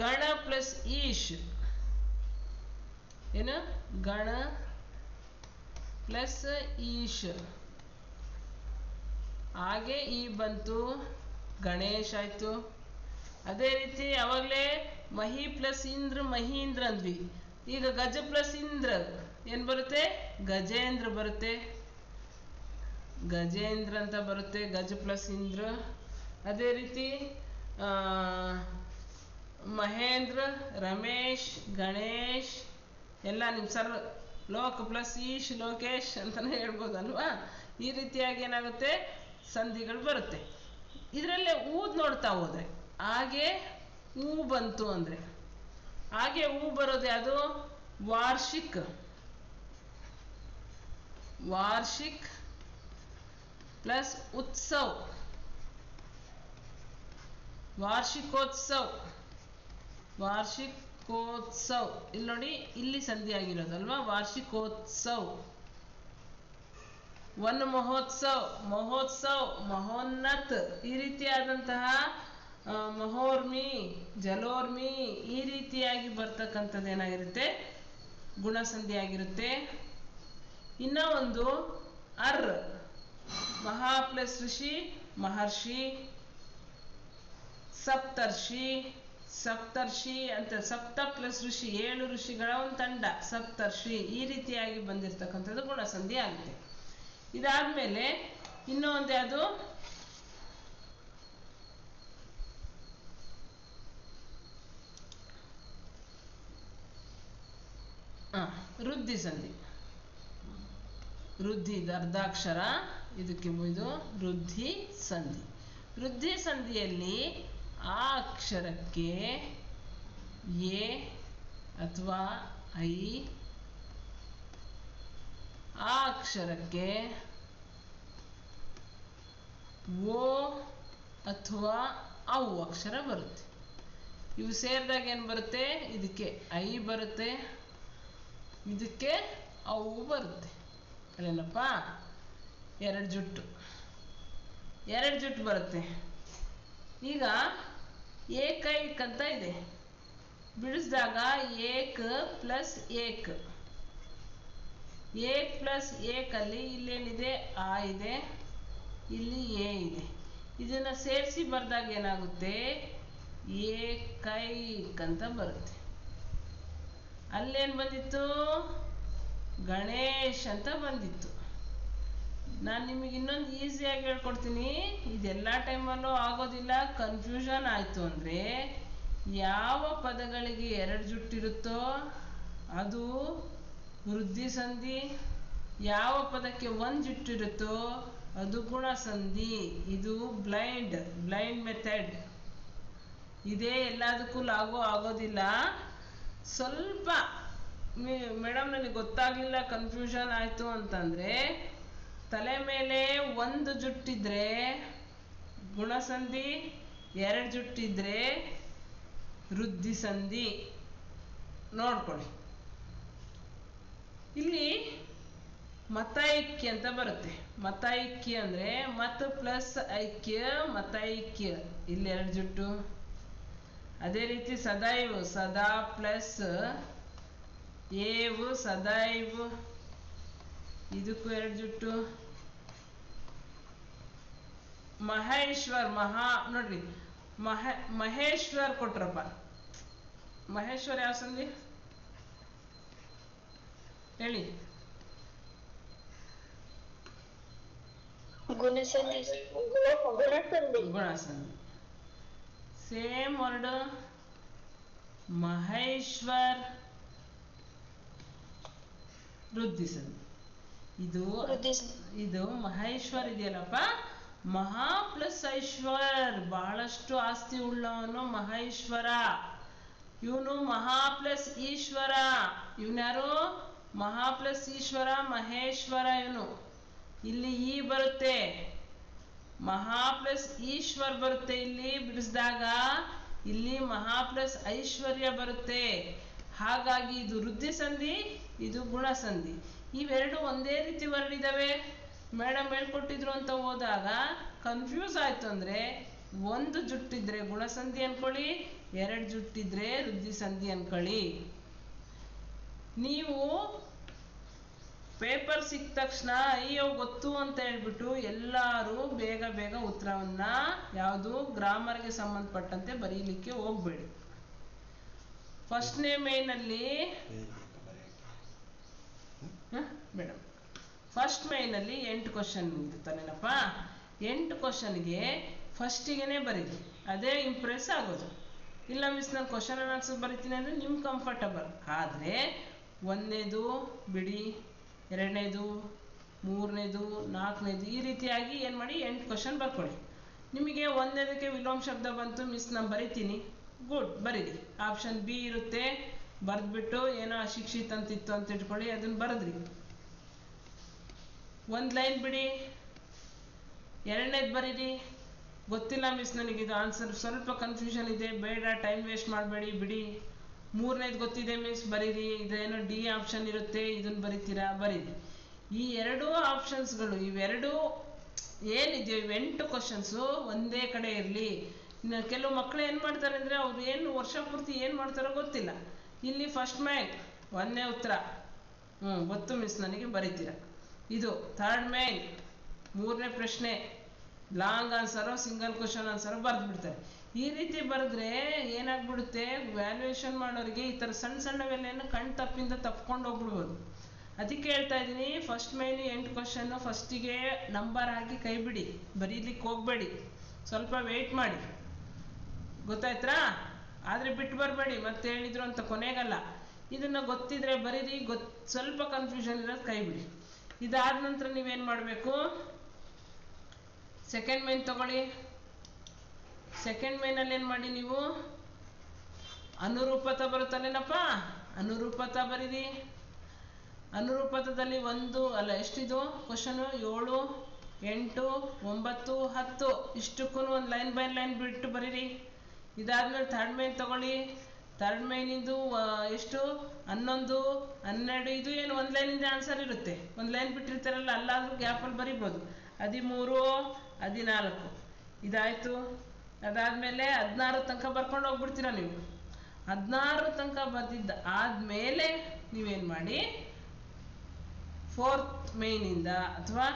ಗಣ ಪ್ಲಸ್ ಈಶ್. ಏನು? ಗಣ ಪ್ಲಸ್ ಈಶ್. ಹಾಗೆ ಈ ಬಂತು, ಗಣೇಶ್ ಆಯ್ತು. ಅದೇ ರೀತಿ ಅವಾಗಲೇ ಮಹಿ ಪ್ಲಸ್ ಇಂದ್ರ ಮಹೀಂದ್ರ ಅಂದ್ವಿ. ಈಗ ಗಜ ಪ್ಲಸ್ ಇಂದ್ರ ಏನ್ ಬರುತ್ತೆ? ಗಜೇಂದ್ರ ಬರುತ್ತೆ. ಗಜೇಂದ್ರ ಅಂತ ಬರುತ್ತೆ, ಗಜ ಪ್ಲಸ್ ಇಂದ್ರ. ಅದೇ ರೀತಿ ಮಹೇಂದ್ರ, ರಮೇಶ್, ಗಣೇಶ್ ಎಲ್ಲ ನಿಮ್ಮ ಸರ್. ಲೋಕ್ ಪ್ಲಸ್ ಈಶ್ ಲೋಕೇಶ್ ಅಂತಾನೆ ಹೇಳ್ಬೋದಲ್ವಾ? ಈ ರೀತಿಯಾಗಿ ಏನಾಗುತ್ತೆ? ಸಂಧಿಗಳು ಬರುತ್ತೆ. ಇದರಲ್ಲೇ ಊದ್ ನೋಡ್ತಾ ಹೋದ್ರೆ ಹಾಗೆ ಹೂ ಬಂತು ಅಂದ್ರೆ, ಹಾಗೆ ಹೂ ಬರೋದು ಯಾವುದು? ವಾರ್ಷಿಕ್. ವಾರ್ಷಿಕ್ ಪ್ಲಸ್ ಉತ್ಸವ್. ವಾರ್ಷಿಕೋತ್ಸವ್. ವಾರ್ಷಿಕೋತ್ಸವ್. ಇಲ್ಲಿ ನೋಡಿ, ಇಲ್ಲಿ ಸಂಧಿ ಆಗಿರೋದಲ್ವಾ? ವಾರ್ಷಿಕೋತ್ಸವ್. ವನ್ ಮಹೋತ್ಸವ್, ಮಹೋತ್ಸವ್, ಮಹೋನ್ನತ್. ಈ ರೀತಿಯಾದಂತಹ ಮಹೋರ್ಮಿ, ಜಲೋರ್ಮಿ, ಈ ರೀತಿಯಾಗಿ ಬರ್ತಕ್ಕಂಥದ್ದು ಏನಾಗಿರುತ್ತೆ? ಗುಣಸಂಧಿ ಆಗಿರುತ್ತೆ. ಇನ್ನ ಒಂದು ಅರ್. ಮಹಾ ಪ್ಲಸ್ ಋಷಿ ಮಹರ್ಷಿ. ಸಪ್ತರ್ಷಿ. ಸಪ್ತರ್ಷಿ ಅಂತ. ಸಪ್ತ ಪ್ಲಸ್ ಋಷಿ, 7 ಋಷಿಗಳ ಒಂದು ತಂಡ ಸಪ್ತರ್ಷಿ. ಈ ರೀತಿಯಾಗಿ ಬಂದಿರತಕ್ಕಂಥದ್ದು ಗುಣಸಂಧಿ ಆಗುತ್ತೆ. ಇದಾದ್ಮೇಲೆ ಇನ್ನೂ ಒಂದು ಯಾವುದು? ವೃದ್ಧಿ ಸಂಧಿ. ವೃದ್ಧಿ ಇದು ಅರ್ಧಾಕ್ಷರ, ಇದಕ್ಕೆ ಇದು ವೃದ್ಧಿ ಸಂಧಿ. ವೃದ್ಧಿ ಸಂಧಿಯಲ್ಲಿ ಆ ಅಕ್ಷರಕ್ಕೆ ಎ ಅಥವಾ ಐ, ಆ ಅಕ್ಷರಕ್ಕೆ ಓ ಅಥವಾ ಔ ಅಕ್ಷರ ಬರುತ್ತೆ. ಇವು ಸೇರಿದಾಗ ಏನು ಬರುತ್ತೆ? ಇದಕ್ಕೆ ಐ ಬರುತ್ತೆ, ಇದಕ್ಕೆ ಔ ಬರುತ್ತೆ. ಅಲ್ಲೇನಪ್ಪ? ಎರಡು ಜುಟ್ಟು ಬರುತ್ತೆ. ಈಗ ಏಕೈಕ್ ಅಂತ ಇದೆ, ಬಿಡಿಸಿದಾಗ ಏಕ್ ಪ್ಲಸ್ ಏಕ್, ಏಕ್ ಪ್ಲಸ್ ಏಕಲ್ಲಿ ಇಲ್ಲೇನಿದೆ? ಆ ಇದೆ, ಇಲ್ಲಿ ಎ ಇದೆ. ಇದನ್ನು ಸೇರಿಸಿ ಬರೆದಾಗ ಏನಾಗುತ್ತೆ? ಏಕೈಕ್ ಅಂತ ಬರುತ್ತೆ. ಅಲ್ಲೇನು ಬಂದಿತ್ತು? ಗಣೇಶ್ ಅಂತ ಬಂದಿತ್ತು. ನಾನು ನಿಮಗೆ ಇನ್ನೊಂದು ಈಸಿಯಾಗಿ ಹೇಳ್ಕೊಡ್ತೀನಿ, ಇದೆಲ್ಲ ಟೈಮಲ್ಲೂ ಆಗೋದಿಲ್ಲ. ಕನ್ಫ್ಯೂಷನ್ ಆಯಿತು ಅಂದರೆ ಯಾವ ಪದಗಳಿಗೆ ಎರಡು ಜುಟ್ಟಿರುತ್ತೋ ಅದು ವೃದ್ಧಿ ಸಂಧಿ, ಯಾವ ಪದಕ್ಕೆ ಒಂದು ಜುಟ್ಟಿರುತ್ತೋ ಅದು ಗುಣ ಸಂಧಿ. ಇದು ಬ್ಲೈಂಡ್ ಮೆಥಡ್. ಇದೇ ಎಲ್ಲದಕ್ಕೂ ಲಾಗು ಆಗೋದಿಲ್ಲ. ಸ್ವಲ್ಪ ಮೇಡಮ್ ನನಗೆ ಗೊತ್ತಾಗಲಿಲ್ಲ, ಕನ್ಫ್ಯೂಷನ್ ಆಯಿತು ಅಂತಂದರೆ ತಲೆ ಮೇಲೆ ಒಂದು ಜುಟ್ಟಿದ್ರೆ ಗುಣಸಂಧಿ, ಎರಡು ಜುಟ್ಟಿದ್ರೆ ವೃದ್ಧಿ ಸಂಧಿ. ನೋಡ್ಕೊಳ್ಳಿ, ಇಲ್ಲಿ ಮತೈಕ್ಯ ಅಂತ ಬರುತ್ತೆ. ಮತೈಕ್ಯ ಅಂದರೆ ಮತ ಪ್ಲಸ್ ಐಕ್ಯ, ಮತೈಕ್ಯ. ಇಲ್ಲಿ ಎರಡು ಜುಟ್ಟು. ಅದೇ ರೀತಿ ಸದೈವ್, ಸದಾ ಪ್ಲಸ್ ಏವು, ಸದೈವ್. ಇದಕ್ಕೂ ಎರಡು ಜುಟ್ಟು. ಮಹೇಶ್ವರ್, ನೋಡ್ರಿ, ಮಹೇಶ್ವರ್ ಕೊಟ್ರಪ್ಪ. ಮಹೇಶ್ವರ್ ಯಾವ ಸಂಧಿ ಹೇಳಿ? ಗುಣಸಂಧಿ. ಸೇಮ್ ವರ್ಡ್, ಮಹೇಶ್ವರ್ ವೃದ್ಧಿ ಸಂಧಿ. ಇದು ಮಹೇಶ್ವರ್ ಇದೆಯಲ್ಲಪ್ಪ, ಮಹಾ ಪ್ಲಸ್ ಐಶ್ವರ್, ಬಹಳಷ್ಟು ಆಸ್ತಿ ಉಳ್ಳವನು ಮಹೇಶ್ವರ. ಇವನು ಮಹಾ ಪ್ಲಸ್ ಈಶ್ವರ. ಇವನ್ಯಾರು? ಮಹಾ ಪ್ಲಸ್ ಈಶ್ವರ, ಮಹೇಶ್ವರ. ಇವನು ಇಲ್ಲಿ ಈ ಬರುತ್ತೆ, ಮಹಾ ಪ್ಲಸ್ ಈಶ್ವರ್ ಬರುತ್ತೆ. ಇಲ್ಲಿ ಬಿಡಿಸಿದಾಗ ಇಲ್ಲಿ ಮಹಾ ಪ್ಲಸ್ ಐಶ್ವರ್ಯ ಬರುತ್ತೆ. ಹಾಗಾಗಿ ಇದು ವೃದ್ಧಿ ಸಂಧಿ, ಇದು ಗುಣ ಸಂಧಿ. ಇವೆರಡು ಒಂದೇ ರೀತಿ ವರ್ಡ್ ಇದ್ದಾವೆ. ಮೇಡಮ್ ಹೇಳ್ಕೊಟ್ಟಿದ್ರು ಅಂತ ಹೋದಾಗ ಕನ್ಫ್ಯೂಸ್ ಆಯ್ತು ಅಂದರೆ ಒಂದು ಜುಟ್ಟಿದ್ರೆ ಗುಣಸಂಧಿ ಅನ್ಕೊಳ್ಳಿ, ಎರಡು ಜುಟ್ಟಿದ್ರೆ ವೃದ್ಧಿ ಸಂಧಿ ಅನ್ಕೊಳ್ಳಿ. ನೀವು ಪೇಪರ್ ಸಿಕ್ಕ ತಕ್ಷಣ ಅಯ್ಯೋ ಗೊತ್ತು ಅಂತ ಹೇಳ್ಬಿಟ್ಟು ಎಲ್ಲರೂ ಬೇಗ ಬೇಗ ಉತ್ತರವನ್ನ ಯಾವುದು ಗ್ರಾಮರ್ಗೆ ಸಂಬಂಧಪಟ್ಟಂತೆ ಬರೀಲಿಕ್ಕೆ ಹೋಗ್ಬೇಡಿ. ಫಸ್ಟ್ನೇ ಮೇನಲ್ಲಿ ಮೇಡಮ್, ಫಸ್ಟ್ ಮೇನಲ್ಲಿ 8 ಕ್ವಶನ್ ಇರ್ತಾನೇನಪ್ಪ. 8 ಕ್ವಶನ್ಗೆ ಫಸ್ಟಿಗೆ ಬರೀರಿ, ಅದೇ ಇಂಪ್ರೆಸ್ ಆಗೋದು. ಇಲ್ಲ ಮಿಸ್ ನಾನು ಕ್ವಶನ್ ಆ್ಯಂಡ್ ಆನ್ಸರ್ ಬರಿತೀನಿ ಅಂದರೆ ನಿಮ್ಗೆ ಕಂಫರ್ಟಬಲ್. ಆದರೆ ಒಂದನೇದು ಬಿಡಿ, ಎರಡನೇದು, ಮೂರನೇದು, ನಾಲ್ಕನೇದು, ಈ ರೀತಿಯಾಗಿ ಏನು ಮಾಡಿ 8 ಕ್ವಶನ್ ಬರ್ಕೊಳ್ಳಿ. ನಿಮಗೆ ಒಂದನೇದಕ್ಕೆ ವಿಲೋಮ ಶಬ್ದ ಬಂತು ಮಿಸ್ ನಾನು ಬರಿತೀನಿ, ಗುಡ್, ಬರೀರಿ. ಆಪ್ಷನ್ ಬಿ ಇರುತ್ತೆ, ಬರೆದ್ಬಿಟ್ಟು ಏನೋ ಅಶಿಕ್ಷಿತ ಅಂತಿತ್ತು ಅಂತ ಇಟ್ಕೊಳ್ಳಿ, ಅದನ್ನು ಬರೆದ್ರಿ. ಒಂದು ಲೈನ್ ಬಿಡಿ, ಎರಡನೇದು ಬರೀರಿ. ಗೊತ್ತಿಲ್ಲ ಮಿಸ್ ನನಗಿದು ಆನ್ಸರ್ ಸ್ವಲ್ಪ ಕನ್ಫ್ಯೂಷನ್ ಇದೆ, ಬೇಡ ಟೈಮ್ ವೇಸ್ಟ್ ಮಾಡಬೇಡಿ, ಬಿಡಿ. ಮೂರನೇದು ಗೊತ್ತಿದೆ ಮಿಸ್, ಬರೀರಿ. ಇದೇನೋ ಡಿ ಆಪ್ಷನ್ ಇರುತ್ತೆ, ಇದನ್ನು ಬರಿತೀರಾ, ಬರೀರಿ. ಈ ಎರಡೂ ಆಪ್ಷನ್ಸ್ಗಳು, ಇವೆರಡು ಏನಿದೆಯೋ ಇವು 8 ಕ್ವಶನ್ಸು ಒಂದೇ ಕಡೆ ಇರಲಿ. ಕೆಲವು ಮಕ್ಕಳು ಏನು ಮಾಡ್ತಾರೆ ಅಂದರೆ ಅವ್ರು ಏನು ವರ್ಷ ಪೂರ್ತಿ ಏನು ಮಾಡ್ತಾರೋ ಗೊತ್ತಿಲ್ಲ. ಇಲ್ಲಿ ಫಸ್ಟ್ ಮೇಲ್ ಒಂದನೇ ಉತ್ತರ, ಗೊತ್ತು ಮಿಸ್ ನನಗೆ, ಬರೀತೀರಾ. ಇದು ಥರ್ಡ್ ಮೇಲ್ ಮೂರನೇ ಪ್ರಶ್ನೆ, ಲಾಂಗ್ ಆನ್ಸರೋ ಸಿಂಗಲ್ ಕ್ವಶನ್ ಆನ್ಸರೋ ಬರೆದು ಬಿಡ್ತಾರೆ. ಈ ರೀತಿ ಬರೆದ್ರೆ ಏನಾಗ್ಬಿಡುತ್ತೆ, ವ್ಯಾಲ್ಯೂಯೇಷನ್ ಮಾಡೋರಿಗೆ ಈ ಥರ ಸಣ್ಣ ಸಣ್ಣವೆಲ್ಲೇನು ಕಣ್ ತಪ್ಪಿಂದ ತಪ್ಕೊಂಡು ಹೋಗ್ಬಿಡ್ಬೋದು. ಅದಕ್ಕೆ ಹೇಳ್ತಾ ಇದ್ದೀನಿ, ಫಸ್ಟ್ ಮೇಲಿ 8 ಕ್ವಶನ್ನು ಫಸ್ಟಿಗೆ ನಂಬರ್ ಹಾಕಿ ಕೈ ಬಿಡಿ, ಬರೀಲಿಕ್ಕೆ ಹೋಗಬೇಡಿ, ಸ್ವಲ್ಪ ವೆಯ್ಟ್ ಮಾಡಿ, ಗೊತ್ತಾಯ್ತಾ? ಆದರೆ ಬಿಟ್ಟು ಬರಬೇಡಿ, ಮತ್ತೆ ಹೇಳಿದ್ರು ಅಂತ ಕೊನೆಗಲ್ಲ. ಇದನ್ನ ಗೊತ್ತಿದ್ರೆ ಬರೀರಿ, ಸ್ವಲ್ಪ ಕನ್ಫ್ಯೂಷನ್ ಇರೋದು ಕೈ ಬಿಡಿ. ಇದಾದ ನಂತರ ನೀವೇನು ಮಾಡಬೇಕು, ಸೆಕೆಂಡ್ ಮೈನ್ ತಗೊಳ್ಳಿ. ಸೆಕೆಂಡ್ ಮೈನಲ್ಲಿ ಏನು ಮಾಡಿ ನೀವು ಅನುರೂಪತ ಬರುತ್ತಲ್ಲೇನಪ್ಪ, ಅನುರೂಪತ ಬರೀರಿ. ಅನುರೂಪತದಲ್ಲಿ ಎಷ್ಟಿದು ಕ್ವಶನು, 7, 8, 9, 10 ಇಷ್ಟಕ್ಕೂ ಒಂದು ಲೈನ್ ಬೈ ಲೈನ್ ಬಿಟ್ಟು ಬರೀರಿ. ಇದಾದ್ಮೇಲೆ ಥರ್ಡ್ ಮೈನ್ ತಗೊಳ್ಳಿ. ಥರ್ಡ್ ಮೈನಿಂದು ಎಷ್ಟು, 11, 12, ಇದು ಏನು ಒಂದು ಲೈನಿಂದ ಆನ್ಸರ್ ಇರುತ್ತೆ, ಒಂದು ಲೈನ್ ಬಿಟ್ಟಿರ್ತಾರಲ್ಲ, ಅಲ್ಲಾದ್ರೂ ಗ್ಯಾಪಲ್ಲಿ ಬರಿಬೋದು. 13, 14 ಇದಾಯಿತು. ಅದಾದಮೇಲೆ 16 ತನಕ ಬರ್ಕೊಂಡು ಹೋಗ್ಬಿಡ್ತೀರ ನೀವು. 16 ತನಕ ಬರ್ದಿದ್ದ ಆದಮೇಲೆ ನೀವೇನು ಮಾಡಿ, ಫೋರ್ತ್ ಮೈನಿಂದ ಅಥವಾ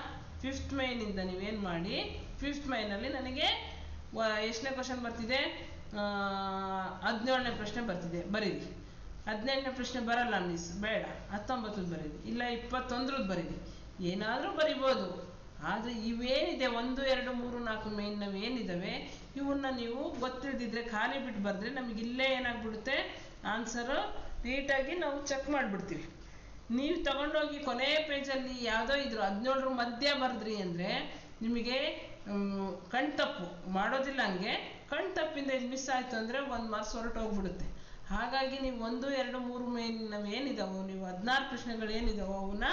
ಫಿಫ್ತ್ ಮೈನಿಂದ ನೀವೇನು ಮಾಡಿ, ಫಿಫ್ತ್ ಮೈನಲ್ಲಿ ನನಗೆ ಎಷ್ಟನೇ ಕ್ವಶನ್ ಬರ್ತಿದೆ, 17ನೇ ಪ್ರಶ್ನೆ ಬರ್ತಿದೆ, ಬರೀರಿ. 18ನೇ ಪ್ರಶ್ನೆ ಬರಲ್ಲ ಮಿಸ್, ಬೇಡ 19 ಬರೀರಿ, ಇಲ್ಲ 21 ಬರೀರಿ, ಏನಾದರೂ ಬರಿಬೋದು. ಆದರೆ ಇವೇನಿದೆ 1, 2, 3, 4 ಮೈನ್ ಏನಿದ್ದಾವೆ ಇವನ್ನ ನೀವು ಗೊತ್ತಿಲ್ದಿದ್ರೆ ಖಾಲಿ ಬಿಟ್ಟು ಬರೆದ್ರೆ ನಮಗೆ ಇಲ್ಲೇ ಏನಾಗ್ಬಿಡುತ್ತೆ, ಆನ್ಸರು ನೀಟಾಗಿ ನಾವು ಚೆಕ್ ಮಾಡಿಬಿಡ್ತೀವಿ. ನೀವು ತಗೊಂಡೋಗಿ ಕೊನೆ ಪೇಜಲ್ಲಿ ಯಾವುದೋ ಇದ್ರು 17 ಮಧ್ಯ ಬರೆದ್ರಿ ಅಂದರೆ ನಿಮಗೆ ಕಣ್ತಪ್ಪು ಮಾಡೋದಿಲ್ಲ. ಹಂಗೆ ಕಣ್ತಪ್ಪಿಂದ ಇದು ಮಿಸ್ ಆಯಿತು ಅಂದರೆ 1 ಮಾರ್ಕ್ಸ್ ಹೊರಟೋಗ್ಬಿಡುತ್ತೆ. ಹಾಗಾಗಿ ನೀವು 1, 2, 3 ಮೇನ್ ಏನಿದಾವೋ, ನೀವು 16 ಪ್ರಶ್ನೆಗಳು ಏನಿದಾವೋ ಅವನ್ನ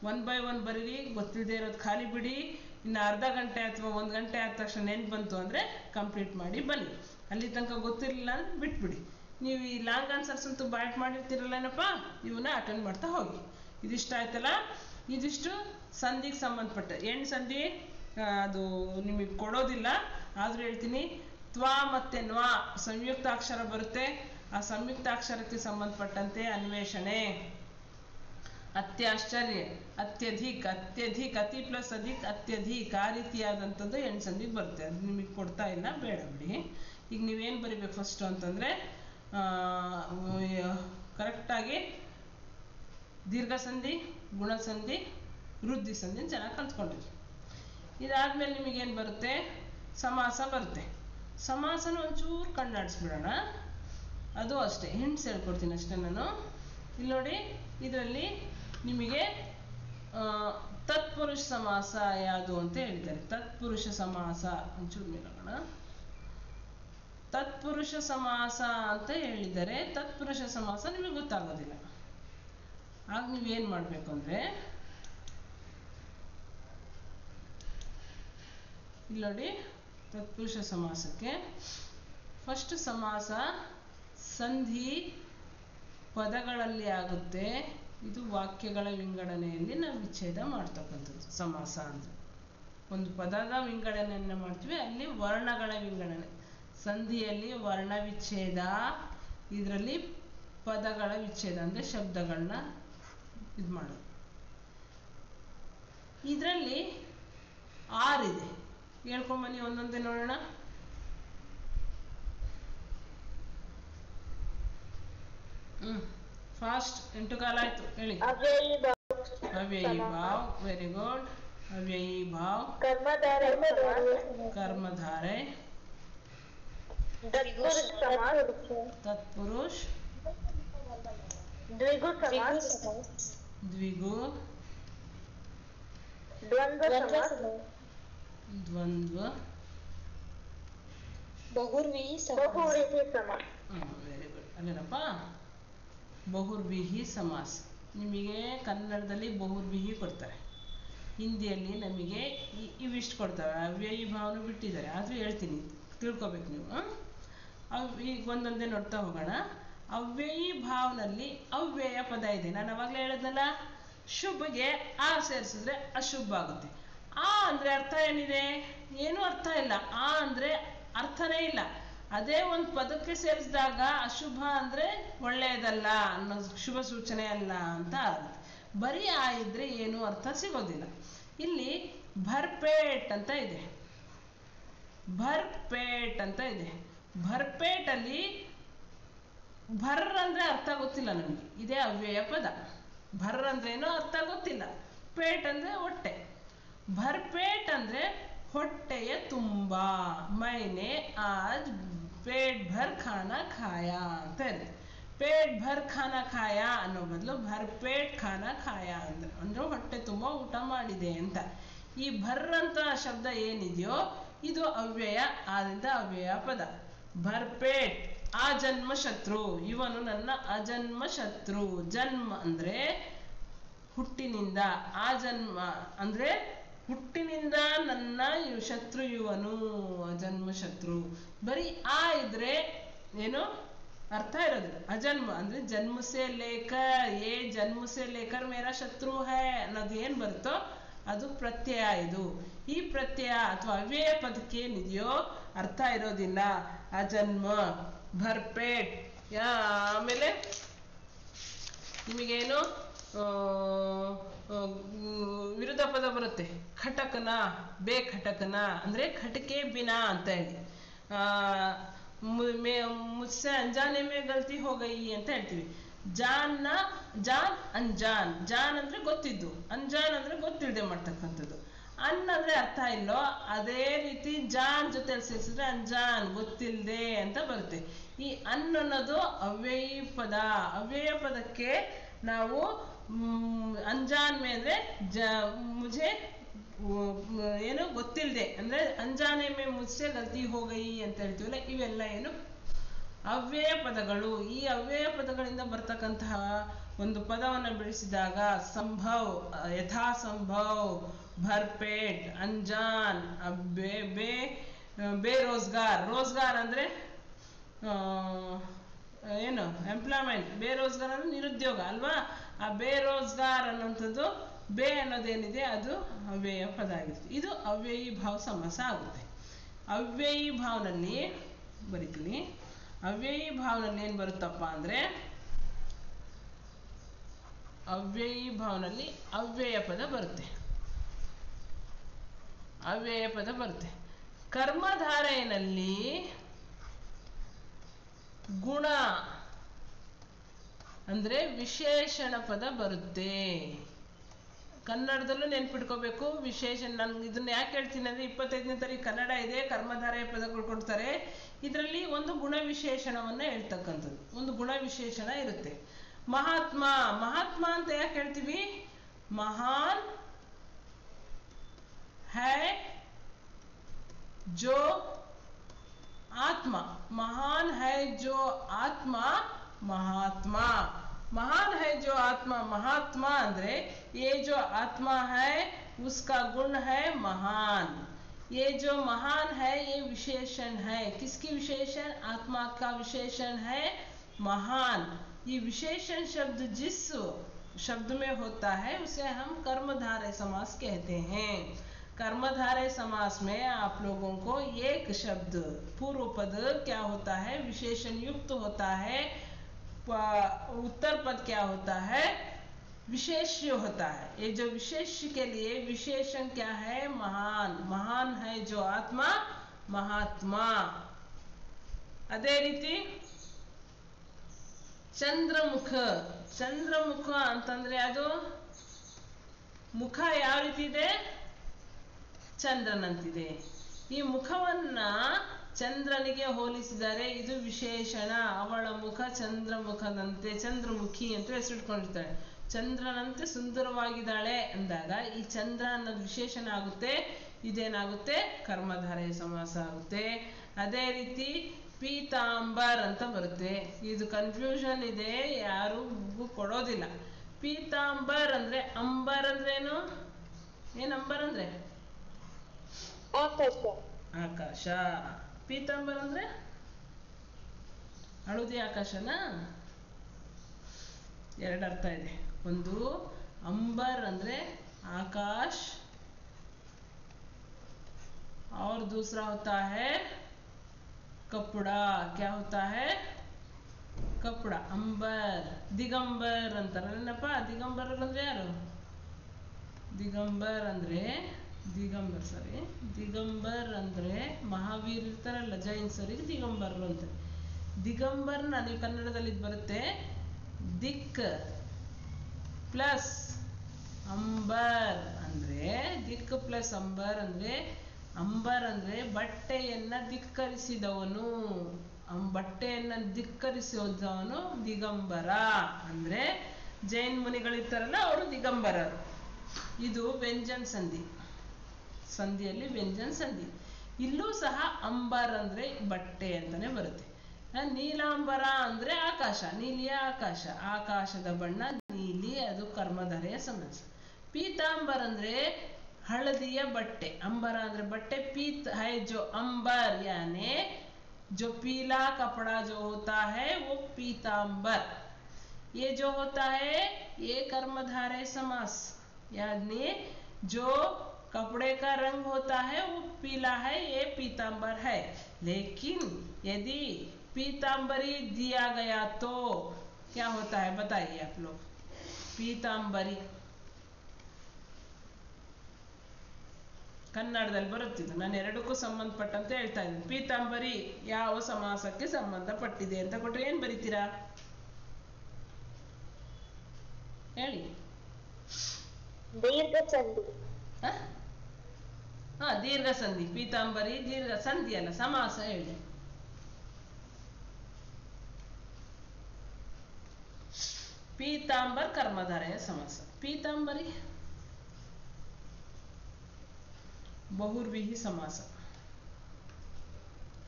1 by 1 ಬರೀರಿ. ಗೊತ್ತಿಲ್ಲದೆ ಇರೋದು ಖಾಲಿ ಬಿಡಿ. ಇನ್ನು ಅರ್ಧ ಗಂಟೆ ಅಥವಾ 1 ಗಂಟೆ ಆದ ತಕ್ಷಣ ನೆನ್ಪು ಬಂತು ಅಂದರೆ ಕಂಪ್ಲೀಟ್ ಮಾಡಿ ಬನ್ನಿ. ಅಲ್ಲಿ ತನಕ ಗೊತ್ತಿರಲಿಲ್ಲ ಅಂದ್ರೆ ಬಿಟ್ಬಿಡಿ. ನೀವು ಈ ಲಾಂಗ್ ಆನ್ಸರ್ಸ್ ಅಂತೂ ಬ್ಯಾಟ್ ಮಾಡಿರ್ತೀರಲ್ಲೇನಪ್ಪ, ಇವನ್ನ ಅಟೆಂಡ್ ಮಾಡ್ತಾ ಹೋಗಿ. ಇದಿಷ್ಟ ಆಯ್ತಲ್ಲ, ಇದಿಷ್ಟು ಸಂಧಿಗೆ ಸಂಬಂಧಪಟ್ಟ. ಹೆಣ್ಣು ಸಂಧಿ ಅದು ನಿಮಗೆ ಕೊಡೋದಿಲ್ಲ, ಆದರೂ ಹೇಳ್ತೀನಿ. ತ್ವಾ ಮತ್ತು ನ್ವಾ ಸಂಯುಕ್ತಾಕ್ಷರ ಬರುತ್ತೆ. ಆ ಸಂಯುಕ್ತಾಕ್ಷರಕ್ಕೆ ಸಂಬಂಧಪಟ್ಟಂತೆ ಅನ್ವೇಷಣೆ, ಅತ್ಯಾಶ್ಚರ್ಯ, ಅತ್ಯಧಿಕ್, ಅತಿ ಪ್ಲಸ್ ಅಧಿಕ್, ಅತ್ಯಧಿಕ್, ಆ ರೀತಿಯಾದಂಥದ್ದು ಹೆಣ್ಣು ಸಂಧಿಗೆ ಬರುತ್ತೆ. ಅದು ನಿಮಗೆ ಕೊಡ್ತಾ ಇಲ್ಲ, ಬೇಡ ಬಿಡಿ. ಈಗ ನೀವೇನು ಬರಿಬೇಕು ಫಸ್ಟು ಅಂತಂದರೆ, ಕರೆಕ್ಟಾಗಿ ದೀರ್ಘ ಸಂಧಿ, ಗುಣಸಂಧಿ, ವೃದ್ಧಿ ಸಂಧಿ ಚೆನ್ನಾಗಿ ಕಲ್ತ್ಕೊಂಡಿರಿ. ಇದಾದ್ಮೇಲೆ ನಿಮಗೇನು ಬರುತ್ತೆ, ಸಮಾಸ ಬರುತ್ತೆ. ಸಮಾಸನ ಒಂಚೂರು ಕಣ್ಣಾಡಿಸ್ಬಿಡೋಣ. ಅದು ಅಷ್ಟೇ, ಹಿಂಟ್ಸ್ ಹೇಳ್ಕೊಡ್ತೀನಿ ಅಷ್ಟೇ ನಾನು. ಇಲ್ಲಿ ನೋಡಿ, ಇದರಲ್ಲಿ ನಿಮಗೆ ತತ್ಪುರುಷ ಸಮಾಸ ಯಾವುದು ಅಂತ ಹೇಳಿದ್ದಾರೆ. ತತ್ಪುರುಷ ಸಮಾಸ ಒಂಚೂರು ಮೇಲೋಣ. ತತ್ಪುರುಷ ಸಮಾಸ ಅಂತ ಹೇಳಿದರೆ, ತತ್ಪುರುಷ ಸಮಾಸ ನಿಮಗೆ ಗೊತ್ತಾಗೋದಿಲ್ಲ. ಆಗ ನೀವೇನು ಮಾಡಬೇಕು ಅಂದರೆ, ಇಲ್ಲಿ ನೋಡಿ, ತತ್ಪುರುಷ ಸಮಾಸಕ್ಕೆ ಫಸ್ಟ್ ಸಮಾಸ ಸಂಧಿ ಪದಗಳಲ್ಲಿ ಆಗುತ್ತೆ. ಇದು ವಾಕ್ಯಗಳ ವಿಂಗಡಣೆಯಲ್ಲಿ ನಾವು ವಿಚ್ಛೇದ ಮಾಡ್ತಕ್ಕಂಥದ್ದು. ಸಮಾಸ ಅಂದರೆ ಒಂದು ಪದದ ವಿಂಗಡಣೆಯನ್ನು ಮಾಡ್ತೀವಿ, ಅಲ್ಲಿ ವರ್ಣಗಳ ವಿಂಗಡಣೆ. ಸಂಧಿಯಲ್ಲಿ ವರ್ಣ ವಿಚ್ಛೇದ, ಇದರಲ್ಲಿ ಪದಗಳ ವಿಚ್ಛೇದ ಅಂದರೆ ಶಬ್ದಗಳನ್ನ ಇದು ಮಾಡೋದು. ಇದರಲ್ಲಿ 6 ಇದೆ, ಹೇಳ್ಕೊಂಬನ್ನಿ ಒಂದೊಂದೇ ನೋಡೋಣ. ಫಾಸ್ಟ್, 8 ಕಾಲ ಆಯ್ತು, ಹೇಳಿ. ಅವ್ಯಯಿ ಭಾವ್, ವೆರಿ ಗುಡ್. ಅವ್ಯಯಿ ಭಾವ್, ಕರ್ಮಧಾರೆ, ತತ್ಪುರುಷ, ದ್ವಿಗು, ದ್ವಂದ್ವ, ಬಹುವ್ರೀಹಿ ಸಮಾಸ. Very good. ಅಲ್ಲೇನಪ್ಪ, ಬಹುರ್ವಿಹಿ ಸಮಾಸ. ನಿಮಗೆ ಕನ್ನಡದಲ್ಲಿ ಬಹುರ್ವಿಹಿ ಕೊಡ್ತಾರೆ, ಹಿಂದಿಯಲ್ಲಿ ನಮಗೆ ಇವಿಷ್ಟು ಕೊಡ್ತಾರೆ. ಅವ್ಯಯಿ ಭಾವನು ಬಿಟ್ಟಿದ್ದಾರೆ, ಆದರೂ ಹೇಳ್ತೀನಿ, ತಿಳ್ಕೊಬೇಕು ನೀವು. ಈಗ ಒಂದೊಂದೇ ನೋಡ್ತಾ ಹೋಗೋಣ. ಅವ್ಯಯಿ ಭಾವನಲ್ಲಿ ಅವ್ಯಯ ಪದ ಇದೆ. ನಾನು ಅವಾಗಲೇ ಹೇಳಿದ್ನಲ್ಲ, ಶುಭಗೆ ಆ ಸೇರಿಸಿದ್ರೆ ಅಶುಭ ಆಗುತ್ತೆ. ಆ ಅಂದರೆ ಅರ್ಥ ಏನಿದೆ, ಏನೂ ಅರ್ಥ ಇಲ್ಲ. ಆ ಅಂದರೆ ಅರ್ಥನೇ ಇಲ್ಲ. ಅದೇ ಒಂದು ಪದಕ್ಕೆ ಸೇರಿಸಿದಾಗ ಅಶುಭ ಅಂದರೆ ಒಳ್ಳೆಯದಲ್ಲ ಅನ್ನೋ ಶುಭ ಸೂಚನೆ ಅಲ್ಲ ಅಂತ ಆಗುತ್ತೆ. ಬರೀ ಆ ಇದ್ರೆ ಏನೂ ಅರ್ಥ ಸಿಗೋದಿಲ್ಲ. ಇಲ್ಲಿ ಭರ್ಪೇಟ್ ಅಂತ ಇದೆ, ಭರ್ಪೇಟ್ ಅಂತ ಇದೆ. ಭರ್ಪೇಟಲ್ಲಿ ಭರ್ ಅಂದರೆ ಅರ್ಥ ಗೊತ್ತಿಲ್ಲ ನಮಗೆ, ಇದೇ ಅವ್ಯಯ ಪದ. ಭರ್ ಅಂದ್ರೆ ಏನೋ ಅರ್ಥ ಗೊತ್ತಿಲ್ಲ, ಪೇಟ್ ಅಂದರೆ ಹೊಟ್ಟೆ. ಭರ್ಪೇಟ್ ಅಂದರೆ ಹೊಟ್ಟೆಯ ತುಂಬ. ಮೈನೆ ಆಜ್ ಪೇಟ್ ಭರ್ ಖಾನಾ ಖಾಯಾ ಅಂತ ಇದೆ. ಪೇಟ್ ಭರ್ ಖಾನಾ ಖಾಯಾ ಅನ್ನೋ ಬದಲು ಭರ್ ಪೇಟ್ ಖಾನಾ ಖಾಯಾ ಅಂದ್ರೆ ಹೊಟ್ಟೆ ತುಂಬ ಊಟ ಮಾಡಿದೆ ಅಂತ. ಈ ಭರ್ ಅಂತ ಶಬ್ದ ಏನಿದೆಯೋ ಇದು ಅವ್ಯಯ, ಆದ್ರಿಂದ ಅವ್ಯಯ ಪದ. ಭರ್ಪೇಟ್ ಆಜನ್ಮ ಶತ್ರು, ಇವನು ನನ್ನ ಅಜನ್ಮ ಶತ್ರು. ಜನ್ಮ ಅಂದ್ರೆ ಹುಟ್ಟಿನಿಂದ, ಆಜನ್ಮ ಅಂದ್ರೆ ಹುಟ್ಟಿನಿಂದ ನನ್ನ ಶತ್ರು ಇವನು, ಅಜನ್ಮ ಶತ್ರು. ಬರೀ ಆ ಇದ್ರೆ ಏನು ಅರ್ಥ ಇರೋದಿಲ್ಲ. ಅಜನ್ಮ ಅಂದ್ರೆ ಜನ್ಮ ಸೆ ಲೇಕರ್, ಏ ಜನ್ಮ ಸೆ ಲೇಕರ್ ಮೇರಾ ಶತ್ರು ಹೈ ಅನ್ನೋದು ಏನ್ ಬರುತ್ತೋ ಅದು ಪ್ರತ್ಯಯ. ಇದು ಈ ಪ್ರತ್ಯಯ ಅಥವಾ ಅವ್ಯಯ ಪದಕ್ಕೆ ಏನಿದೆಯೋ ಅರ್ಥ ಇರೋದಿಲ್ಲ. ಅಜನ್ಮ, ಭರ್ಪೇಟ್. ಆಮೇಲೆ ನಿಮಗೇನು ವಿರುದ್ಧ ಪದ ಬರುತ್ತೆ, ಖಟಕನ, ಬೇಖಟಕನ ಅಂದ್ರೆ ಖಟಕೆ ಬಿನ ಅಂತ ಹೇಳಿ. ಮುಸ್ಸೆ ಅಂಜಾನೆ ಮೇ ಗಲ್ತಿ ಹೋ ಗೈ ಅಂತ ಹೇಳ್ತೀವಿ. ಜಾನ್ನ ಜಾನ್ ಅಂಜಾನ್, ಜಾನ್ ಅಂದ್ರೆ ಗೊತ್ತಿದ್ದು, ಅಂಜಾನ್ ಅಂದ್ರೆ ಗೊತ್ತಿಲ್ಲದೆ ಮಾಡ್ತಕ್ಕಂಥದ್ದು. ಅನ್ ಅಂದ್ರೆ ಅರ್ಥ ಇಲ್ಲೋ ಅದೇ ರೀತಿ ಜಾನ್ ಜೊತೆ ಸೇರಿಸಿದ್ರೆ ಅಂಜಾನ್ ಗೊತ್ತಿಲ್ಲದೆ ಅಂತ ಬರುತ್ತೆ. ಈ ಅನ್ ಅನ್ನೋದು ಅವ್ಯಯ ಪದ. ಅವ್ಯಯ ಪದಕ್ಕೆ ನಾವು ಅಂಜಾನ್ ಮೇ ಅಂದ್ರೆ ಮುझे ಏನು ಗೊತ್ತಿಲ್ಲದೆ ಅಂದ್ರೆ ಅಂಜಾನೆ ಮೇ ಮುझसे ಗಲ್ತಿ ಹೋ ಗೈ ಅಂತ ಹೇಳ್ತೀವಲ್ಲ, ಇವೆಲ್ಲ ಏನು ಅವ್ಯಯ ಪದಗಳು. ಈ ಅವ್ಯಯ ಪದಗಳಿಂದ ಬರ್ತಕ್ಕಂತಹ ಒಂದು ಪದವನ್ನು ಬಿಡಿಸಿದಾಗ ಸಂಭವ್, ಯಥಾ ಸಂಭವ್, ಭರ್ಪೇಟ್, ಅಂಜಾನ್, ಬೇರೋಜ್ಗಾರ್. ರೋಜ್ಗಾರ್ ಅಂದ್ರೆ ಏನು ಎಂಪ್ಲಾಯ್ಮೆಂಟ್, ಬೇರೋಜ್ಗಾರ್ ಅಂದ್ರೆ ನಿರುದ್ಯೋಗ ಅಲ್ವಾ. ಆ ಬೇರೋಜ್ಗಾರ್ ಅನ್ನುವಂಥದ್ದು ಬೇ ಅನ್ನೋದೇನಿದೆ ಅದು ಅವ್ಯಯ ಪದ ಆಗಿರುತ್ತೆ. ಇದು ಅವ್ಯಯಿ ಭಾವ ಸಮಾಸ ಆಗುತ್ತೆ. ಅವ್ಯಯಿ ಭಾವನಲ್ಲಿ ಬರಿತೀನಿ. ಅವ್ಯಯಿ ಭಾವನಲ್ಲಿ ಏನ್ ಬರುತ್ತಪ್ಪ ಅಂದ್ರೆ ಅವ್ಯಯಿ ಭಾವನಲ್ಲಿ ಅವ್ಯಯ ಪದ ಬರುತ್ತೆ. ಅವ್ಯಯ ಪದ ಬರುತ್ತೆ. ಕರ್ಮಧಾರೆಯಲ್ಲಿ ಗುಣ ಅಂದ್ರೆ ವಿಶೇಷಣ ಪದ ಬರುತ್ತೆ. ಕನ್ನಡದಲ್ಲೂ ನೆನ್ಪಿಟ್ಕೋಬೇಕು ವಿಶೇಷಣ. ನಾನು ಇದನ್ನ ಯಾಕೆ ಹೇಳ್ತೀನಿ ಅಂದ್ರೆ 25ನೇ ತಾರೀಕು ಕನ್ನಡ ಇದೆ, ಕರ್ಮಧಾರೆಯ ಪದಗಳು ಕೊಡ್ತಾರೆ. ಇದರಲ್ಲಿ ಒಂದು ಗುಣ ವಿಶೇಷಣವನ್ನ ಹೇಳ್ತಕ್ಕಂಥದ್ದು, ಒಂದು ಗುಣ ವಿಶೇಷಣ ಇರುತ್ತೆ. ಮಹಾತ್ಮ, ಮಹಾತ್ಮ ಅಂತ ಯಾಕೆ ಹೇಳ್ತೀವಿ? ಮಹಾನ್ ಹೈ ಜೋ ಆತ್ಮ, ಮಹಾನ್ ಹೈ ಜೋ ಆತ್ಮ महात्मा. महान है जो आत्मा, महात्मा अंद्रे ये जो आत्मा है उसका गुण है महान. ये जो महान है ये विशेषण है. किसकी विशेषण? आत्मा का विशेषण है महान. ये विशेषण शब्द जिस शब्द में होता है उसे हम कर्मधारय समास कहते हैं. कर्मधारय समास में आप लोगों को एक शब्द पूर्व पद क्या होता है? विशेषण युक्त होता है. उत्तर पद क्या होता है? विशेष्य होता है. ये जो विशेष्य के लिए विशेषण क्या है? महान. महान है जो आत्मा महात्मा. ಅದೇ ರೀತಿ ಚಂದ್ರಮುಖ. ಚಂದ್ರಮುಖ ಅಂತಂದ್ರೆ ಅದು ಮುಖ ಯಾವ ರೀತಿ ಇದೆ? ಚಂದ್ರನಂತಿದೆ. ಈ ಮುಖವನ್ನ ಚಂದ್ರನಿಗೆ ಹೋಲಿಸಿದರೆ ಇದು ವಿಶೇಷಣ. ಅವಳ ಮುಖ ಚಂದ್ರಮುಖದಂತೆ, ಚಂದ್ರಮುಖಿ ಅಂತ ಹೆಸರಿಟ್ಕೊಂಡಿರ್ತಾಳೆ. ಚಂದ್ರನಂತೆ ಸುಂದರವಾಗಿದ್ದಾಳೆ ಅಂದಾಗ ಈ ಚಂದ್ರ ಅನ್ನೋದು ವಿಶೇಷಣ ಆಗುತ್ತೆ. ಇದೇನಾಗುತ್ತೆ? ಕರ್ಮಧಾರಯ ಸಮಾಸ ಆಗುತ್ತೆ. ಅದೇ ರೀತಿ ಪೀತಾಂಬರ್ ಅಂತ ಬರುತ್ತೆ. ಇದು ಕನ್ಫ್ಯೂಷನ್ ಇದೆ, ಯಾರು ಕೊಡೋದಿಲ್ಲ. ಪೀತಾಂಬರ್ ಅಂದ್ರೆ ಅಂಬರ್ ಅಂದ್ರೆ ಏನು ಅಂಬರ್ ಅಂದ್ರೆ? ಆಕಾಶ. ಆಕಾಶ. ಪೀತಾಂಬರ್ ಅಂದ್ರೆ ಹಳದಿ ಆಕಾಶನ? ಎರಡು ಅರ್ಥ ಇದೆ. ಒಂದು अंबर अंद्रे आकाश और दूसरा होता है कपड़ा। क्या होता है? कपड़ा। अंबर दिगंबर अंतारल्लेनप्प दिगंबर अंद्रे यारू? दिगंबर अंद्रे दिगंबर सरी दिगंबर अंद्रे महावीर इर्तारल्ल जैनसರಿಗೆ दिगंबर ಅಂತ दिगंबर ನಾನು ಕನ್ನಡದಲ್ಲಿ ಬರುತ್ತೆ ದಿಕ್ ಪ್ಲಸ್ ಅಂಬರ್ ಅಂದ್ರೆ ದಿಕ್ ಪ್ಲಸ್ ಅಂಬರ್ ಅಂದ್ರೆ ಅಂಬರ್ ಅಂದ್ರೆ ಬಟ್ಟೆಯನ್ನ ಧಿಕ್ಕರಿಸಿದವನು. ಬಟ್ಟೆಯನ್ನ ಧಿಕ್ಕರಿಸಿದವನು ದಿಗಂಬರ. ಅಂದ್ರೆ ಜೈನ್ ಮುನಿಗಳಿರ್ತಾರಲ್ಲ ಅವರು ದಿಗಂಬರರು. ಇದು ವ್ಯಂಜನ ಸಂಧಿ, ಸಂಧಿಯಲ್ಲಿ ವ್ಯಂಜನ ಸಂಧಿ. ಇಲ್ಲೂ ಸಹ ಅಂಬರ್ ಅಂದ್ರೆ ಬಟ್ಟೆ ಅಂತಾನೆ ಬರುತ್ತೆ. ನೀಲಾಂಬರ ಅಂದ್ರೆ ಆಕಾಶ, ನೀಲಿಯ ಆಕಾಶ, ಆಕಾಶದ ಬಣ್ಣ ನೀಲಿ, ಅದು ಕರ್ಮಧಾರೆಯ ಸಮಾಸ. ಪೀತಾಂಬರ್ ಅಂದ್ರೆ ಹಳದಿಯ ಬಟ್ಟೆ. अंबर ಅಂದ್ರೆ बट्टे पीत है जो अंबर यानी जो पीला कपड़ा जो होता है वो पीतांबर। ये जो होता है ये कर्मधारय समास, यानी जो कपड़े का रंग होता है वो पीला है, ये पीतांबर है। लेकिन यदि पीतांबरी दिया गया तो क्या होता है बताइए आप लोग। पीतांबरी ಕನ್ನಡದಲ್ಲಿ ಬರುತ್ತಿದ್ದು, ನಾನು ಎರಡಕ್ಕೂ ಸಂಬಂಧಪಟ್ಟಂತೆ ಹೇಳ್ತಾ ಇದ್ದೀನಿ. ಪೀತಾಂಬರಿ ಯಾವ ಸಮಾಸಕ್ಕೆ ಸಂಬಂಧಪಟ್ಟಿದೆ ಅಂತ ಕೊಟ್ರೆ ಏನ್ ಬರೀತೀರಾ ಹೇಳಿ. ದೀರ್ಘ ಸಂಧಿ. ದೀರ್ಘ ಸಂಧಿ. ಪೀತಾಂಬರಿ ದೀರ್ಘ ಸಂಧಿ ಅಲ್ಲ, ಸಮಾಸ ಹೇಳಿ. ಪೀತಾಂಬರ್ ಕರ್ಮಧಾರಯ ಸಮಾಸ. ಪೀತಾಂಬರಿ ಬಹುರ್ವಿಹಿ ಸಮಾಸ.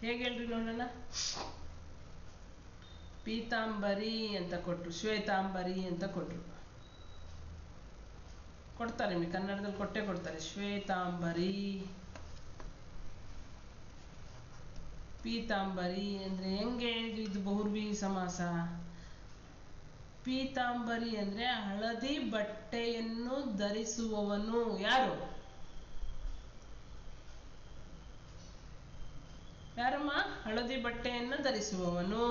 ಹೇಗೆ ಹೇಳ್ರಿ ನೋಡೋಣ. ಪೀತಾಂಬರಿ ಅಂತ ಕೊಟ್ರು, ಶ್ವೇತಾಂಬರಿ ಅಂತ ಕೊಟ್ರು, ಕೊಡ್ತಾರೆ ನಿಮಗೆ ಕನ್ನಡದಲ್ಲಿ ಕೊಟ್ಟೆ ಕೊಡ್ತಾರೆ. ಶ್ವೇತಾಂಬರಿ, ಪೀತಾಂಬರಿ ಅಂದ್ರೆ ಹೆಂಗೆ ಇದು ಬಹುರ್ವಿಹಿ ಸಮಾಸ. ಪೀತಾಂಬರಿ ಅಂದ್ರೆ ಹಳದಿ ಬಟ್ಟೆಯನ್ನು ಧರಿಸುವವನು. ಯಾರು ಯಾರಮ್ಮ? ಹಳದಿ ಬಟ್ಟೆಯನ್ನು ಧರಿಸುವವನು.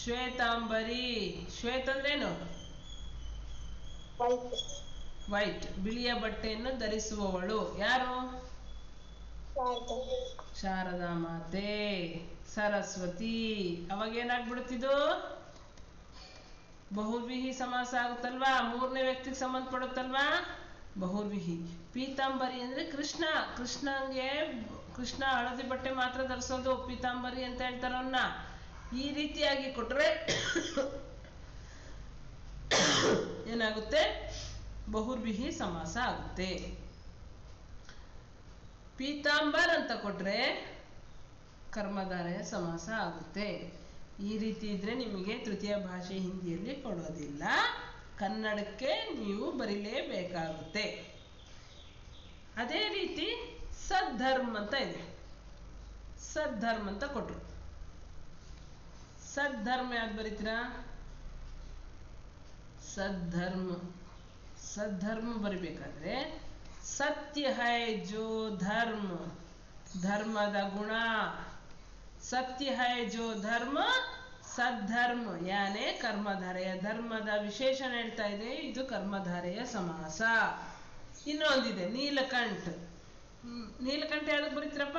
ಶ್ವೇತಾಂಬರಿ, ಶ್ವೇತ ಅಂದ್ರೇನು? ವೈಟ್, ಬಿಳಿಯ ಬಟ್ಟೆಯನ್ನು ಧರಿಸುವವಳು. ಯಾರು? ಶಾರದಾ ಮಾತೆ, ಸರಸ್ವತಿ. ಅವಾಗ ಏನಾಗ್ಬಿಡುತ್ತಿದ್ದು? ಬಹುರ್ವಿಹಿ ಸಮಾಸ ಆಗುತ್ತಲ್ವಾ, ಮೂರನೇ ವ್ಯಕ್ತಿಗೆ ಸಂಬಂಧಪಡುತ್ತಲ್ವಾ, ಬಹುರ್ವಿಹಿ. ಪೀತಾಂಬರಿ ಅಂದ್ರೆ ಕೃಷ್ಣ, ಕೃಷ್ಣಂಗೆ ಕೃಷ್ಣ ಹಳದಿ ಬಟ್ಟೆ ಮಾತ್ರ ಧರಿಸೋದು, ಪೀತಾಂಬರಿ ಅಂತ ಹೇಳ್ತಾರ ಅವನ್ನ. ಈ ರೀತಿಯಾಗಿ ಕೊಟ್ರೆ ಏನಾಗುತ್ತೆ? ಬಹುರ್ವಿಹಿ ಸಮಾಸ ಆಗುತ್ತೆ. ಪೀತಾಂಬರ್ ಅಂತ ಕೊಟ್ರೆ ಕರ್ಮಧಾರಯ ಸಮಾಸ ಆಗುತ್ತೆ. ಈ ರೀತಿ ಇದ್ರೆ ನಿಮಗೆ ತೃತೀಯ ಭಾಷೆ ಹಿಂದಿಯಲ್ಲಿ ಕೊಡೋದಿಲ್ಲ, ಕನ್ನಡಕ್ಕೆ ನೀವು ಬರೀಲೇಬೇಕಾಗುತ್ತೆ. ಅದೇ ರೀತಿ ಸದ್ಧರ್ಮ ಅಂತ ಇದೆ. ಸದ್ಧರ್ಮ ಅಂತ ಕೊಟ್ರು. ಸದ್ಧರ್ಮ ಯಾವ್ದು ಬರೀತೀರಾ? ಸದ್ಧರ್ಮ, ಸದ್ಧರ್ಮ ಬರಿಬೇಕಾದ್ರೆ ಸತ್ಯ ಹೈ ಜೋ ಧರ್ಮ, ಧರ್ಮದ ಗುಣ. ಸತ್ಯ ಹೈ ಜೋ ಧರ್ಮ ಸದ್ಧರ್ಮ ಯಾನೆ ಕರ್ಮಧಾರೆಯ. ಧರ್ಮದ ವಿಶೇಷಣ ಹೇಳ್ತಾ ಇದೆ, ಇದು ಕರ್ಮಧಾರೆಯ ಸಮಾಸ. ಇನ್ನೊಂದಿದೆ ನೀಲಕಂಠ. ನೀಲಕಂಠ ಯಾವ್ದಕ್ಕೆ ಬರೀತೀರಪ್ಪ?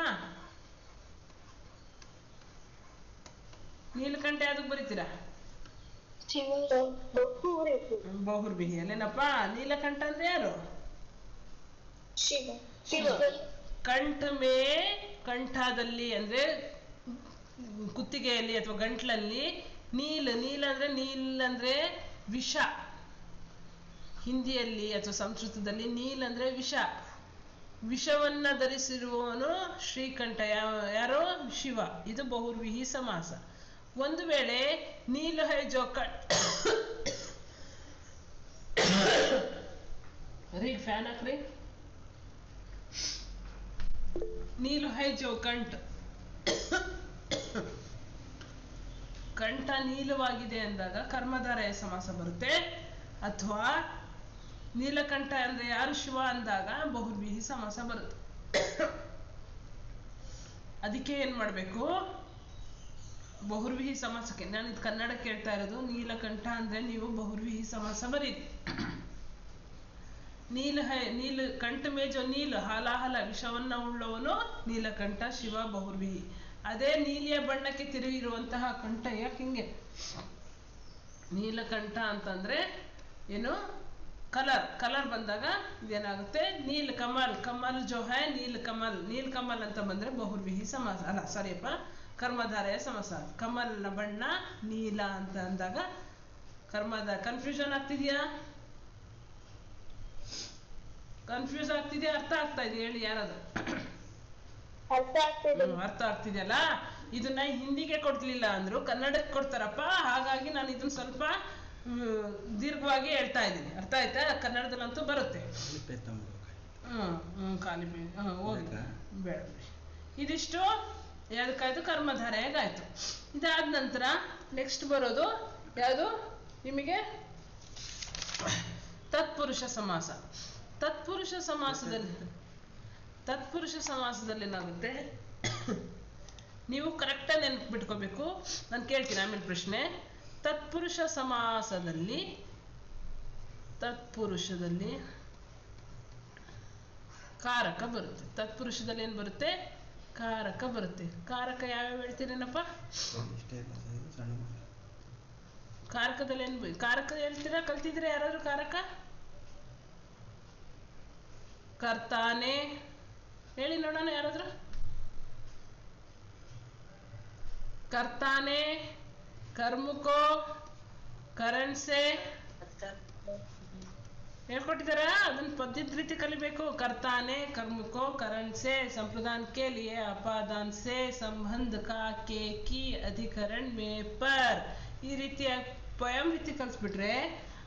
ನೀಲಕಂಠ ಯಾವ್ದಕ್ಕೆ ಬರೀತೀರಾ? ಬಹುರ್ವಿಹಿ ಅಲ್ಲೇನಪ್ಪ. ನೀಲಕಂಠ ಅಂದ್ರೆ ಯಾರು? ಕಂಠ ಮೇ, ಕಂಠದಲ್ಲಿ ಅಂದ್ರೆ ಕುತ್ತಿಗೆಯಲ್ಲಿ ಅಥವಾ ಗಂಟ್ಲಲ್ಲಿ. ನೀಲ್, ನೀಲ್ ಅಂದ್ರೆ ವಿಷ. ಹಿಂದಿಯಲ್ಲಿ ಅಥವಾ ಸಂಸ್ಕೃತದಲ್ಲಿ ನೀಲ್ ಅಂದ್ರೆ ವಿಷ. ವಿಷವನ್ನ ಧರಿಸಿರುವವನು ಶ್ರೀಕಂಠ. ಯಾರೋ? ಶಿವ. ಇದು ಬಹುರ್ವಿಹಿ ಸಮಾಸ. ಒಂದು ವೇಳೆ ನೀಲ್ ಹೈ ಜೋ ರೀ ಫ್ಯಾನ್ ಹಾಕ್ರಿ. ನೀಲ್ ಹೈ ಜೋ ಕಂಠ, ಕಂಠ ನೀಲವಾಗಿದೆ ಅಂದಾಗ ಕರ್ಮಧಾರಯ ಸಮಾಸ ಬರುತ್ತೆ. ಅಥವಾ ನೀಲಕಂಠ ಅಂದ್ರೆ ಯಾರು? ಶಿವ ಅಂದಾಗ ಬಹುರ್ವಿಹಿ ಸಮಾಸ ಬರುತ್ತೆ. ಅದಕ್ಕೆ ಏನ್ ಮಾಡ್ಬೇಕು? ಬಹುರ್ವಿಹಿ ಸಮಾಸಕ್ಕೆ ನಾನು ಇದು ಕನ್ನಡಕ್ಕೆ ಹೇಳ್ತಾ ಇರೋದು. ನೀಲಕಂಠ ಅಂದ್ರೆ ನೀವು ಬಹುರ್ವಿಹಿ ಸಮಾಸ ಬರೀರಿ. ನೀಲ್ ಹೈ, ನೀಲ್ ಕಂಠ ಮೇಜೋ ನೀಲ್, ಹಾಲಾಹಲ ವಿಷವನ್ನ ಉಳ್ಳವನು ನೀಲಕಂಠ, ಶಿವ ಬಹುರ್ವಿಹಿ. ಅದೇ ನೀಲಿಯ ಬಣ್ಣಕ್ಕೆ ತಿರುಗಿರುವಂತಹ ಕಂಠ. ಯಾಕೆ ಹಿಂಗೆ? ನೀಲಕಂಠ ಅಂತಂದ್ರೆ ಏನು? ಕಲರ್ ಬಂದಾಗ ಇದೇನಾಗುತ್ತೆ ನೀಲ್ ಕಮಲ್, ಕಮಲ್ ಜೋ ಹೈ ನೀಲ್ ಕಮಲ್ ಅಂತ ಬಂದ್ರೆ ಬಹುರ್ವಿಹಿ ಸಮಾಸ ಅಲ್ಲ, ಸಾರಿಯಪ್ಪ, ಕರ್ಮಧಾರೆಯ ಸಮಾಸ. ಕಮಲ್ನ ಬಣ್ಣ ನೀಲ ಅಂತ ಅಂದಾಗ ಕನ್ಫ್ಯೂಷನ್ ಆಗ್ತಿದ್ಯಾ? ಕನ್ಫ್ಯೂಸ್ ಆಗ್ತಿದ್ಯಾ? ಅರ್ಥ ಆಗ್ತಾ ಇದೆಯಾ ಹೇಳಿ ಯಾರಾದ್ರು? ಅರ್ಥ ಆಗ್ತಿದೆಯಲ್ಲ. ಇದನ್ನ ಹಿಂದಿಗೆ ಕೊಡ್ಲಿಲ್ಲ ಅಂದ್ರು ಕನ್ನಡಕ್ಕೆ ಕೊಡ್ತಾರಪ್ಪ, ಹಾಗಾಗಿ ನಾನು ಇದನ್ನ ಸ್ವಲ್ಪ ದೀರ್ಘವಾಗಿ ಹೇಳ್ತಾ ಇದ್ದೀನಿ. ಅರ್ಥ ಆಯ್ತಾ? ಕನ್ನಡದಲ್ಲಂತೂ ಬರುತ್ತೆ. ಖಾಲಿ ಹೋಗಿ ಬೇಡ. ಇದಿಷ್ಟು ಯಾವ್ದಕ್ಕಾಯ್ತು? ಕರ್ಮಧಾರೆಯಾಗಾಯ್ತು. ಇದಾದ ನಂತರ ನೆಕ್ಸ್ಟ್ ಬರೋದು ಯಾವುದು ನಿಮಗೆ? ತತ್ಪುರುಷ ಸಮಾಸ. ತತ್ಪುರುಷ ಸಮಾಸದಲ್ಲಿ ಏನಾಗುತ್ತೆ? ನೀವು ಕರೆಕ್ಟಾಗಿ ನೆನಪು ಬಿಟ್ಕೋಬೇಕು. ನಾನು ಕೇಳ್ತೀನಿ ಆಮೇಲೆ ಪ್ರಶ್ನೆ. ತತ್ಪುರುಷದಲ್ಲಿ ಕಾರಕ ಬರುತ್ತೆ. ತತ್ಪುರುಷದಲ್ಲಿ ಏನು ಬರುತ್ತೆ? ಕಾರಕ ಬರುತ್ತೆ. ಕಾರಕ ಯಾವ್ಯಾವ ಹೇಳ್ತೀರೇನಪ್ಪ? ಕಾರಕದಲ್ಲಿ ಏನು ಕಾರಕ ಹೇಳ್ತೀರಾ? ಕಲ್ತಿದ್ರೆ ಯಾರಾದ್ರೂ ಕಾರಕ? ಕರ್ತಾನೆ ಹೇಳಿ ನೋಡೋಣ ಯಾರಾದ್ರೂ. ಕರ್ತಾನೆ, ಕರ್ಮುಕೋ, ಕರಣಸೆ ಹೇಳ್ಕೊಟ್ಟಿದಾರ? ಅದನ್ನ ಪದ್ಧತಿ ರೀತಿ ಕಲಿಬೇಕು. ಕರ್ತಾನೆ, ಕರ್ಮುಕೋ, ಕರಣಸೆ, संप्रदान के लिए अपादान से संबंध का के की अधिकरण में पर. ಈ ರೀತಿಯ ಪಯಂ ರೀತಿ ಕಲಿಸ್ಬಿಟ್ರೆ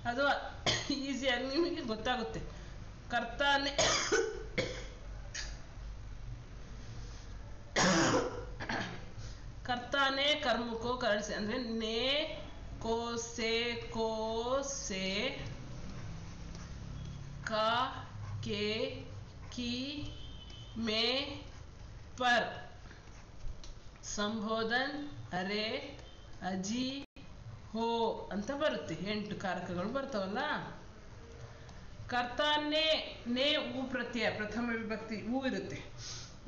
ಅದು ಈಸಿಯಾಗಿ ನಿಮಗೆ ಗೊತ್ತಾಗುತ್ತೆ. ಕರ್ತಾನೆ ಕರ್ತಾನೆ, ಕರ್ಮುಕೋ, ಕರಣಸೆ ಅಂದ್ರೆ ನೇ ಕೋ ಸೆ का के की में पर ಸಂಬೋಧನ್ ಅರೆ ಅಜಿ ಹೋ ಅಂತ ಬರುತ್ತೆ. 8 ಕಾರಕಗಳು ಬರ್ತಾವಲ್ಲ. ಕರ್ತಾನೆ ನೇ ಊ ಪ್ರತ್ಯಯ, ಪ್ರಥಮ ವಿಭಕ್ತಿ ಊ ಇರುತ್ತೆ.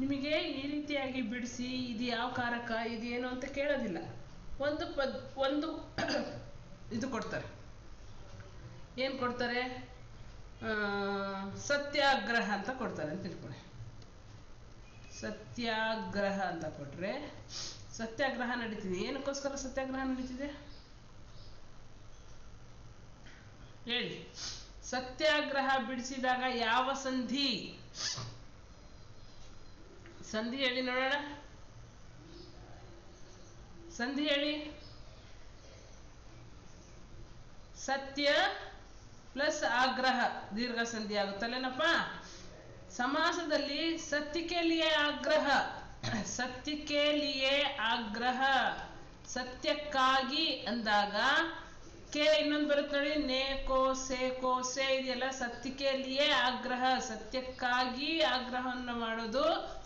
ನಿಮಗೆ ಈ ರೀತಿಯಾಗಿ ಬಿಡಿಸಿ ಇದು ಯಾವ ಕಾರಕ ಇದೇನು ಅಂತ ಕೇಳೋದಿಲ್ಲ. ಒಂದು ಇದು ಕೊಡ್ತಾರೆ. ಏನು ಕೊಡ್ತಾರೆ? ಸತ್ಯಾಗ್ರಹ ಅಂತ ಕೊಡ್ತಾರೆ ಅಂತ ತಿಳ್ಕೊಳ್ಳಿ. ಸತ್ಯಾಗ್ರಹ ಅಂತ ಕೊಟ್ರೆ ಸತ್ಯಾಗ್ರಹ ನಡೀತಿದೆ. ಏನಕ್ಕೋಸ್ಕರ ಸತ್ಯಾಗ್ರಹ ನಡೀತಿದೆ ಹೇಳಿ? ಸತ್ಯಾಗ್ರಹ ಬಿಡಿಸಿದಾಗ ಯಾವ ಸಂಧಿ ಹೇಳಿ ನೋಡೋಣ. ಸಂಧಿ ಹೇಳಿ. ಸತ್ಯ ಪ್ಲಸ್ ಆಗ್ರಹ ದೀರ್ಘ ಸಂಧಿ ಆಗುತ್ತಲ್ಲೇನಪ್ಪ? ಸಮಾಸದಲ್ಲಿ ಸತ್ಯಕ್ಕೆ ಲಿಯೇ ಆಗ್ರಹ, ಸತ್ಯಕ್ಕಾಗಿ ಅಂದಾಗ ಕೆ ಇನ್ನೊಂದು ಬರುತ್ತೆ ನೋಡಿ, ನೇ ಕೋ ಸೆ ಇದೆಯಲ್ಲ. ಸತ್ಯಕ್ಕೆ ಲಿಯೇ ಆಗ್ರಹ, ಸತ್ಯಕ್ಕಾಗಿ ಆಗ್ರಹವನ್ನು ಮಾಡೋದು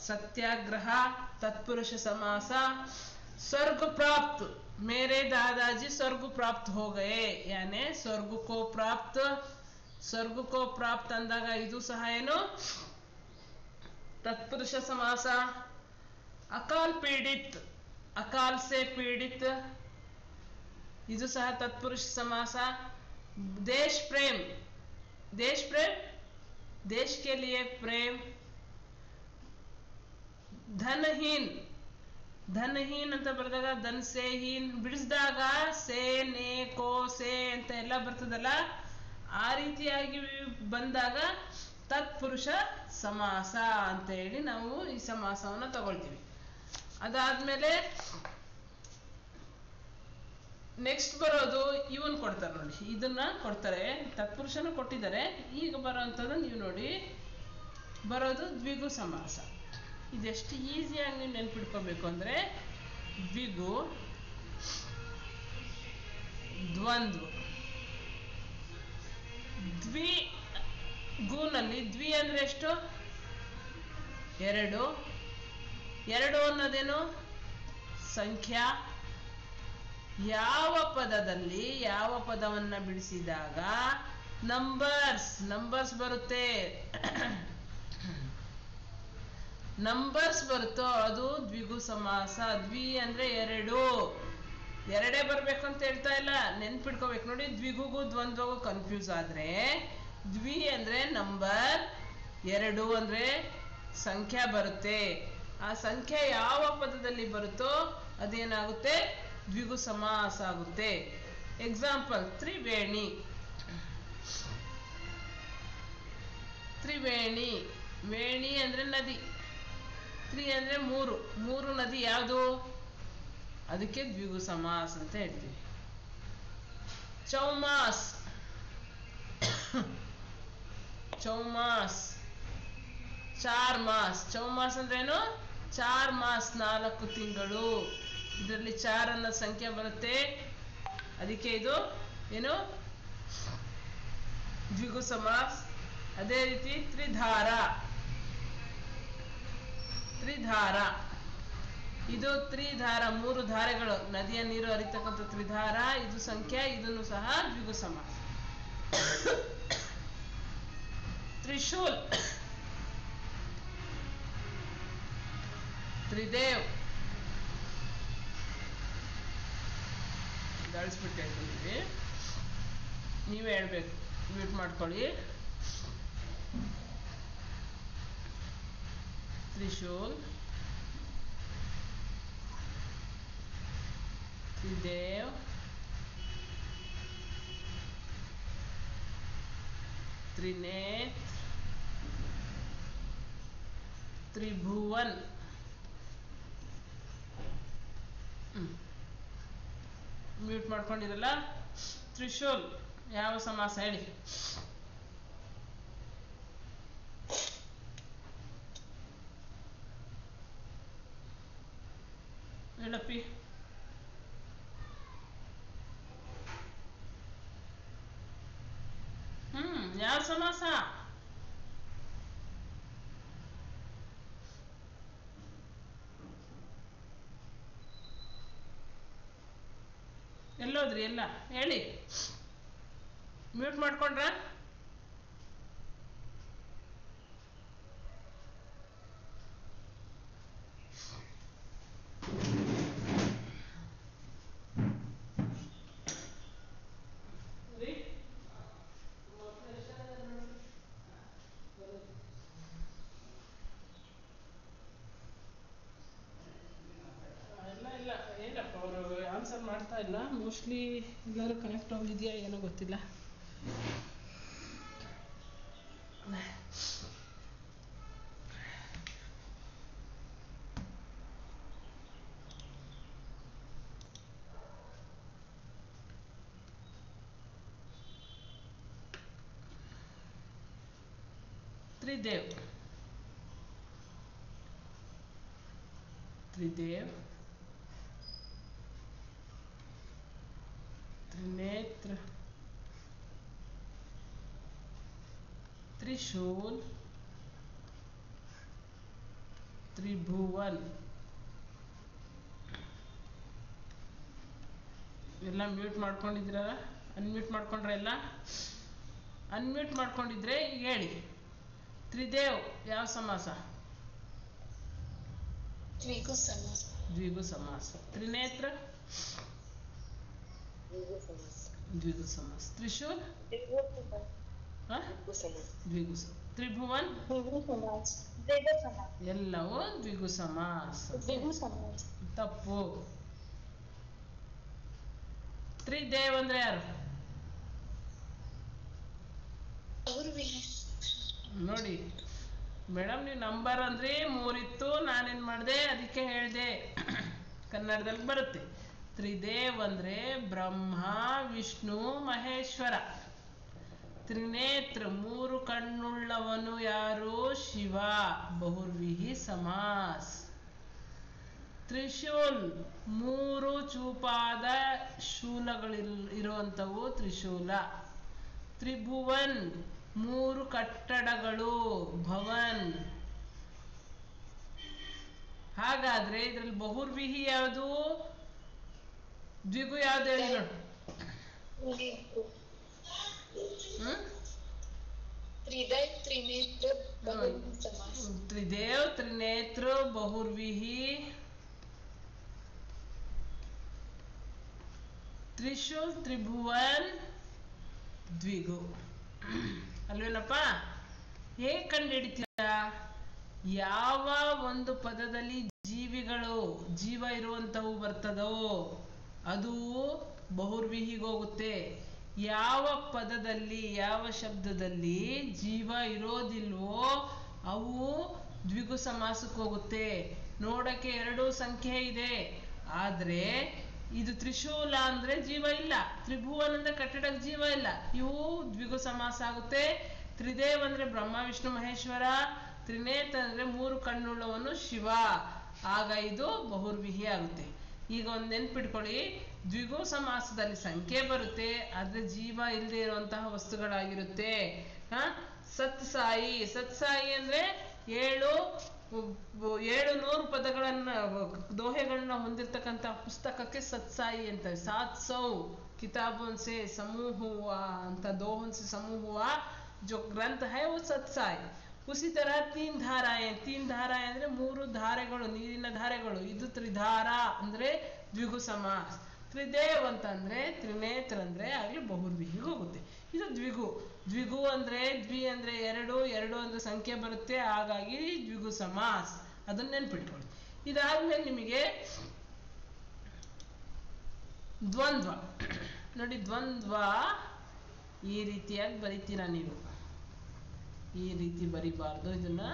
ಸತ್ಯಾಗ್ರಹ. ತತ್ಪುರುಷ ಸಮಾಸ. ಸ್ವರ್ಗ ಪ್ರಾಪ್ತ, मेरे दादाजी स्वर्ग प्राप्त हो गए, यानी स्वर्ग को प्राप्त अंदाग ಇದು ಸಹ ಏನು? तत्पुरुष समास. अकाल पीड़ित, अकाल से पीड़ित ಇದು ಸಹ तत्पुरुष समास. देश प्रेम, देश के लिए प्रेम. ಧನಹೀನ್ ಅಂತ ಬರೆದಾಗ ಧನ್ ಸೇ ಹೀನ್ ಬಿಡಿಸಿದಾಗ ಸೇ ನೇ ಕೋ ಸೇ ಅಂತ ಎಲ್ಲ ಬರ್ತದಲ್ಲ. ಆ ರೀತಿಯಾಗಿ ಬಂದಾಗ ತತ್ಪುರುಷ ಸಮಾಸ ಅಂತ ಹೇಳಿ ನಾವು ಈ ಸಮಾಸವನ್ನು ತಗೊಳ್ತೀವಿ. ಅದಾದ್ಮೇಲೆ ನೆಕ್ಸ್ಟ್ ಬರೋದು ಇವನ್ ಕೊಡ್ತಾರೆ ನೋಡಿ. ಇದನ್ನ ಕೊಡ್ತಾರೆ, ತತ್ಪುರುಷನ ಕೊಟ್ಟಿದ್ದಾರೆ. ಈಗ ಬರೋವಂಥದ್ದು ನೀವು ನೋಡಿ, ಬರೋದು ದ್ವಿಗು ಸಮಾಸ. ಇದೆಷ್ಟು ಈಸಿಯಾಗಿ ನೀವು ನೆನ್ಪಿಡ್ಕೋಬೇಕು ಅಂದರೆ ದ್ವಿಗು, ದ್ವಂದ್ವ. ದ್ವಿಗುನಲ್ಲಿ ದ್ವಿ ಅಂದ್ರೆ ಎಷ್ಟು? 2. 2 ಅನ್ನೋದೇನು? ಸಂಖ್ಯಾ. ಯಾವ ಪದದಲ್ಲಿ ಯಾವ ಪದವನ್ನ ಬಿಡಿಸಿದಾಗ ನಂಬರ್ಸ್ ಬರುತ್ತೆ, ನಂಬರ್ಸ್ ಬರುತ್ತೋ ಅದು ದ್ವಿಗು ಸಮಾಸ. ದ್ವಿ ಅಂದ್ರೆ 2, 2 ಬರ್ಬೇಕು ಅಂತ ಹೇಳ್ತಾ ಇಲ್ಲ, ನೆನ್ಪಿಡ್ಕೋಬೇಕು ನೋಡಿ. ದ್ವಿಗುಗೂ ದ್ವಂದ್ವಗೂ ಕನ್ಫ್ಯೂಸ್ ಆದ್ರೆ ದ್ವಿ ಅಂದ್ರೆ ನಂಬರ್, ಎರಡು ಅಂದ್ರೆ ಸಂಖ್ಯಾ ಬರುತ್ತೆ. ಆ ಸಂಖ್ಯೆ ಯಾವ ಪದದಲ್ಲಿ ಬರುತ್ತೋ ಅದೇನಾಗುತ್ತೆ, ದ್ವಿಗು ಸಮಾಸ ಆಗುತ್ತೆ. ಎಕ್ಸಾಂಪಲ್, ತ್ರಿವೇಣಿ. ತ್ರಿವೇಣಿ, ವೇಣಿ ಅಂದ್ರೆ ನದಿ, ತ್ರಿ ಅಂದ್ರೆ ಮೂರು, ಮೂರು ನದಿ ಯಾವುದು, ಅದಕ್ಕೆ ದ್ವಿಗು ಸಮಾಸ ಅಂತ ಹೇಳ್ತೀವಿ. ಚೌಮಾಸ್, ಚೌಮಾಸ್, ಚಾರ್ ಮಾಸ್. ಚೌಮಾಸ್ ಅಂದ್ರೇನು, ಚಾರ್ ಮಾಸ್ 4 ತಿಂಗಳು. ಇದರಲ್ಲಿ ಚಾರ್ ಅನ್ನೋ ಸಂಖ್ಯೆ ಬರುತ್ತೆ, ಅದಕ್ಕೆ ಇದು ಏನು, ದ್ವಿಗು ಸಮಾಸ್. ಅದೇ ರೀತಿ ತ್ರಿಧಾರ. ತ್ರಿಧಾರ, ಇದು ತ್ರಿಧಾರ, 3 ಧಾರೆಗಳು, ನದಿಯ ನೀರು ಹರಿತಕ್ಕಂಥ ತ್ರಿಧಾರ, ಇದು ಸಂಖ್ಯೆ, ಇದನ್ನು ಸಹ ದ್ವಿಗು ಸಮಾಸ. ತ್ರಿಶೂಲ್, ತ್ರಿದೇವ್. ಗಳಿಸ್ಬಿಟ್ಟು ಹೇಳ್ತಿದ್ದೀವಿ, ನೀವೇ ಹೇಳ್ಬೇಕು, ಮ್ಯೂಟ್ ಮಾಡ್ಕೊಳ್ಳಿ. ತ್ರಿಶೂಲ್, ತ್ರಿದೇವ್, ತ್ರಿನೇತ್ರ, ತ್ರಿಭುವನ್. ಮ್ಯೂಟ್ ಮಾಡ್ಕೊಂಡಿರಲ್ಲ. ತ್ರಿಶೂಲ್ ಯಾವ ಸಮಾಸ ಹೇಳಿ? ಹೇಳಪ್ಪಿ. ಯಾವ ಸಮಾಸ? ಎಲ್ಲೋದ್ರಿ ಎಲ್ಲ ಹೇಳಿ, ಮ್ಯೂಟ್ ಮಾಡ್ಕೊಂಡ್ರ? ಇಲ್ಲ ಏನಪ್ಪ, ಅವರು ಆನ್ಸರ್ ಮಾಡ್ತಾ ಇಲ್ಲ, ಮೋಸ್ಟ್ಲಿ ಎಲ್ಲರೂ ಕನೆಕ್ಟ್ ಹೋಗಿದೆಯಾ ಏನೋ ಗೊತ್ತಿಲ್ಲ. ತ್ರಿದೇವ್, ತ್ರಿದೇವ್, ತ್ರಿನೇತ್ರ, ತ್ರಿಶೂಲ್, ತ್ರಿಭುವನ್. ಎಲ್ಲ ಮ್ಯೂಟ್ ಮಾಡ್ಕೊಂಡಿದ್ದೀರ? ಅನ್ಮ್ಯೂಟ್ ಮಾಡ್ಕೊಂಡ್ರೆ ಎಲ್ಲ? ಅನ್ಮ್ಯೂಟ್ ಮಾಡ್ಕೊಂಡಿದ್ರೆ ಈಗ ಹೇಳಿ, ತ್ರಿದೇವ್ ಯಾವ ಸಮಾಸ? ದ್ವಿಗು ಸಮಾಸ. ದ್ವಿಗು ಸಮಾಸ. ತ್ರಿನೇತ್ರ, ದ್ವಿಗು ಸಮಾಸ. ತ್ರಿಶೂಲ್, ದ್ವಿಗು ಸಮಾಸ. ತ್ರಿಭುವನ್, ಎಲ್ಲವೂ ದ್ವಿಗು ಸಮಾಸ. ತಪ್ಪು. ತ್ರಿದೇವ್ ಅಂದ್ರೆ ಯಾರು ನೋಡಿ ಮೇಡಮ್? ನೀವು ನಂಬರ್ ಅಂದ್ರೆ 3 ಇತ್ತು, ನಾನೇನ್ ಮಾಡಿದೆ, ಅದಕ್ಕೆ ಹೇಳಿದೆ, ಕನ್ನಡದಲ್ಲಿ ಬರುತ್ತೆ. ತ್ರಿದೇವ್ ಅಂದ್ರೆ ಬ್ರಹ್ಮ, ವಿಷ್ಣು, ಮಹೇಶ್ವರ. ತ್ರಿನೇತ್ರ 3 ಕಣ್ಣುಳ್ಳವನು ಯಾರು? ಶಿವ, ಬಹುರ್ವಿಹಿ ಸಮಾಸ್. ತ್ರಿಶೂಲ್ 3 ಚೂಪಾದ ಶೂಲಗಳಿರುವಂಥವು ತ್ರಿಶೂಲ. ತ್ರಿಭುವನ್ 3 ಕಟ್ಟಡಗಳು, ಭವನ್. ಹಾಗಾದ್ರೆ ಇದ್ರಲ್ಲಿ ಬಹುರ್ವಿಹಿ ಯಾವುದು, ದ್ವಿಗು ಯಾವ್ದು ಹೇಳಿ ನೋಡಿ? ತ್ರಿದೇವ್, ತ್ರಿನೇತ್ರ, ಬಹುರ್ವಿಹಿ. ತ್ರಿಶೂಲ್, ತ್ರಿಭುವನ್, ದ್ವಿಗು. ಅಲ್ವೇನಪ್ಪ? ಹೇಗೆ ಕಂಡುಹಿಡಿತೀರಾ? ಯಾವ ಒಂದು ಪದದಲ್ಲಿ ಜೀವಿಗಳು ಜೀವ ಇರುವಂಥವು ಬರ್ತದೋ ಅದು ಬಹುರ್ವಿಹಿಗೋಗುತ್ತೆ. ಯಾವ ಪದದಲ್ಲಿ ಯಾವ ಶಬ್ದದಲ್ಲಿ ಜೀವ ಇರೋದಿಲ್ವೋ ಅವು ದ್ವಿಗು ಸಮಾಸಕ್ಕೆ ಹೋಗುತ್ತೆ. ನೋಡಕ್ಕೆ ಎರಡು ಸಂಖ್ಯೆ ಇದೆ, ಆದ್ರೆ ಇದು ತ್ರಿಶೂಲ ಅಂದ್ರೆ ಜೀವ ಇಲ್ಲ, ತ್ರಿಭುವನ್ ಅಂದ್ರೆ ಕಟ್ಟಡಕ್ಕೆ ಜೀವ ಇಲ್ಲ, ಇವು ದ್ವಿಗು ಸಮಾಸ ಆಗುತ್ತೆ. ತ್ರಿದೇವ್ ಅಂದ್ರೆ ಬ್ರಹ್ಮ ವಿಷ್ಣು ಮಹೇಶ್ವರ, ತ್ರಿನೇತ್ರ ಅಂದ್ರೆ ಮೂರು ಕಣ್ಣುಳ್ಳವನು ಶಿವ, ಆಗ ಇದು ಬಹುರ್ವಿಹಿ ಆಗುತ್ತೆ. ಈಗ ಒಂದು ನೆನ್ಪಿಟ್ಕೊಳ್ಳಿ, ದ್ವಿಗು ಸಮಾಸದಲ್ಲಿ ಸಂಖ್ಯೆ ಬರುತ್ತೆ, ಆದ್ರೆ ಜೀವ ಇಲ್ಲದೆ ಇರುವಂತಹ ವಸ್ತುಗಳಾಗಿರುತ್ತೆ. ಸತ್ಸಾಯಿ, ಸತ್ಸಾಯಿ ಅಂದ್ರೆ 700 ಪದಗಳನ್ನ ದೋಹೆಗಳನ್ನ ಹೊಂದಿರತಕ್ಕಂತ ಪುಸ್ತಕಕ್ಕೆ ಸತ್ಸಾಯಿ ಅಂತ. 700 किताबों से समूह हुआ ಅಂತ दोहों से समूह हुआ जो ग्रंथ है वो सत्साई. उसी तरह 3 धाराएं, 3 धाराएं ಅಂದ್ರೆ 3 ಧಾರೆಗಳು, ನೀರಿನ ಧಾರೆಗಳು, ಇದು ತ್ರಿಧಾರ ಅಂದ್ರೆ ದ್ವಿಗು ಸಮಾಸ. ತ್ರಿದೇವ್ ಅಂತಂದ್ರೆ ತ್ರಿನೇತ್ರ ಅಂದ್ರೆ ಆಗ್ಲಿ ಬಹುರ್ವಿಹಿಗೆ ಹೋಗುತ್ತೆ. ಇದು ದ್ವಿಗು. ದ್ವಿಗು ಅಂದ್ರೆ ದ್ವಿ ಅಂದ್ರೆ ಎರಡು, ಎರಡು ಅಂದ್ರೆ ಸಂಖ್ಯೆ ಬರುತ್ತೆ, ಹಾಗಾಗಿ ದ್ವಿಗು ಸಮಾಸ. ಅದನ್ನ ನೆನ್ಪಿಟ್ಕೊಳ್ಳಿ. ಇದಾದ್ಮೇಲೆ ನಿಮಗೆ ದ್ವಂದ್ವ ನೋಡಿ. ದ್ವಂದ್ವ ಈ ರೀತಿಯಾಗಿ ಬರಿತೀರಾ ನೀವು. ಈ ರೀತಿ ಬರಿಬಾರ್ದು, ಇದನ್ನ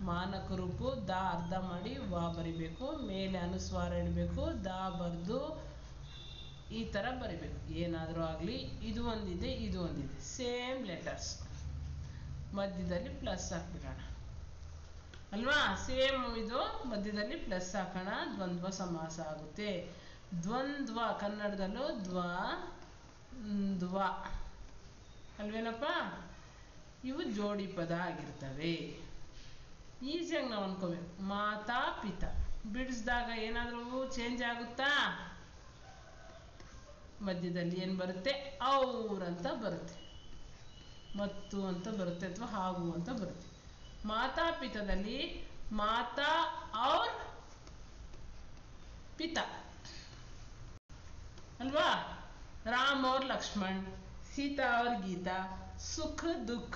ಮಾನಕ ರೂಪು ದ ಅರ್ಧ ಮಾಡಿ ವಾ ಬರಿಬೇಕು, ಮೇಲೆ ಅನುಸ್ವಾರ ಇಡಬೇಕು, ದ ಬರ್ದು ಈ ತರ ಬರಿಬೇಕು. ಏನಾದ್ರೂ ಆಗ್ಲಿ, ಇದು ಒಂದಿದೆ ಇದು ಒಂದಿದೆ, ಸೇಮ್ ಲೆಟರ್ಸ್, ಮಧ್ಯದಲ್ಲಿ ಪ್ಲಸ್ ಹಾಕ್ಬಿಡೋಣ ಅಲ್ವಾ? ಸೇಮ್ ಇದು ಮಧ್ಯದಲ್ಲಿ ಪ್ಲಸ್ ಹಾಕೋಣ, ದ್ವಂದ್ವ ಸಮಾಸ ಆಗುತ್ತೆ. ದ್ವಂದ್ವ ಕನ್ನಡದಲ್ಲೂ ದ್ವ ಅಲ್ವೇನಪ್ಪ? ಇವು ಜೋಡಿ ಪದ ಆಗಿರ್ತವೆ. ಈಸಿಯಾಗಿ ನಾವು ಅನ್ಕೋಬೇಕು. ಮಾತಾ ಪಿತ ಬಿಡಿಸಿದಾಗ ಏನಾದ್ರೂ ಚೇಂಜ್ ಆಗುತ್ತಾ? ಮಧ್ಯದಲ್ಲಿ ಏನ್ ಬರುತ್ತೆ? ಅವ್ರ ಅಂತ ಬರುತ್ತೆ, ಮತ್ತು ಅಂತ ಬರುತ್ತೆ, ಅಥವಾ ಹಾಗೂ ಅಂತ ಬರುತ್ತೆ. ಮಾತಾ ಪಿತದಲ್ಲಿ ಮಾತಾ ಔರ್ ಪಿತ ಅಲ್ವಾ? ರಾಮ್ और ಲಕ್ಷ್ಮಣ್, ಸೀತಾ और ಗೀತಾ, ಸುಖ ದುಃಖ.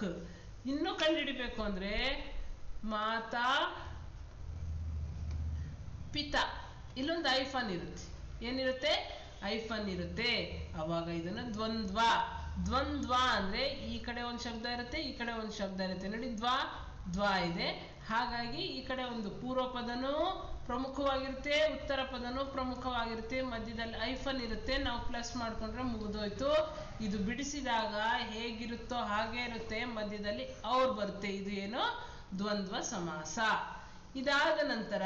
ಇನ್ನೂ ಕಂಡುಹಿಡಿಬೇಕು ಅಂದ್ರೆ ಮಾತಾ ಪಿತ, ಇಲ್ಲೊಂದು ಐಫನ್ ಇರುತ್ತೆ. ಏನಿರುತ್ತೆ? ಐಫನ್ ಇರುತ್ತೆ. ಅವಾಗ ಇದನ್ನ ದ್ವಂದ್ವ. ದ್ವಂದ್ವ ಅಂದ್ರೆ ಈ ಕಡೆ ಒಂದು ಶಬ್ದ ಇರುತ್ತೆ, ಈ ಕಡೆ ಒಂದು ಶಬ್ದ ಇರುತ್ತೆ. ನೋಡಿ, ದ್ವ ಇದೆ, ಹಾಗಾಗಿ ಈ ಕಡೆ ಒಂದು ಪೂರ್ವ ಪದನೂ ಪ್ರಮುಖವಾಗಿರುತ್ತೆ, ಉತ್ತರ ಪದನೂ ಪ್ರಮುಖವಾಗಿರುತ್ತೆ, ಮಧ್ಯದಲ್ಲಿ ಐಫನ್ ಇರುತ್ತೆ. ನಾವು ಪ್ಲಸ್ ಮಾಡ್ಕೊಂಡ್ರೆ ಮುಗಿದೋಯ್ತು. ಇದು ಬಿಡಿಸಿದಾಗ ಹೇಗಿರುತ್ತೋ ಹಾಗೆ ಇರುತ್ತೆ, ಮಧ್ಯದಲ್ಲಿ ಅವ್ರು ಬರುತ್ತೆ. ಇದು ಏನು? ದ್ವಂದ್ವ ಸಮಾಸ. ಇದಾದ ನಂತರ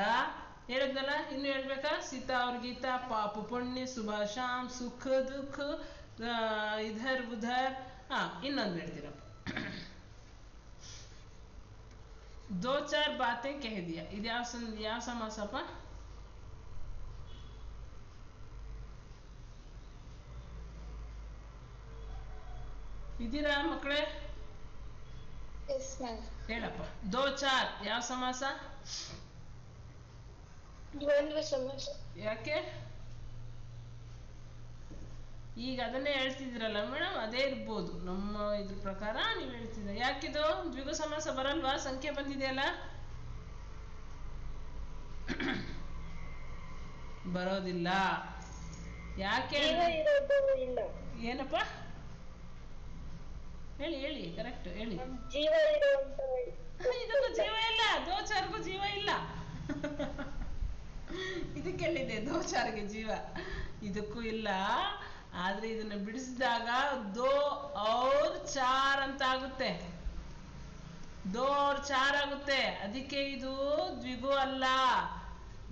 ಹೇಳಿದ್ನಲ್ಲ, ಇನ್ನು ಹೇಳ್ಬೇಕಾ? ಸೀತಾ ಅವ್ರ ಗೀತಾ, ಪಾಪ ಪುಣ್ಯ, ಸುಬಹ ಶಾಮ್, ಸುಖ ದುಃಖ, ಇಧರ್ ಉಧರ್. ಇನ್ನೊಂದು ಹೇಳ್ತೀರಪ್ಪ, दो चार बातें कह दिया. ಇದು ಯಾವ ಸಮಾಸಪ್ಪ? ಇದ್ದೀರಾ ಮಕ್ಕಳೇ? ಹೇಳಪ್ಪ. ದೋ ಚಾರ್ ಯಾವ ಸಮಾಸ? ದ್ವಂದ್ವ ಸಮಾಸ. ಯಾಕೆ? ಈಗ ಅದನ್ನೇ ಹೇಳ್ತಿದ್ದೀರಲ್ಲ ಮೇಡಮ್, ಅದೇ ಇರ್ಬೋದು ನಮ್ಮ ಇದ್ರ ಪ್ರಕಾರ ನೀವು ಹೇಳ್ತಿದ್ದೀರ. ಯಾಕಿದು ದ್ವಿಗು ಸಮಾಸ ಬರಲ್ವಾ? ಸಂಖ್ಯೆ ಬಂದಿದೆಯಲ್ಲ. ಬರೋದಿಲ್ಲ. ಯಾಕೆ? ಏನಪ್ಪ ಹೇಳಿ ಹೇಳಿ, ಕರೆಕ್ಟ್ ಹೇಳಿ. ಜೀವ ಇರುವಂತ ಇದಕ್ಕೂ ಜೀವ ಇಲ್ಲ, ದೋಚಾರ್ಗೂ ಜೀವ ಇಲ್ಲ. ಇದಕ್ಕೆಲ್ಲಿದೆ ದೋಚಾರ್ಗೆ ಜೀವ? ಇದಕ್ಕೂ ಇಲ್ಲ. ಆದ್ರೆ ಇದನ್ನ ಬಿಡಿಸಿದಾಗ ದೋ ಔರ್ ಚಾರ್ ಅಂತ ಆಗುತ್ತೆ, ದೋ ಔರ್ ಚಾರ್ ಆಗುತ್ತೆ. ಅದಕ್ಕೆ ಇದು ದ್ವಿಗು ಅಲ್ಲ,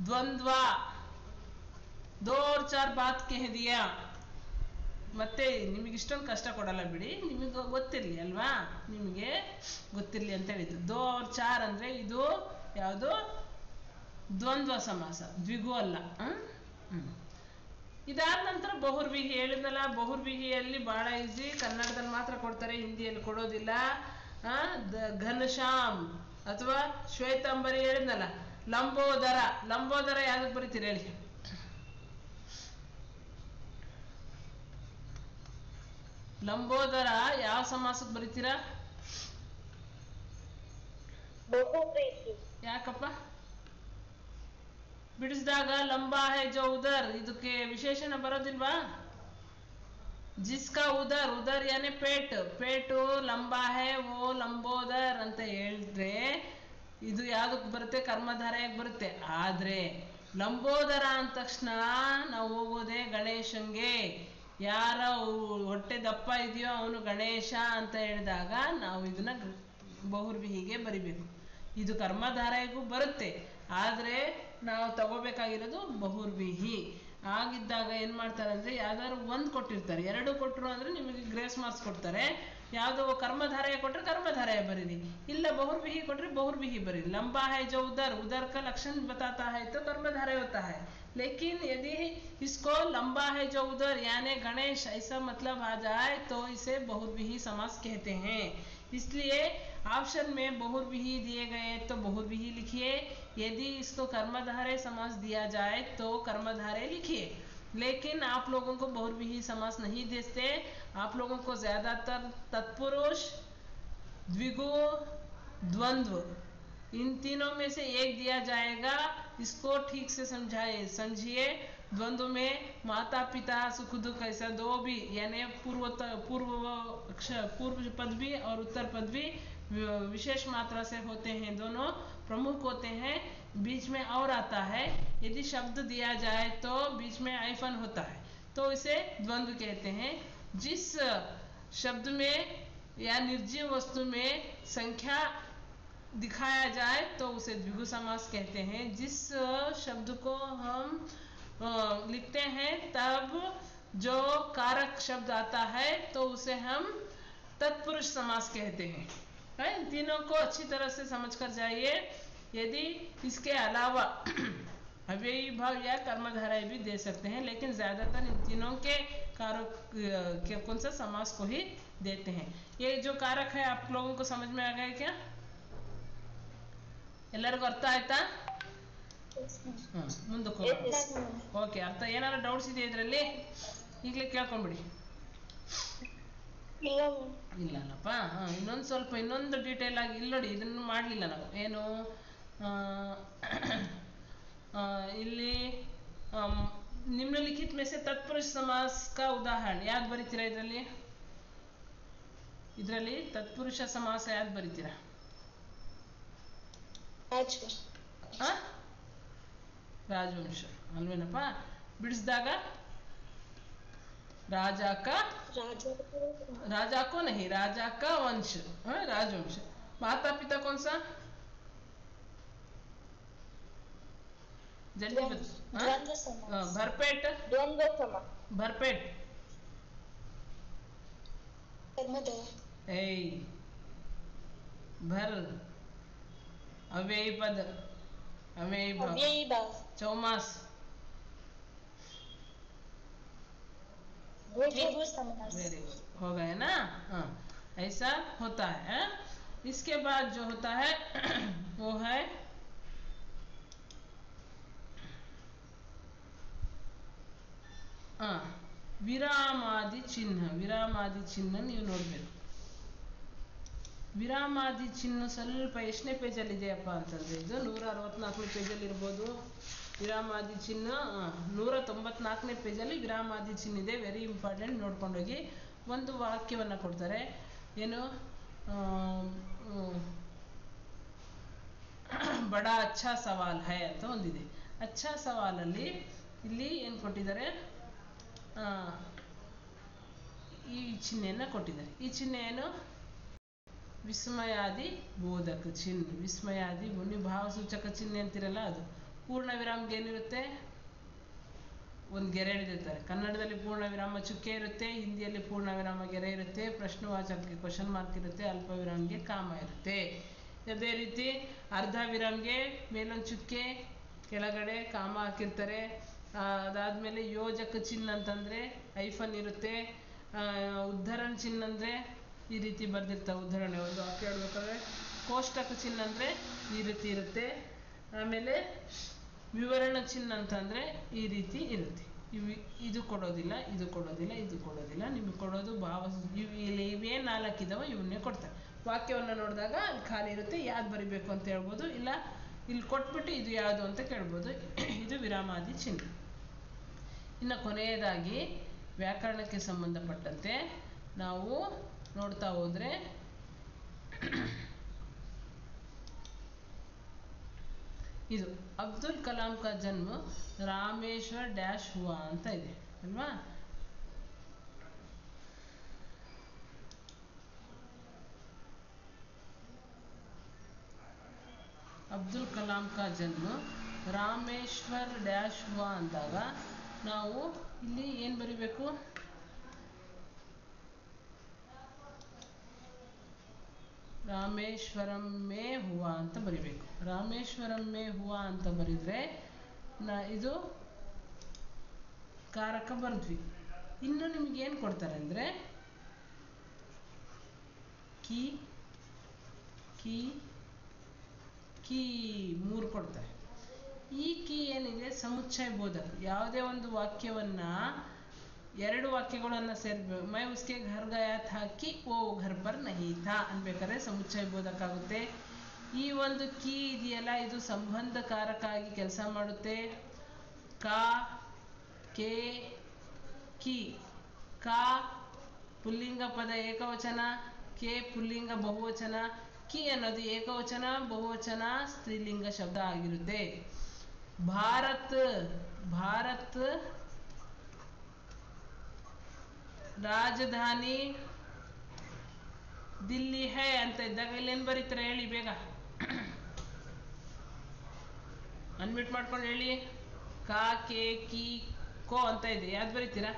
ದ್ವಂದ್ವ. ದೋ ಔರ್ ಚಾರ್ ಬಾತ್ ಕಹ ದಿಯಾ. ಮತ್ತೆ ನಿಮಗೆ ಇಷ್ಟೊಂದು ಕಷ್ಟ ಕೊಡಲ್ಲ ಬಿಡಿ, ನಿಮಗೆ ಗೊತ್ತಿರ್ಲಿ ಅಲ್ವಾ, ನಿಮಗೆ ಗೊತ್ತಿರ್ಲಿ ಅಂತ ಹೇಳಿದ್ದು. ದೋ ಔರ್ ಚಾರ್ ಅಂದ್ರೆ ಇದು ಯಾವುದು? ದ್ವಂದ್ವ ಸಮಾಸ, ದ್ವಿಗು ಅಲ್ಲ. ಇದಾದ ನಂತರ ಬಹುರ್ವಿಹಿ ಹೇಳಿದ್ನಲ್ಲ. ಬಹುರ್ವಿಹಿಯಲ್ಲಿ ಬಹಳ ಈಸಿ, ಕನ್ನಡದಲ್ಲಿ ಮಾತ್ರ ಕೊಡ್ತಾರೆ, ಹಿಂದಿಯಲ್ಲಿ ಕೊಡೋದಿಲ್ಲ. ಘನಶ್ಯಾಮ್ ಅಥವಾ ಶ್ವೇತಾಂಬರಿ ಹೇಳಿದ್ನಲ್ಲ. ಲಂಬೋದರ, ಲಂಬೋದರ ಯಾವ್ದಕ್ಕೆ ಬರೀತೀರಿ ಹೇಳಿ? ಲಂಬೋದರ ಯಾವ ಸಮಾಸಕ್ಕೆ ಬರೀತೀರಾ? ಬಹುಪ್ರೀತಿ. ಯಾಕಪ್ಪ ಬಿಡಿಸಿದಾಗ ಲಂಬಾ ಹೈ ಜೋ ಉದರ್ ಇದಕ್ಕೆ ವಿಶೇಷಣ ಬರೋದಿಲ್ವಾ? ಜಿಸ್ಕಾ ಉದರ್ ಉದರ್ ಯಾನೆ ಪೇಟು ಲಂಬಾ ಹೈ ಓ ಲಂಬೋದರ್ ಅಂತ ಹೇಳಿದ್ರೆ ಇದು ಯಾವ್ದಕ್ಕೆ ಬರುತ್ತೆ? ಕರ್ಮಧಾರೆಯಾಗಿ ಬರುತ್ತೆ. ಆದ್ರೆ ಲಂಬೋದರ ಅಂದ ತಕ್ಷಣ ನಾವು ಹೋಗೋದೆ ಗಣೇಶಂಗೆ. ಯಾರ ಹೊಟ್ಟೆ ದಪ್ಪ ಇದೆಯೋ ಅವನು ಗಣೇಶ ಅಂತ ಹೇಳಿದಾಗ ನಾವು ಇದನ್ನ ಬಹುರ್ವಿಹಿಗೆ ಬರಿಬೇಕು. ಇದು ಕರ್ಮಧಾರೆಗೂ ಬರುತ್ತೆ, ಆದ್ರೆ ನಾವು ತಗೋಬೇಕಾಗಿರೋದು ಬಹುರ್ವಿಹಿ. ಆಗಿದ್ದಾಗ ಏನ್ ಮಾಡ್ತಾರೆ ಅಂದ್ರೆ ಯಾವ್ದಾದ್ರು ಒಂದು ಕೊಟ್ಟಿರ್ತಾರೆ, ಎರಡು ಕೊಟ್ಟರು ಅಂದ್ರೆ ನಿಮಗೆ ಗ್ರೇಸ್ ಮಾರ್ಕ್ಸ್ ಕೊಡ್ತಾರೆ. ಯಾವುದೋ ಕರ್ಮಧಾರಯ ಕೊಟ್ಟರೆ ಕರ್ಮಧಾರಯ बरीरी, ಇಲ್ಲ बहुर्विही ಕೊಟ್ಟರೆ बहुर्विही बरीरी. लंबा है जो उदर का लक्षण बताता है तो कर्मधारय होता है. लेकिन यदि इसको लंबा है जो उदर यानी गणेश ऐसा मतलब आ जाए तो इसे बहुर्विही समास कहते हैं. इसलिए ऑप्शन में बहुर्विही दिए गए तो बहुर्विही लिखिए, यदि इसको कर्मधारय समास दिया जाए तो कर्मधारय लिखिए. लेकिन आप लोगों को बहुर्विही समास नहीं देते, आप लोगों को ज्यादातर तत्पुरुष, द्विगु, द्वंद्व इन तीनों में से एक दिया जाएगा. इसको ठीक से समझिए. द्वंद्व में माता पिता सुख दुख ऐसा दो भी यानी पूर्व पद भी और उत्तर पद भी विशेष मात्रा से होते हैं, दोनों प्रमुख होते हैं. बीच में और आता है. यदि शब्द दिया जाए तो बीच में आइफन होता है तो इसे द्वंद्व कहते हैं. जिस शब्द में या निर्जीव वस्तु में संख्या दिखाया जाए तो उसे द्विगु समास कहते हैं. जिस शब्द को हम लिखते हैं तब जो कारक शब्द आता है तो उसे हम तत्पुरुष समास कहते हैं. इन तीनों को अच्छी तरह से समझ कर जाइए. यदि इसके अलावा अव्ययी भाव या कर्मधारय भी दे सकते हैं, लेकिन ज्यादातर इन तीनों के कारक के कौन सा समास को ही देते हैं. ये जो कारक है आप लोगों को समझ में आ गया क्या? ಎಲ್ಲರಿಗೂ ಅರ್ಥ ಆಯ್ತಾ? ಮುಂದಕ್ಕೆ ಹೋಗೋಣ. ಓಕೆ, ಅರ್ಥ ಏನಾದ್ರು ಡೌಟ್ಸ್ ಇದೆಯಾ ಇದರಲ್ಲಿ? ಈಗಲೇ ಕೇಳ್ಕೊಂಬಿಡಿ. ಇಲ್ಲಲ್ಲಪ್ಪ, ಇನ್ನೊಂದು ಸ್ವಲ್ಪ ಇನ್ನೊಂದು ಡೀಟೇಲ್ ಆಗಿ ಇಲ್ಲಿ ನೋಡಿ, ಇದನ್ನು ಮಾಡಲಿಲ್ಲ ನಾವು. ಏನು ಇಲ್ಲಿ निम्नलिखित में से तत्पुरुष समास का उदाहरण याद बरीतीरा? ಇದರಲ್ಲಿ ತತ್ಪುರುಷ ಸಮಾಸ ಯಾವ್ದು ಬರೀತೀರಾ? ರಾಜವಂಶ ಅಲ್ವೇನಪ್ಪ? ಬಿಡಿಸಿದಾಗ राजा को नहीं, राजा का वंश, राजवंश. माता पिता कौन सा? जल्दी भरपेट भरपेट भर अव्ययी पद अव्ययी भाव चौमास वेरी गुड, हो गए ना? हाँ, ऐसा होता है. इसके बाद जो होता है वो है ವಿರಾಮಾದಿ ಚಿಹ್ನ. ವಿರಾಮಾದಿ ಚಿಹ್ನ ನೀವು ನೋಡ್ಬೇಕು. ವಿರಾಮಾದಿ ಚಿಹ್ನ ಸ್ವಲ್ಪ ಎಷ್ಟನೇ ಪೇಜಲ್ಲಿ ಇದೆಯಪ್ಪ ಅಂತಂದ್ರೆ ಇದು 164ನೇ ಪೇಜಲ್ಲಿ ಇರ್ಬೋದು. ವಿರಾಮಾದಿ ಚಿಹ್ನ 194ನೇ ಪೇಜಲ್ಲಿ ವಿರಾಮಾದಿ ಚಿಹ್ನ ಇದೆ. ವೆರಿ ಇಂಪಾರ್ಟೆಂಟ್, ನೋಡ್ಕೊಂಡೋಗಿ. ಒಂದು ವಾಕ್ಯವನ್ನು ಕೊಡ್ತಾರೆ, ಏನು ಬಡ ಅಚ್ಚಾ ಸವಾಲ್ ಹೈ ಅಂತ ಒಂದಿದೆ. ಅಚ್ಚಾ ಸವಾಲಲ್ಲಿ ಇಲ್ಲಿ ಏನು ಕೊಟ್ಟಿದ್ದಾರೆ? ಈ ಚಿಹ್ನೆಯನ್ನು ಕೊಟ್ಟಿದ್ದಾರೆ. ಈ ಚಿಹ್ನೆ ಏನು? ವಿಸ್ಮಯಾದಿ ಬೋಧಕ ಚಿಹ್ನೆ. ವಿಸ್ಮಯಾದಿ ನೀವು ಭಾವಸೂಚಕ ಚಿಹ್ನೆ ಅಂತಿರಲ್ಲ, ಅದು. ಪೂರ್ಣ ವಿರಾಮ್ಗೆ ಏನಿರುತ್ತೆ? ಒಂದು ಗೆರೆ ಹಿಡಿದಿರ್ತಾರೆ. ಕನ್ನಡದಲ್ಲಿ ಪೂರ್ಣ ವಿರಾಮ ಚುಕ್ಕೆ ಇರುತ್ತೆ, ಹಿಂದಿಯಲ್ಲಿ ಪೂರ್ಣ ವಿರಾಮ ಗೆರೆ ಇರುತ್ತೆ, ಪ್ರಶ್ನವಾಚಕಕ್ಕೆ ಕ್ವಶನ್ ಮಾರ್ಕ್ ಇರುತ್ತೆ, ಅಲ್ಪ ವಿರಾಮ್ಗೆ ಕಾಮ ಇರುತ್ತೆ. ಅದೇ ರೀತಿ ಅರ್ಧ ವಿರಾಮ್ಗೆ ಮೇಲೊಂದು ಚುಕ್ಕೆ, ಕೆಳಗಡೆ ಕಾಮ ಹಾಕಿರ್ತಾರೆ. ಅದಾದ್ಮೇಲೆ ಯೋಜಕ ಚಿಹ್ನ ಅಂತಂದ್ರೆ ಐಫನ್ ಇರುತ್ತೆ. ಉದ್ಧರಣ ಚಿಹ್ನ ಅಂದ್ರೆ ಈ ರೀತಿ ಬರ್ದಿರ್ತಾವೆ. ಉದಾಹರಣೆ ಒಂದು ವಾಕ್ಯ ಹೇಳ್ಬೇಕಾದ್ರೆ ಕೋಷ್ಟಕ ಚಿಹ್ನ ಅಂದ್ರೆ ಈ ರೀತಿ ಇರುತ್ತೆ. ಆಮೇಲೆ ವಿವರಣ ಚಿಹ್ನ ಅಂತಂದ್ರೆ ಈ ರೀತಿ ಇರುತ್ತೆ. ಇದು ಕೊಡೋದಿಲ್ಲ, ಇದು ಕೊಡೋದಿಲ್ಲ, ಇದು ಕೊಡೋದಿಲ್ಲ. ನಿಮಗೆ ಕೊಡೋದು ಇವೇ 4 ಇದಾವೆ, ಇವನ್ನೇ ಕೊಡ್ತಾರೆ. ವಾಕ್ಯವನ್ನು ನೋಡಿದಾಗ ಅಲ್ಲಿ ಖಾಲಿ ಇರುತ್ತೆ, ಯಾವ್ದು ಬರಿಬೇಕು ಅಂತ ಹೇಳ್ಬೋದು, ಇಲ್ಲ ಇಲ್ಲಿ ಕೊಟ್ಬಿಟ್ಟು ಇದು ಯಾವುದು ಅಂತ ಕೇಳ್ಬೋದು. ಇದು ವಿರಾಮಾದಿ ಚಿಹ್ನೆ. ಇನ್ನು ಕೊನೆಯದಾಗಿ ವ್ಯಾಕರಣಕ್ಕೆ ಸಂಬಂಧಪಟ್ಟಂತೆ ನಾವು ನೋಡ್ತಾ ಹೋದರೆ ಇದು ಅಬ್ದುಲ್ ಕಲಾಂ ಕಾ ಜನ್ಮ ರಾಮೇಶ್ವರ್ ಡ್ಯಾಶ್ ಹುವಾ ಅಂತ ಇದೆ ಅಲ್ವಾ. ಅಬ್ದುಲ್ ಕಲಾಂ ಕಾ ಜನ್ಮ ರಾಮೇಶ್ವರ್ ಡ್ಯಾಶ್ ಹುವಾ ಅಂದಾಗ ನಾವು ಇಲ್ಲಿ ಏನು ಬರಿಬೇಕು, ರಾಮೇಶ್ವರಂ ಮೇ ಹುವಾ ಅಂತ ಬರಿಬೇಕು. ರಾಮೇಶ್ವರಂ ಮೇ ಹುವಾ ಅಂತ ಬರೆದ್ರೆ ಇದು ಕಾರಕ ಬರೆದ್ವಿ. ಇನ್ನು ನಿಮ್ಗೆ ಏನು ಕೊಡ್ತಾರೆ ಅಂದರೆ ಕೀ ಕೀ ಕೀ 3 ಕೊಡ್ತಾರೆ. ಈ ಕೀ ಏನಿದೆ ಸಮುಚ್ಚಯ ಬೋಧಕ. ಯಾವುದೇ ಒಂದು ವಾಕ್ಯವನ್ನು 2 ವಾಕ್ಯಗಳನ್ನು ಸೇರ್ಬೇಕು. ಮೈ ಉಸ್ಕೆ ಘರ್ ಗಯಾ ಥಾ ಕಿ ಓ ಘರ್ ಪರ್ ನಹೀ ಥಾ ಅನ್ಬೇಕಾದ್ರೆ ಸಮುಚ್ಚಯ ಬೋಧಕ ಆಗುತ್ತೆ. ಈ ಒಂದು ಕೀ ಇದೆಯಲ್ಲ ಇದು ಸಂಬಂಧಕಾರಕ ಆಗಿ ಕೆಲಸ ಮಾಡುತ್ತೆ. ಕಾ ಕೆ ಕಿ. ಕಾ ಪುಲ್ಲಿಂಗ ಪದ ಏಕವಚನ, ಕೆ ಪುಲ್ಲಿಂಗ ಬಹುವಚನ, ಕಿ ಅನ್ನೋದು ಏಕವಚನ ಬಹುವಚನ ಸ್ತ್ರೀಲಿಂಗ ಶಬ್ದ ಆಗಿರುತ್ತೆ. ಭಾರತ್ ಭಾರತ್ ರಾಜಧಾನಿ ದಿಲ್ಲಿ ಹೈ ಅಂತ ಇದ್ದಾಗ ಇಲ್ಲೇನು ಬರೀತಾರೆ ಹೇಳಿ ಬೇಗ, ಅನ್ಮಿಟ್ ಮಾಡ್ಕೊಂಡು ಹೇಳಿ. ಕಾ ಕೆ ಕಿ ಕೋ ಅಂತ ಇದೆ, ಯಾವ್ದು ಬರೀತೀರಾ?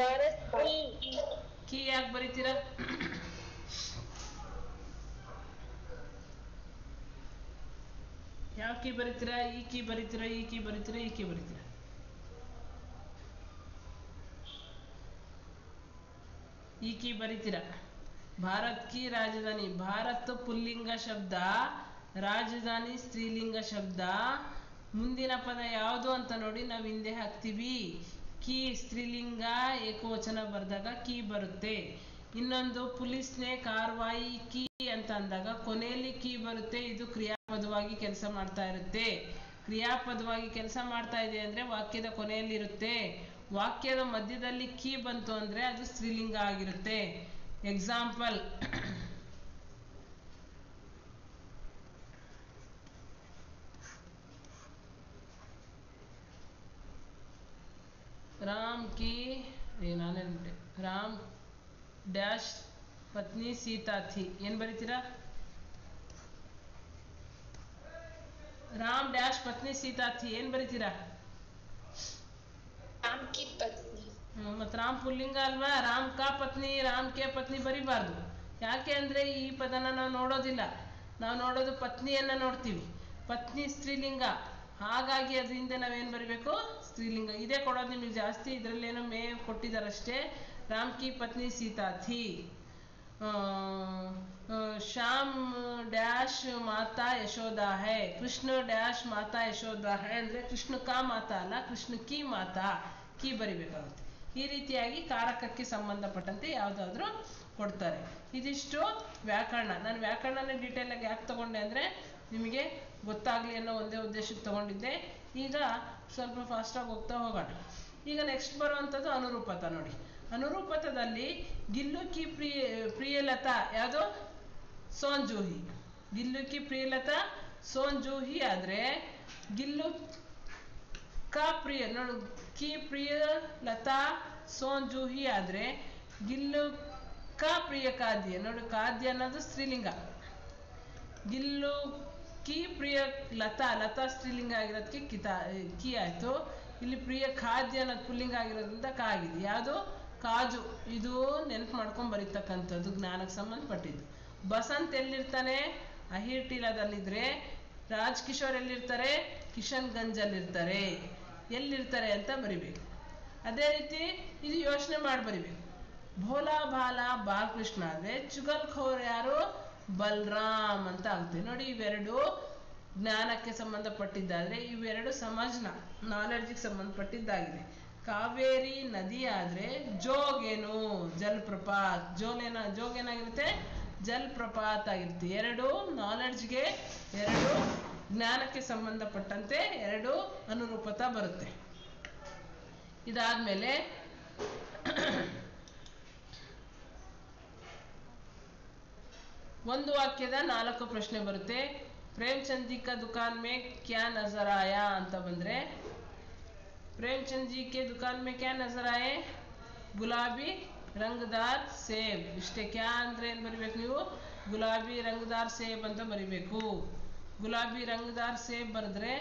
ಭಾರತ್ ಕಿ ಯಾಕೆ ಬರೀತೀರಾ? ಯಾವ ಕೀ ಬರೀತೀರಾ? ಈ ಕೀ ಬರೀತೀರಾ, ಈ ಕೀ ಬರೀತೀರಾ, ಈ ಕೀ ಬರೀತೀರಾ? ಈ ಕೀ ಬರೀತೀರಾ. ಭಾರತ್ ಕಿ ರಾಜಧಾನಿ, ಭಾರತ್ ಪುಲ್ಲಿಂಗ ಶಬ್ದ, ರಾಜಧಾನಿ ಸ್ತ್ರೀಲಿಂಗ ಶಬ್ದ. ಮುಂದಿನ ಪದ ಯಾವುದು ಅಂತ ನೋಡಿ ನಾವು ಹಿಂದೆ ಹಾಕ್ತೀವಿ. ಕಿ ಸ್ತ್ರೀಲಿಂಗ ಏಕವಚನ ಬರೆದಾಗ ಕೀ ಬರುತ್ತೆ. ಇನ್ನೊಂದು ಪೊಲೀಸ್ನೇ ಕಾರ್ವಾಯಿ ಕಿ ಅಂತ ಅಂದಾಗ ಕೊನೆಯಲ್ಲಿ ಕೀ ಬರುತ್ತೆ. ಇದು ಕ್ರಿಯಾಪದವಾಗಿ ಕೆಲಸ ಮಾಡ್ತಾ ಇರುತ್ತೆ. ಕ್ರಿಯಾಪದವಾಗಿ ಕೆಲಸ ಮಾಡ್ತಾ ಇದೆ ಅಂದರೆ ವಾಕ್ಯದ ಕೊನೆಯಲ್ಲಿ ಇರುತ್ತೆ. ವಾಕ್ಯದ ಮಧ್ಯದಲ್ಲಿ ಕೀ ಬಂತು ಅಂದರೆ ಅದು ಸ್ತ್ರೀಲಿಂಗ ಆಗಿರುತ್ತೆ. ಎಕ್ಸಾಂಪಲ್, ರಾಮ್ ಕಿ ನಾನೇನ್ಬಿಟ್ಟೆ, ರಾಮ್ ಡ್ಯಾಶ್ ಪತ್ನಿ ಸೀತಾ ಥಿ. ಏನು ಬರೀತೀರಾ? ರಾಮ್ ಡ್ಯಾಶ್ ಪತ್ನಿ ಸೀತಾ ಥಿ ಏನು ಬರೀತೀರಾ? ರಾಮ್ ಕಿ ಪತ್ನಿ. ಮತ್ತು ರಾಮ್ ಪುಲ್ಲಿಂಗ ಅಲ್ವಾ, ರಾಮ್ ಕಾ ಪತ್ನಿ, ರಾಮ್ ಕೆ ಪತ್ನಿ ಬರಿಬಾರ್ದು. ಯಾಕೆ ಅಂದರೆ ಈ ಪದನ ನಾವು ನೋಡೋದಿಲ್ಲ, ನಾವು ನೋಡೋದು ಪತ್ನಿಯನ್ನು ನೋಡ್ತೀವಿ. ಪತ್ನಿ ಸ್ತ್ರೀಲಿಂಗ, ಹಾಗಾಗಿ ಅದರಿಂದ ನಾವೇನು ಬರಿಬೇಕು? ಸ್ತ್ರೀಲಿಂಗ. ಇದೇ ಕೊಡೋದು ನಿಮಗೆ ಜಾಸ್ತಿ, ಇದರಲ್ಲೇನೋ ಮೇ ಕೊಟ್ಟಿದ್ದಾರಷ್ಟೇ. ರಾಮ್ ಕಿ ಪತ್ನಿ ಸೀತಾ ಥಿ. ಶ್ಯಾಮ್ ಡ್ಯಾಶ್ ಮಾತಾ ಯಶೋದಾ ಹೈ, ಕೃಷ್ಣ ಡ್ಯಾಶ್ ಮಾತಾ ಯಶೋದಾ ಹೈ ಅಂದರೆ ಕೃಷ್ಣ ಕಾ ಮಾತಾ ಅಲ್ಲ, ಕೃಷ್ಣ ಕಿ ಮಾತಾ, ಕಿ ಬರಿಬೇಕಾಗುತ್ತೆ. ಈ ರೀತಿಯಾಗಿ ಕಾರಕಕ್ಕೆ ಸಂಬಂಧಪಟ್ಟಂತೆ ಯಾವುದಾದ್ರೂ ಕೊಡ್ತಾರೆ. ಇದಿಷ್ಟು ವ್ಯಾಕರಣ. ನಾನು ವ್ಯಾಕರಣನ ಡೀಟೇಲಾಗಿ ಯಾಕೆ ತಗೊಂಡೆ ಅಂದರೆ ನಿಮಗೆ ಗೊತ್ತಾಗಲಿ ಅನ್ನೋ ಒಂದೇ ಉದ್ದೇಶಕ್ಕೆ ತಗೊಂಡಿದ್ದೆ. ಈಗ ಸ್ವಲ್ಪ ಫಾಸ್ಟಾಗಿ ಹೋಗ್ತಾ ಹೋಗೋಣ. ಈಗ ನೆಕ್ಸ್ಟ್ ಬರುವಂಥದ್ದು ಅನುರೂಪತ ನೋಡಿ. ಅನುರೂಪತದಲ್ಲಿ ಗಿಲ್ಲು ಕಿ ಪ್ರಿಯಲತಾ ಯಾವುದು? ಸೋನ್ ಜೂಹಿ. ಗಿಲ್ಲು ಕಿ ಪ್ರಿಯಲತಾ ಸೋನ್ ಜೂಹಿ ಆದರೆ ಗಿಲ್ಲು ಕಾ ಪ್ರಿಯ ನೋಡು, ಕಿ ಪ್ರಿಯಲತಾ ಸೋನ್ ಜೂಹಿ ಆದರೆ ಗಿಲ್ಲು ಕಾ ಪ್ರಿಯ ಖಾದ್ಯ ನೋಡು, ಖಾದ್ಯ ಅನ್ನೋದು ಸ್ತ್ರೀಲಿಂಗ. ಗಿಲ್ಲು ಕಿ ಪ್ರಿಯ ಲತಾ, ಲತಾ ಸ್ತ್ರೀಲಿಂಗ ಆಗಿರೋದಕ್ಕೆ ಕಿ ಆಯಿತು. ಇಲ್ಲಿ ಪ್ರಿಯ ಖಾದ್ಯ ಅನ್ನೋದು ಪುಲ್ಲಿಂಗ ಆಗಿರೋದ್ರಿಂದ ಕಾ ಆಗಿದೆ. ಯಾವುದು? ಕಾಜು. ಇದು ನೆನಪು ಮಾಡ್ಕೊಂಡು ಬರೀತಕ್ಕಂಥದ್ದು, ಜ್ಞಾನಕ್ಕೆ ಸಂಬಂಧಪಟ್ಟಿದ್ದು. ಬಸಂತ್ ಎಲ್ಲಿರ್ತಾನೆ? ಅಹಿರ್ಟಿಲಾದಲ್ಲಿದ್ದರೆ ರಾಜ್ ಕಿಶೋರ್ ಎಲ್ಲಿರ್ತಾರೆ? ಕಿಶನ್ಗಂಜಲ್ಲಿರ್ತಾರೆ. ಎಲ್ಲಿರ್ತಾರೆ ಅಂತ ಬರಿಬೇಕು. ಅದೇ ರೀತಿ ಇದು ಯೋಚನೆ ಮಾಡಿ ಬರಿಬೇಕು. ಭೋಲಾ ಭಾಲ ಬಾಲಕೃಷ್ಣ ಅಂದರೆ ಚುಗಲ್ಖೋರ್ ಯಾರು? ಬಲರಾಮ್ ಅಂತ ಆಗುತ್ತೆ. ನೋಡಿ, ಇವೆರಡು ಜ್ಞಾನಕ್ಕೆ ಸಂಬಂಧಪಟ್ಟಿದ್ದಾದರೆ ಇವೆರಡು ಸಮಾಜನ ನಾಲೆಡ್ಜಿಗೆ ಸಂಬಂಧಪಟ್ಟಿದ್ದಾಗಿದೆ. ಕಾವೇರಿ ನದಿ ಆದ್ರೆ ಜೋಗೇನು ಜಲಪ್ರಪಾತ್. ಜೋಗೇನಾಗಿರುತ್ತೆ ಜಲಪ್ರಪಾತ್ ಆಗಿರುತ್ತೆ. ಎರಡು ನಾಲೆಡ್ಜ್ಗೆ, ಎರಡು ಜ್ಞಾನಕ್ಕೆ ಸಂಬಂಧಪಟ್ಟಂತೆ ಎರಡು ಅನುರೂಪತ ಬರುತ್ತೆ. ಇದಾದ್ಮೇಲೆ ಒಂದು ವಾಕ್ಯದ 4 ಪ್ರಶ್ನೆ ಬರುತ್ತೆ. ಪ್ರೇಮ್ಚಂದ್ ಜಿ ಕಾ ದುಕಾನ್ ಮೇ ಕ್ಯಾ ನಜರ್ ಆಯಾ ಅಂತ ಬಂದ್ರೆ, ಪ್ರೇಮ್ಚಂದ್ ಜಿ ಕೆ ದುಕಾನ್ ಮೇ ಕ್ಯಾ ನಜರ್ ಆಯೆ? ಗುಲಾಬಿ ರಂಗದಾರ್ ಸೇಬ್. ಇಷ್ಟೇ. ಕ್ಯಾ ಅಂದ್ರೆ ಏನ್ ಬರಿಬೇಕು ನೀವು? ಗುಲಾಬಿ ರಂಗದಾರ್ ಸೇಬ್ ಅಂತ ಬರಿಬೇಕು. ಗುಲಾಬಿ ರಂಗದಾರ್ ಸೇಬ್ ಬರೆದ್ರೆ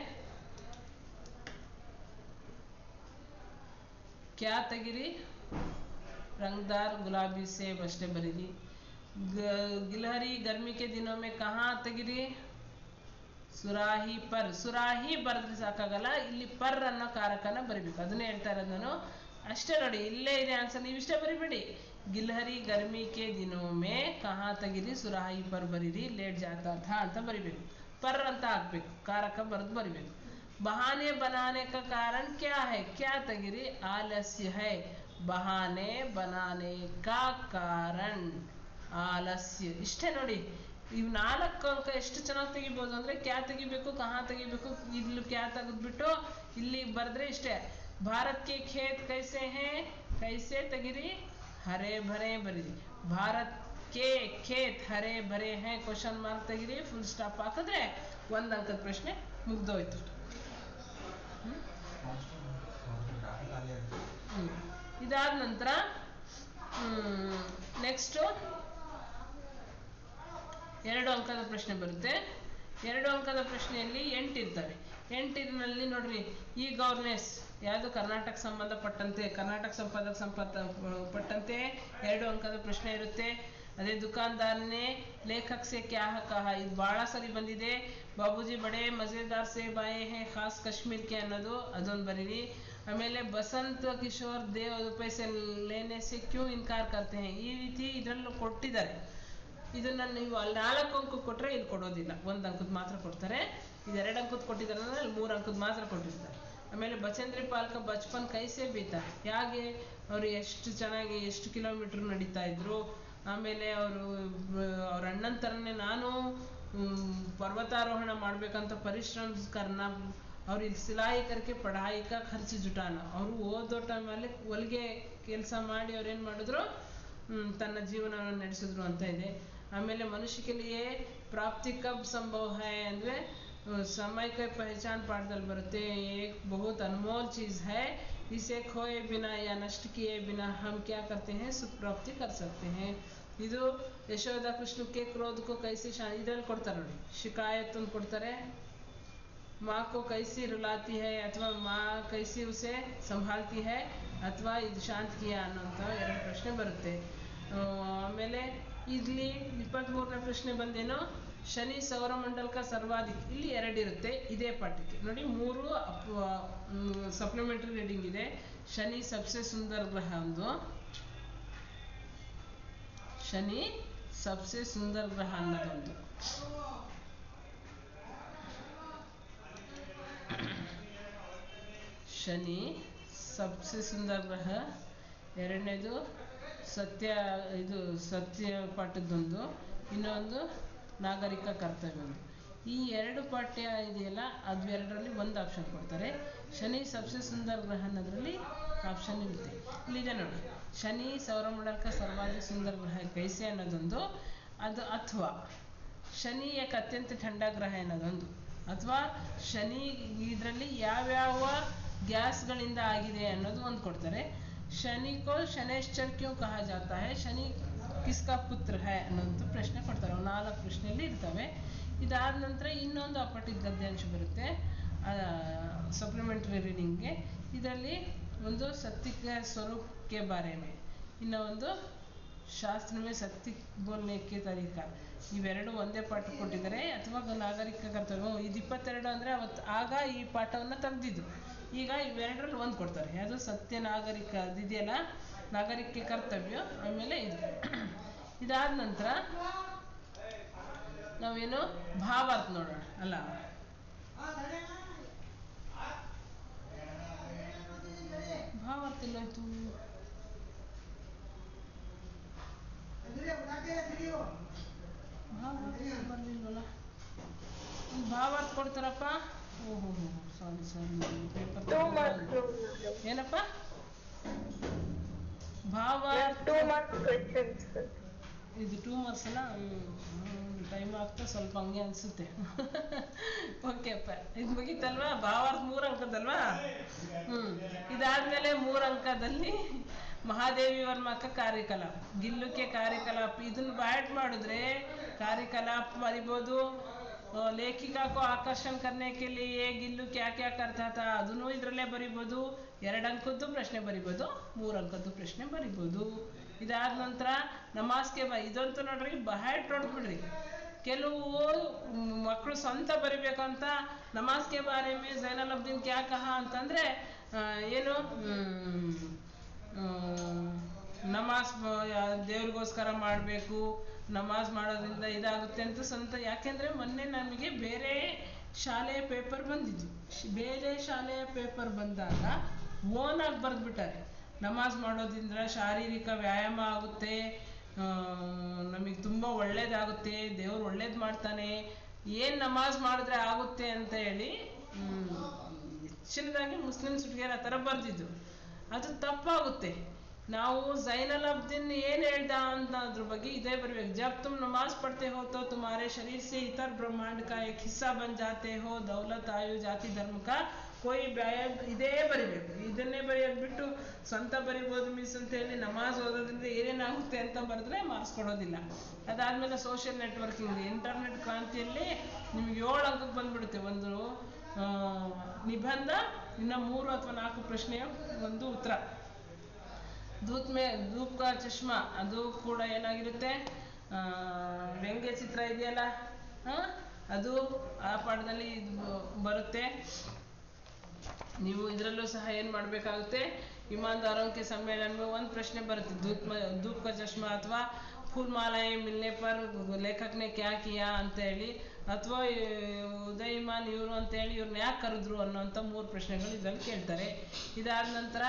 ಕ್ಯಾ ತೆಗಿರಿ, रंगदार गुलाबी सेब अष्टे बरीरी. गिलहरी गर्मी के दिनों में कहाँ ತೆಗಿರಿ? ಸುರಾಹಿ ಪರ್. ಸುರಾಹಿ ಬರೆದ್ರೆ ಸಾಕಾಗಲ್ಲ, ಇಲ್ಲಿ ಪರ್ ಅನ್ನೋ ಕಾರಕನ ಬರಿಬೇಕು. ಅದನ್ನೇ ಹೇಳ್ತಾ ಇರೋದು ನಾನು. ಅಷ್ಟೇ ನೋಡಿ, ಇಲ್ಲೇ ಇದೆ ಆನ್ಸರ್. ನೀವು ಇಷ್ಟೇ ಬರಿಬೇಡಿ. ಗಿಲ್ಹರಿ ಗರ್ಮಿ ಕೆ ದಿನೋ ಮೇ ಕಹಾ ತೆಗಿರಿ, ಸುರಾಹಿ ಪರ್ ಬರೀರಿ, ಲೇಟ್ ಜಾತಾ ಥಾ ಅಂತ ಬರಿಬೇಕು. ಪರ್ ಅಂತ ಹಾಕ್ಬೇಕು, ಕಾರಕ ಬರೆದು ಬರಿಬೇಕು. बहाने बनाने का कारण क्या है? क्या ತೆಗಿರಿ? ಆಲಸ್ಯ है. ಬಹಾನೆ बनाने का कारण ಆಲಸ್ಯ. ಇಷ್ಟೇ ನೋಡಿ. ಇವು 4 ಅಂಕ ಎಷ್ಟು ಚೆನ್ನಾಗಿ ತೆಗಿಬೋದು ಅಂದ್ರೆ, ಕ್ಯಾ ತೆಗಿಬೇಕು, ಕಹಾ ತೆಗಿಬೇಕು, ಇಲ್ಲಿ ಕ್ಯಾ ತೆಗೆದ್ಬಿಟ್ಟು ಇಲ್ಲಿ ಬರೆದ್ರೆ ಇಷ್ಟೇ. ಭಾರತ್ ಕೆ ಖೇತ್ ಕೈಸೆ ಹೇ? ಕೈಸೆ ತೆಗಿರಿ, ಹರೇ ಭರೇ ಬರೀರಿ. ಭಾರತ್ ಕೆ ಖೇತ್ ಹರೇ ಭರೇ ಹೇ ಕ್ವಶನ್ ಮಾರ್ಕ್ ತೆಗಿರಿ, ಫುಲ್ ಸ್ಟಾಪ್ ಹಾಕಿದ್ರೆ 1 ಅಂಕದ ಪ್ರಶ್ನೆ ಮುಗ್ದೋಯ್ತು. ಇದಾದ ನಂತರ ನೆಕ್ಸ್ಟ್ 2 ಅಂಕದ ಪ್ರಶ್ನೆ ಬರುತ್ತೆ. 2 ಅಂಕದ ಪ್ರಶ್ನೆಯಲ್ಲಿ 8 ಇರ್ತವೆ. 8ರಲ್ಲಿ ನೋಡ್ರಿ, ಈ ಗವರ್ನೆನ್ಸ್ ಯಾವುದು ಕರ್ನಾಟಕ ಸಂಬಂಧಪಟ್ಟಂತೆ, ಕರ್ನಾಟಕ ಸಂಬಂಧಪಟ್ಟಂತೆ 2 ಅಂಕದ ಪ್ರಶ್ನೆ ಇರುತ್ತೆ. ಅದೇ ದುಕಾನ್ದಾರನೇ ಲೇಖಕ್ ಸೆ ಕ್ಯಾ ಕಹ, ಇದು ಬಹಳ ಸರಿ ಬಂದಿದೆ. ಬಾಬೂಜಿ ಬಡೆ ಮಜೆದಾರ್ ಸೇಬ್ ಆಯೆ ಹೇ ಖಾಸ್ ಕಾಶ್ಮೀರ್ ಕೆ ಅನ್ನೋದು, ಅದೊಂದು ಬರೀರಿ. ಆಮೇಲೆ ಬಸಂತ್ ಕಿಶೋರ್ ದೇವ್ ಪೈಸೆ ಲೇನೆ ಸೆ ಕ್ಯೂ ಇನ್ಕಾರ್ ಕರ್ತೆ ಹೇ, ಈ ರೀತಿ ಇದರಲ್ಲೂ ಕೊಟ್ಟಿದ್ದಾರೆ. ಇದನ್ನ ನೀವು ಅಲ್ಲಿ 4 ಅಂಕ ಕೊಟ್ಟರೆ ಇಲ್ಲಿ ಕೊಡೋದಿಲ್ಲ, 1 ಅಂಕದ ಮಾತ್ರ ಕೊಡ್ತಾರೆ. ಇದು 2 ಅಂಕದ ಕೊಟ್ಟಿದ್ದಾರೆ ಅಂದ್ರೆ ಅಲ್ಲಿ 3 ಅಂಕದ ಮಾತ್ರ ಕೊಟ್ಟಿರ್ತಾರೆ. ಆಮೇಲೆ ಬಚೇಂದ್ರಿ ಪಾಲ್ಕ ಬಚ್ಪನ್ ಕೈಸೆ ಬೀತಾ, ಹೇಗೆ ಅವರು ಎಷ್ಟು ಚೆನ್ನಾಗಿ ಎಷ್ಟು ಕಿಲೋಮೀಟರ್ ನಡೀತಾ ಇದ್ರು. ಆಮೇಲೆ ಅವ್ರ ಅಣ್ಣನ ಥರನೇ ನಾನು ಪರ್ವತಾರೋಹಣ ಮಾಡ್ಬೇಕಂತ ಪರಿಶ್ರಮ ಕರ್ನ, ಅವ್ರು ಇಲ್ಲಿ ಸಿಲಾಯಿ ಕರ್ಕೆ ಪಢಾಯಿ ಕಾ ಖರ್ಚು ಜುಟಾನ, ಅವರು ಓದೋ ಟೈಮಲ್ಲಿ ಹೊಲಿಗೆ ಕೆಲಸ ಮಾಡಿ ಅವ್ರೇನು ಮಾಡಿದ್ರು, ತನ್ನ ಜೀವನವನ್ನು ನಡೆಸಿದ್ರು ಅಂತ ಇದೆ. ಆಮೇಲೆ ಮನುಷ್ಯ ಕೆ ಲಿಯೆ ಪ್ರಾಪ್ತಿ ಕಬ್ ಸಂಭವ ಹೈ ಅಂದರೆ समय का पहचान पाठದಲ್ಲಿ ಬರುತ್ತೆ. एक बहुत अनमोल चीज है, इसे खोए बिना या नष्ट किए बिना हम क्या करते हैं, सुख प्राप्ति कर सकते हैं. ಇದು ಯಶೋಧ ಕೃಷ್ಣಕ್ಕೆ ಕ್ರೋಧಕ್ಕೂ ಕೈಸಿ ಇದ್ರಲ್ಲಿ ಕೊಡ್ತಾರೆ ನೋಡಿ, ಶಿಕಾಯತ್ ಅಂತ ಕೊಡ್ತಾರೆ. माँ को कैसी रुलाती है ಅಥವಾ माँ कैसी उसे संभालती है ಅಥವಾ ಇದು ಶಾಂತ ಕಿಯಾ ಅನ್ನೋಂಥ 2 ಪ್ರಶ್ನೆ ಬರುತ್ತೆ. ಆಮೇಲೆ ಇಲ್ಲಿ 23ನೇ ಪ್ರಶ್ನೆ ಬಂದೇನೋ, ಶನಿ ಸೌರಮಂಡಲ का सर्वाधिक, ಇಲ್ಲಿ 2 ಇರುತ್ತೆ ಇದೇ ಪಾಠಕ್ಕೆ ನೋಡಿ. 3 ಸಪ್ಲಿಮೆಂಟರಿ ರೀಡಿಂಗ್ ಇದೆ. ಶನಿ ಸಬ್ಸೆ ಸುಂದರ ಗ್ರಹ ಒಂದು, ಶನಿ ಸಬ್ಸೆ ಸುಂದರ ಗ್ರಹ ಅನ್ನೋದೊಂದು. ಶನಿ ಸಬ್ಸೆ ಸುಂದರ ಗ್ರಹ, 2ನೇದು ಸತ್ಯ ಪಾಠದ್ದೊಂದು, ಇನ್ನೊಂದು ನಾಗರಿಕ ಕರ್ತವ್ಯ ಒಂದು. ಈ 2 ಪಾಠ್ಯ ಇದೆಯಲ್ಲ, ಅದು 2ರಲ್ಲಿ 1 ಆಪ್ಷನ್ ಕೊಡ್ತಾರೆ. ಶನಿ ಸಬ್ಸೆ ಸುಂದರ ಗ್ರಹ ಅನ್ನೋದ್ರಲ್ಲಿ ಆಪ್ಷನ್ ಇರುತ್ತೆ. ಇಲ್ಲಿದೆ ನೋಡಿ, ಶನಿ ಸೌರಮಂಡಲಕ ಸರ್ವಾಧಿಕ ಸುಂದರ ಗ್ರಹ ಕೈಸೆ ಅನ್ನೋದೊಂದು, ಅದು ಅಥವಾ ಶನಿ ಏಕ ಅತ್ಯಂತ ठंडा ಗ್ರಹ ಅನ್ನೋದೊಂದು, ಅಥವಾ ಶನಿ ಇದರಲ್ಲಿ ಯಾವ್ಯಾವ ಗ್ಯಾಸ್ಗಳಿಂದ ಆಗಿದೆ ಅನ್ನೋದು ಒಂದು ಕೊಡ್ತಾರೆ. ಶನಿ ಕೋ ಶನೈಶ್ಚರ್ ಕ್ಯೂ ಕಹಾ ಜಾತಾ ಹೈ, ಶನಿ ಕಿಸ್ಕಾ ಪುತ್ರ ಹೈ ಅನ್ನೋಂಥ ಪ್ರಶ್ನೆ ಕೊಡ್ತಾರೆ. 4 ಪ್ರಶ್ನೆಯಲ್ಲಿ ಇರ್ತವೆ. ಇದಾದ ನಂತರ ಇನ್ನೊಂದು ಅಪಠಿತ ಗದ್ಯಾಂಶ ಬರುತ್ತೆ ಸಪ್ಲಿಮೆಂಟರಿ ರೀಡಿಂಗ್ಗೆ. ಇದರಲ್ಲಿ ಒಂದು ಸತ್ಯ ಸ್ವರೂಪಕ್ಕೆ ಬಾರೆ ಮೇ, ಇನ್ನು ಒಂದು ಶಾಸ್ತ್ರ ಮೇ ಸತ್ಯ ಬೋಲ್ನೆಕ್ಕೆ ತರೀಕ. ಇವೆರಡು ಒಂದೇ ಪಾಠ ಕೊಟ್ಟಿದ್ದಾರೆ. ಅಥವಾ ನಾಗರಿಕ ಕರ್ತವ್ಯ, ಇದು 22 ಅಂದರೆ ಅವತ್ತು ಆಗ ಈ ಪಾಠವನ್ನು ತೆಗೆದಿದ್ದು. ಈಗ ಇವೆರಡರಲ್ಲಿ 1 ಕೊಡ್ತಾರೆ. ಯಾವುದು ಸತ್ಯ ನಾಗರಿಕ ಇದೆಯಲ್ಲ, ನಾಗರಿಕ ಕರ್ತವ್ಯ. ಆಮೇಲೆ ಇದು ಇದಾದ ನಂತರ ನಾವೇನು ಭಾವಾರ್ಥ ನೋಡೋಣ ಅಲ್ಲ. ಭಾವಾರ್ಥ ಎಲ್ಲಾಯ್ತು ಬರ್ಲಿಲ್ವಲ್ಲ ಭಾವಾರ್ಥ ಕೊಡ್ತಾರಪ್ಪ. ಓಹೋ ಸಾರಿ ಪೇಪರ್ 2 marks madam. ಏನಪ್ಪ ಭಾವಾರ್ಥ 2 marks questions. ಇದು 2 marks ಅಲ್ಲ. ಟೈಮ್ ಆಗ್ತಾ ಸ್ವಲ್ಪ ಹಂಗೆ ಅನ್ಸುತ್ತೆ. ಓಕೆಪ್ಪ ಇದು ಮುಗೀತಲ್ವಾ? ಭಾವಾರ್ಥ 3 ಅಂಕದಲ್ವಾ? ಇದಾದ್ಮೇಲೆ 3 ಅಂಕದಲ್ಲಿ ಮಹಾದೇವಿ ವರ್ಮಕ ಕಾರ್ಯಕಲಾಪ, ಗಿಲ್ಲುಕ್ಕೆ ಕಾರ್ಯಕಲಾಪ. ಇದನ್ನ ಬ್ಯಾಟ್ ಮಾಡಿದ್ರೆ ಕಾರ್ಯಕಲಾಪ ಬರಿಬೋದು. लेखिका को आकर्षण करने के लिए गिल्लू क्या क्या करता था ಅದನ್ನು ಇದರಲ್ಲೇ ಬರಿಬೋದು. 2 ಅಂಕದ್ದು ಪ್ರಶ್ನೆ ಬರಿಬೋದು, 3 ಅಂಕದ್ದು ಪ್ರಶ್ನೆ ಬರಿಬೋದು. ಇದಾದ ನಂತರ ನಮಾಜ್ಗೆ ಇದಂತೂ ನೋಡ್ರಿ ಬಹ್ಯಾಟ್ ನೋಡ್ಬಿಡ್ರಿ. ಕೆಲವು ಮಕ್ಕಳು ಸ್ವಂತ ಬರಿಬೇಕಂತ ನಮಾಜ್ಗೆ ಬಾರೆ ಮೇ ಝೈನಲ್ ಅಬ್ದೀನ್ ಕ್ಯಾ ಕಹಾ ಅಂತಂದ್ರೆ ಏನು ನಮಾಜ್ ದೇವ್ರಿಗೋಸ್ಕರ ಮಾಡಬೇಕು, ನಮಾಜ್ ಮಾಡೋದ್ರಿಂದ ಇದಾಗುತ್ತೆ ಅಂತ ಸ್ವಂತ. ಯಾಕೆಂದರೆ ಮೊನ್ನೆ ನಮಗೆ ಬೇರೆ ಶಾಲೆಯ ಪೇಪರ್ ಬಂದಿದ್ದು, ಬೇರೆ ಶಾಲೆಯ ಪೇಪರ್ ಬಂದಾಗ ಓನಾಗಿ ಬರೆದ್ಬಿಟ್ಟಾರೆ. ನಮಾಜ್ ಮಾಡೋದ್ರಿಂದ ಶಾರೀರಿಕ ವ್ಯಾಯಾಮ ಆಗುತ್ತೆ, ನಮಗೆ ತುಂಬ ಒಳ್ಳೇದಾಗುತ್ತೆ, ದೇವ್ರು ಒಳ್ಳೇದು ಮಾಡ್ತಾನೆ, ಏನು ನಮಾಜ್ ಮಾಡಿದ್ರೆ ಆಗುತ್ತೆ ಅಂತ ಹೇಳಿ ಹೆಚ್ಚಿನದಾಗಿ ಮುಸ್ಲಿಮ್ಸ್ ಹುಡುಗಿಯರು ಆ ಥರ ಬರೆದಿದ್ದು. ಅದು ತಪ್ಪಾಗುತ್ತೆ. ನಾವು ज़ैनुल अब्दीन ಏನು ಹೇಳ್ದ ಅಂತ ಅದ್ರ ಬಗ್ಗೆ ಇದೇ ಬರಬೇಕು. जब तुम नमाज पढ़ते हो तो तुम्हारे शरीर से इतर ब्रह्मांड का एक हिस्सा बन जाते हो, दौलत आयु जाति धर्म का कोई व्यायाम ಇದೇ ಬರಿಬೇಕು. ಇದನ್ನೇ ಬರೆಯೋದು ಬಿಟ್ಟು ಸ್ವಂತ ಬರಿಬೋದು ಮಿಸ್ ಅಂತ ಹೇಳಿ ನಮಾಜ್ ಓದೋದ್ರಿಂದ ಏನೇನಾಗುತ್ತೆ ಅಂತ ಬರೆದ್ರೆ ಮಾರ್ಕ್ಸ್ ಕೊಡೋದಿಲ್ಲ. ಅದಾದಮೇಲೆ ಸೋಷಿಯಲ್ ನೆಟ್ವರ್ಕಿಂಗ್, ಇಂಟರ್ನೆಟ್ ಕ್ರಾಂತಿಯಲ್ಲಿ ನಿಮ್ಗೆ 7 ಅಂಕಕ್ಕೆ ಬಂದ್ಬಿಡುತ್ತೆ. ಒಂದು ನಿಬಂಧ, ಇನ್ನು 3 ಅಥವಾ 4 ಪ್ರಶ್ನೆಯ ಒಂದು ಉತ್ತರ. ಧೂಪ್ ಕಾ ಚಶ್ಮಾ ಅದು ಕೂಡ ಏನಾಗಿರುತ್ತೆ, ವ್ಯಂಗ್ಯ ಚಿತ್ರ ಇದೆಯಲ್ಲ, ಅದು ಆ ಪಾಠದಲ್ಲಿ ಬರುತ್ತೆ. ನೀವು ಇದರಲ್ಲೂ ಸಹ ಏನು ಮಾಡಬೇಕಾಗುತ್ತೆ, ईमानदारों ಸಮ್ಮೇಳನ ಒಂದು ಪ್ರಶ್ನೆ ಬರುತ್ತೆ, ಧೂಪ್ ಕಾ ಚಶ್ಮಾ ಅಥವಾ फूल मालाएं मिलने पर लेखक ने क्या किया ಅಂತ ಹೇಳಿ, ಅಥವಾ ಉದಯಮಾನ್ ಇವರು ಅಂತೇಳಿ ಇವ್ರನ್ನ ಯಾಕೆ ಕರೆದ್ರು ಅನ್ನೋಂಥ 3 ಪ್ರಶ್ನೆಗಳು ಇದರಲ್ಲಿ ಕೇಳ್ತಾರೆ. ಇದಾದ ನಂತರ